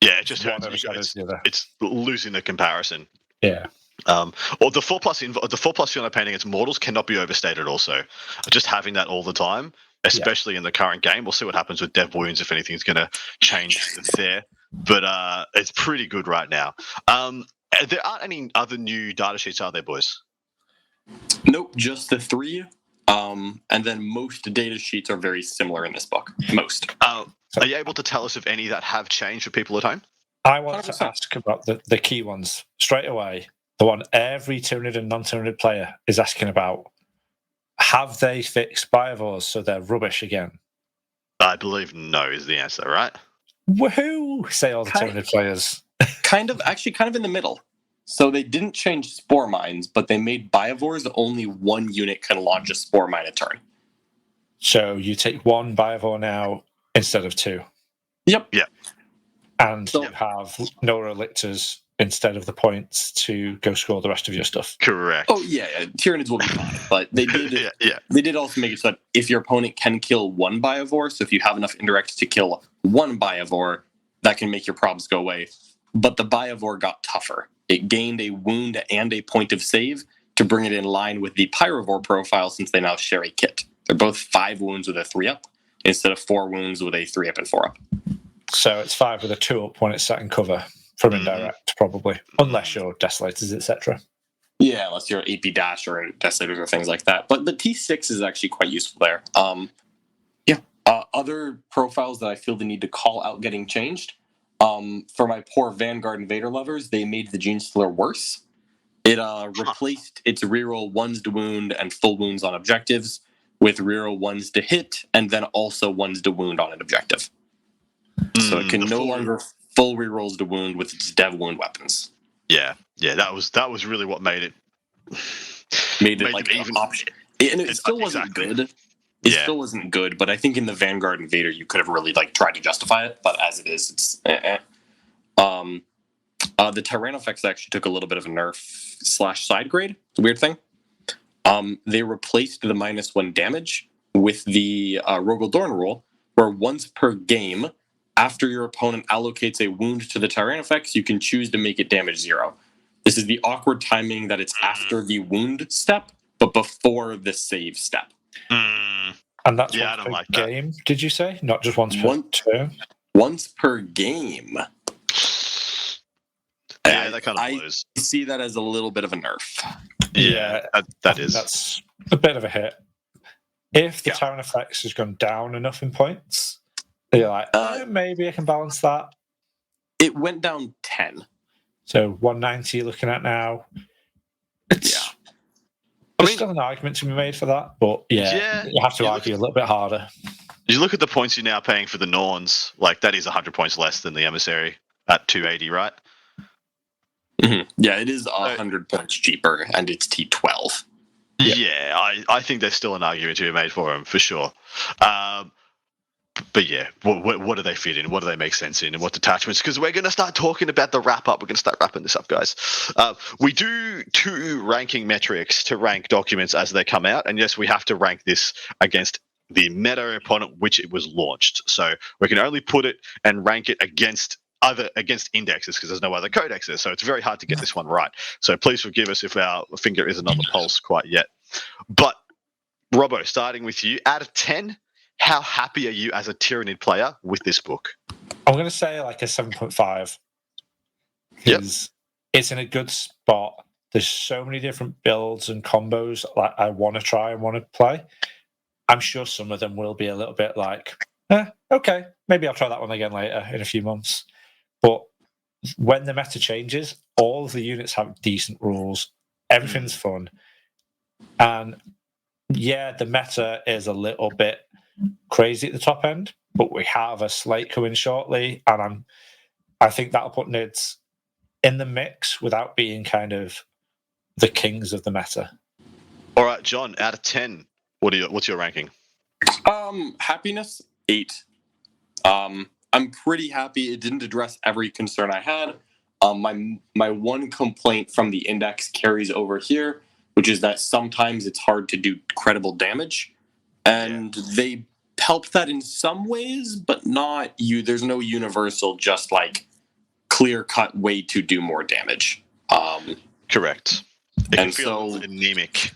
S2: Yeah, it just hurts. It's losing the comparison.
S3: Yeah.
S2: Or the 4+ unit painting against mortals cannot be overstated. Also, just having that all the time, especially in the current game, we'll see what happens with dev wounds if anything's going to change there. But it's pretty good right now. There aren't any other new data sheets, are there, boys?
S4: Nope, just the 3. And then most data sheets are very similar in this book. Most.
S2: Are you able to tell us if any that have changed for people at home?
S3: I want to
S4: 100%.
S3: ask about the key ones straight away. The one every Tyranid and non-Tyranid player is asking about. Have they fixed Biovores so they're rubbish again?
S2: I believe no is the answer, right?
S3: Woohoo! Say all the Tyranid players.
S4: Kind of in the middle. So they didn't change spore mines, but they made Biovores only one unit can launch a spore mine a turn.
S3: So you take one Biovore now instead of 2.
S4: Yep.
S2: Yeah.
S3: And you have Nora Lictors instead of the points to go score the rest of your stuff.
S2: Correct.
S4: Oh yeah, Tyranids will be fine, but they did. They did also make it so that if your opponent can kill one Biovore, so if you have enough indirects to kill one Biovore, that can make your problems go away. But the Biovore got tougher. It gained a wound and a point of save to bring it in line with the Pyrovore profile, since they now share a kit. They're both 5 wounds with a 3-up instead of 4 wounds with a 3-up and 4-up.
S3: So it's 5 with a 2-up when it's set in cover from indirect, probably, unless you're Desolators, etc.
S4: Yeah, unless you're AP Dash or Desolators or things like that. But the T6 is actually quite useful there. Other profiles that I feel the need to call out getting changed. For my poor Vanguard Invader lovers, they made the Gene Stealer worse. It replaced its reroll 1s to wound and full wounds on objectives with reroll 1s to hit and then also 1s to wound on an objective. So it can no longer full rerolls to wound with its dev wound weapons.
S2: Yeah, that was really what made it
S4: Like an option. And it still wasn't good. It still wasn't good, but I think in the Vanguard Invader you could have really tried to justify it. But as it is, it's the Tyrannofex actually took a little bit of a nerf / side grade. It's a weird thing. They replaced the -1 damage with the Rogel Dorn rule, where once per game, after your opponent allocates a wound to the Tyrannofex, you can choose to make it damage 0. This is the awkward timing that it's after the wound step, but before the save step.
S3: And that's
S2: I don't like that.
S3: game, did you say? Not just once per turn?
S4: Once per game.
S2: Yeah, that kind of blows.
S4: I see that as a little bit of a nerf.
S2: Yeah, that is.
S3: That's a bit of a hit. If the Tyrannofex has gone down enough in points, you're like, maybe I can balance that.
S4: It went down 10.
S3: So 190 you're looking at now. There's still an argument to be made for that, but you have to argue a little bit harder.
S2: You look at the points you're now paying for the Norns, that is 100 points less than the Emissary at 280, right?
S4: Mm-hmm. Yeah, it is 100 points cheaper, and it's T12.
S2: Yeah, I think there's still an argument to be made for him, for sure. But yeah, what do they fit in? What do they make sense in? And what detachments? Because we're going to start talking about the wrap-up. We're going to start wrapping this up, guys. We do 2 ranking metrics to rank documents as they come out. And yes, we have to rank this against the meta opponent which it was launched. So we can only put it and rank it against indexes because there's no other codexes. So it's very hard to get this one right. So please forgive us if our finger isn't on the pulse quite yet. But Robbo, starting with you, out of 10, how happy are you as a Tyranid player with this book?
S3: I'm going to say a 7.5. Because it's in a good spot. There's so many different builds and combos I want to try and want to play. I'm sure some of them will be a little bit okay, maybe I'll try that one again later in a few months. But when the meta changes, all of the units have decent rules. Everything's fun. And the meta is a little bit crazy at the top end, but we have a slate coming shortly, and I think that'll put Nids in the mix without being kind of the kings of the meta.
S2: All right, John, out of 10, what's your ranking?
S4: Happiness, 8. I'm pretty happy. It didn't address every concern I had. My one complaint from the index carries over here, which is that sometimes it's hard to do credible damage. And they helped that in some ways, but not you. There's no universal, just clear-cut way to do more damage.
S2: Correct. It can
S4: And
S2: feel
S4: so-
S2: a little anemic.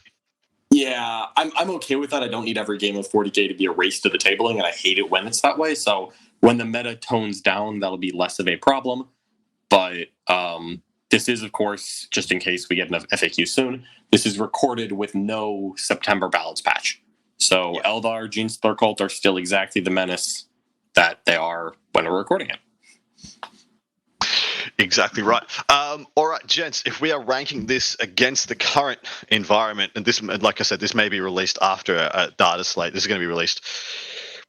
S4: Yeah, I'm okay with that. I don't need every game of 40k to be a race to the tabling, and I hate it when it's that way. So when the meta tones down, that'll be less of a problem. But this is, of course, just in case we get an FAQ soon, this is recorded with no September balance patch. So Eldar, Gene Star Cult are still exactly the menace that they are when we're recording it.
S2: Exactly right. All right, gents, if we are ranking this against the current environment, and this, like I said, this may be released after a data slate. This is going to be released.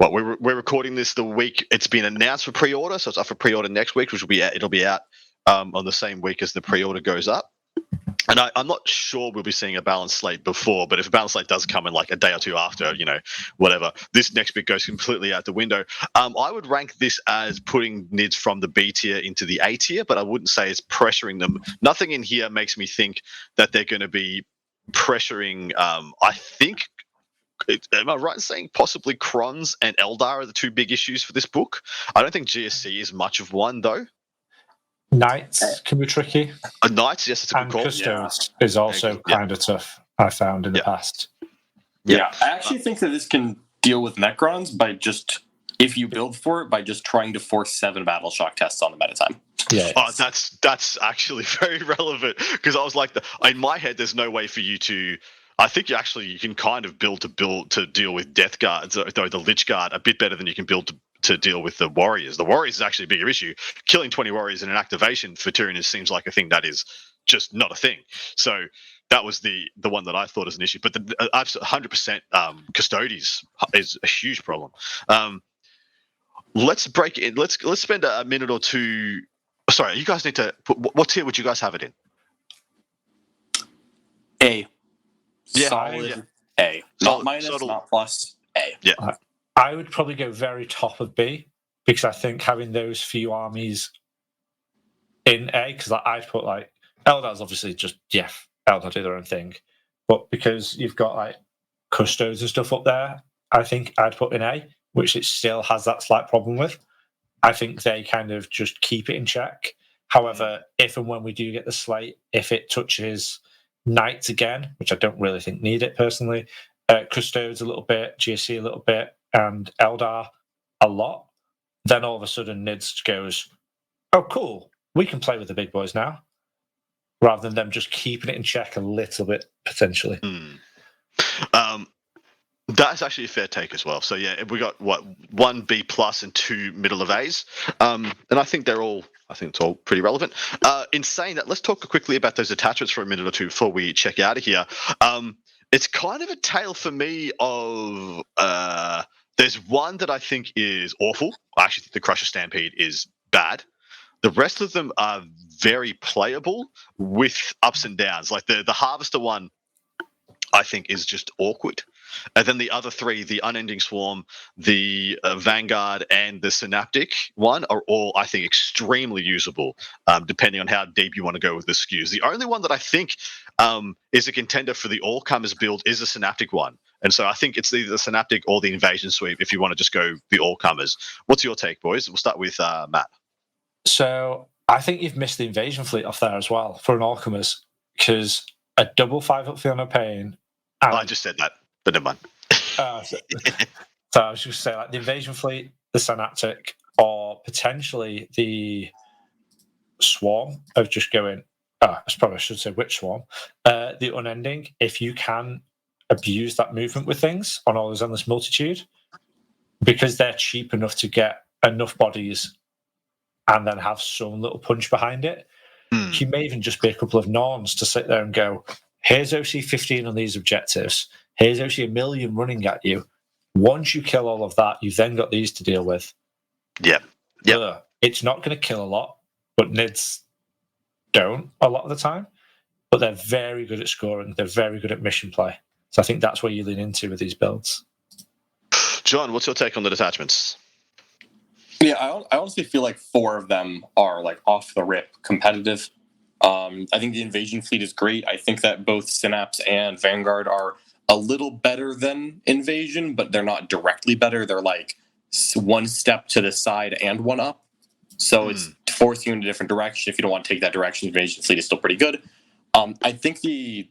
S2: Well, we're recording this the week it's been announced for pre-order, so it's up for pre-order next week, which will be it'll be out on the same week as the pre-order goes up. And I'm not sure we'll be seeing a balanced slate before, but if a balanced slate does come in like a day or two after, whatever, this next bit goes completely out the window. I would rank this as putting NIDs from the B tier into the A tier, but I wouldn't say it's pressuring them. Nothing in here makes me think that they're going to be pressuring, I think, am I right in saying possibly Krons and Eldar are the two big issues for this book? I don't think GSC is much of one, though.
S3: Knights can be tricky.
S2: Knights, yes, it's a good
S3: And
S2: call.
S3: Custodes is also kind of tough, I found in the past.
S4: Yeah, I actually think that this can deal with Necrons by just, if you build for it, by just trying to force 7 battle shock tests on them at a time.
S3: Yeah.
S2: Oh, that's actually very relevant, because I was like, in my head, there's no way for you to. I think you can kind of build to deal with Death Guards, though the Lich Guard a bit better than you can build to deal with the Warriors. The Warriors is actually a bigger issue. Killing 20 Warriors in an activation for Tyranids seems like a thing that is just not a thing. So that was the one that I thought was an issue. But the 100% Custodes is a huge problem. Let's break it in. Let's spend a minute or two. Sorry, you guys need to. What tier would you guys have it in?
S4: A.
S2: Yeah,
S4: Solid A. Not minus, not plus. A.
S2: Yeah.
S3: I would probably go very top of B, because I think having those few armies in A, because I'd put like Eldar's obviously just Eldar do their own thing, but because you've got like Custodes and stuff up there, I think I'd put in A, which it still has that slight problem with. I think they kind of just keep it in check. However, if and when we do get the slate, if it touches Knights again, which I don't really think need it personally, Custodes a little bit, GSC a little bit, and Eldar a lot, then all of a sudden NIDS goes, oh, cool, we can play with the big boys now, rather than them just keeping it in check a little bit, potentially.
S2: That's actually a fair take as well. So, yeah, we got, 1 B plus and 2 middle of A's. And I think it's all pretty relevant. In saying that, let's talk quickly about those attachments for a minute or two before we check out of here. It's kind of a tale for me of there's one that I think is awful. I actually think the Crusher Stampede is bad. The rest of them are very playable with ups and downs. Like the Harvester one, I think, is just awkward. And then the other 3, the Unending Swarm, the Vanguard, and the Synaptic one are all, I think, extremely usable, depending on how deep you want to go with the skews. The only one that I think is a contender for the all-comers build is the Synaptic one. And so I think it's either the Synaptic or the Invasion Sweep if you want to just go the all-comers. What's your take, boys? We'll start with Matt.
S3: So I think you've missed the Invasion Fleet off there as well for an all-comers, because a double 5-up Fiona Payne.
S2: I just said that. But never mind.
S3: So I was just saying, like the Invasion Fleet, the Synaptic, or potentially the Swarm of just going. I probably should say which Swarm. The Unending. If you can abuse that movement with things on all those endless multitude, because they're cheap enough to get enough bodies and then have some little punch behind it. You may even just be a couple of Norns to sit there and go, here's OC 15 on these objectives. Here's actually 1 million running at you. Once you kill all of that, you've then got these to deal with.
S2: Yeah.
S3: It's not going to kill a lot, but NIDS don't a lot of the time. But they're very good at scoring. They're very good at mission play. So I think that's where you lean into with these builds.
S2: John, what's your take on the detachments?
S4: Yeah, I honestly feel like 4 of them are like off the rip competitive. I think the Invasion Fleet is great. I think that both Synapse and Vanguard are a little better than Invasion, but they're not directly better. They're like 1 step to the side and 1 up. So it's forcing you in a different direction. If you don't want to take that direction, Invasion Fleet is still pretty good. I think the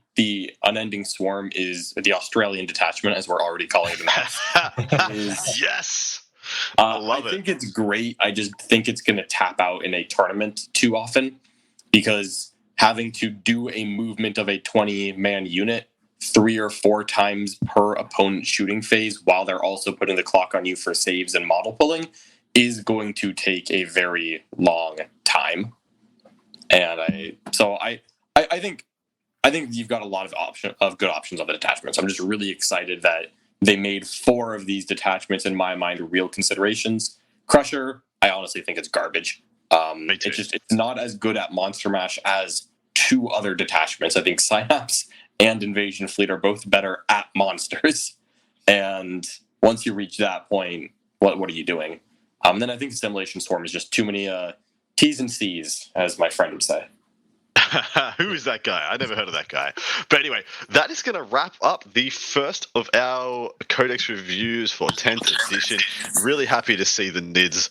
S4: Unending Swarm is the Australian detachment, as we're already calling it now.
S2: Yes. I
S4: think it's great. I just think it's going to tap out in a tournament too often, because having to do a movement of a 20-man unit 3 or 4 times per opponent shooting phase while they're also putting the clock on you for saves and model pulling is going to take a very long time. And I think you've got a lot of good options on the detachments. I'm just really excited that they made 4 of these detachments, in my mind, real considerations. Crusher, I honestly think it's garbage. It's not as good at Monster Mash as 2 other detachments. I think Synapse and Invasion Fleet are both better at monsters. And once you reach that point, what are you doing? Then I think Assimilation Swarm is just too many T's and C's, as my friend would say.
S2: Who is that guy? I never heard of that guy. But anyway, that is going to wrap up the first of our Codex reviews for 10th edition. Really happy to see the NIDs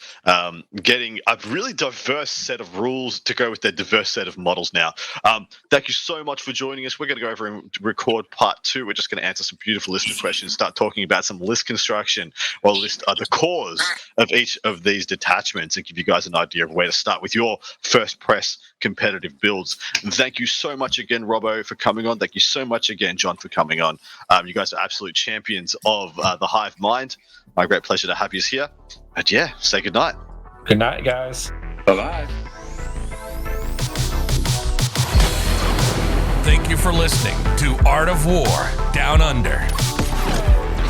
S2: getting a really diverse set of rules to go with their diverse set of models now. Thank you so much for joining us. We're going to go over and record part 2. We're just going to answer some beautiful listener questions, start talking about some list construction or the cores of each of these detachments, and give you guys an idea of where to start with your first press competitive builds. Thank you so much again, Robbo, for coming on. Thank you so much again, John, for coming on. You guys are absolute champions of the Hive Mind. My great pleasure to have you here. And yeah, say good night.
S3: Good night, guys.
S4: Bye-bye.
S1: Thank you for listening to Art of War Down Under,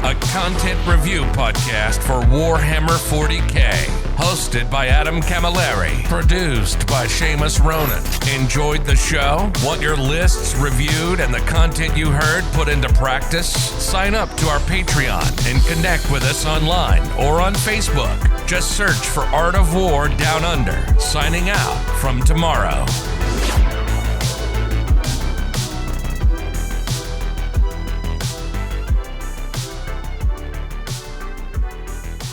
S1: a content review podcast for Warhammer 40K, hosted by Adam Camilleri, produced by Seamus Ronan. Enjoyed the show? Want your lists reviewed and the content you heard put into practice? Sign up to our Patreon and connect with us online or on Facebook. Just search for Art of War Down Under. Signing out from tomorrow.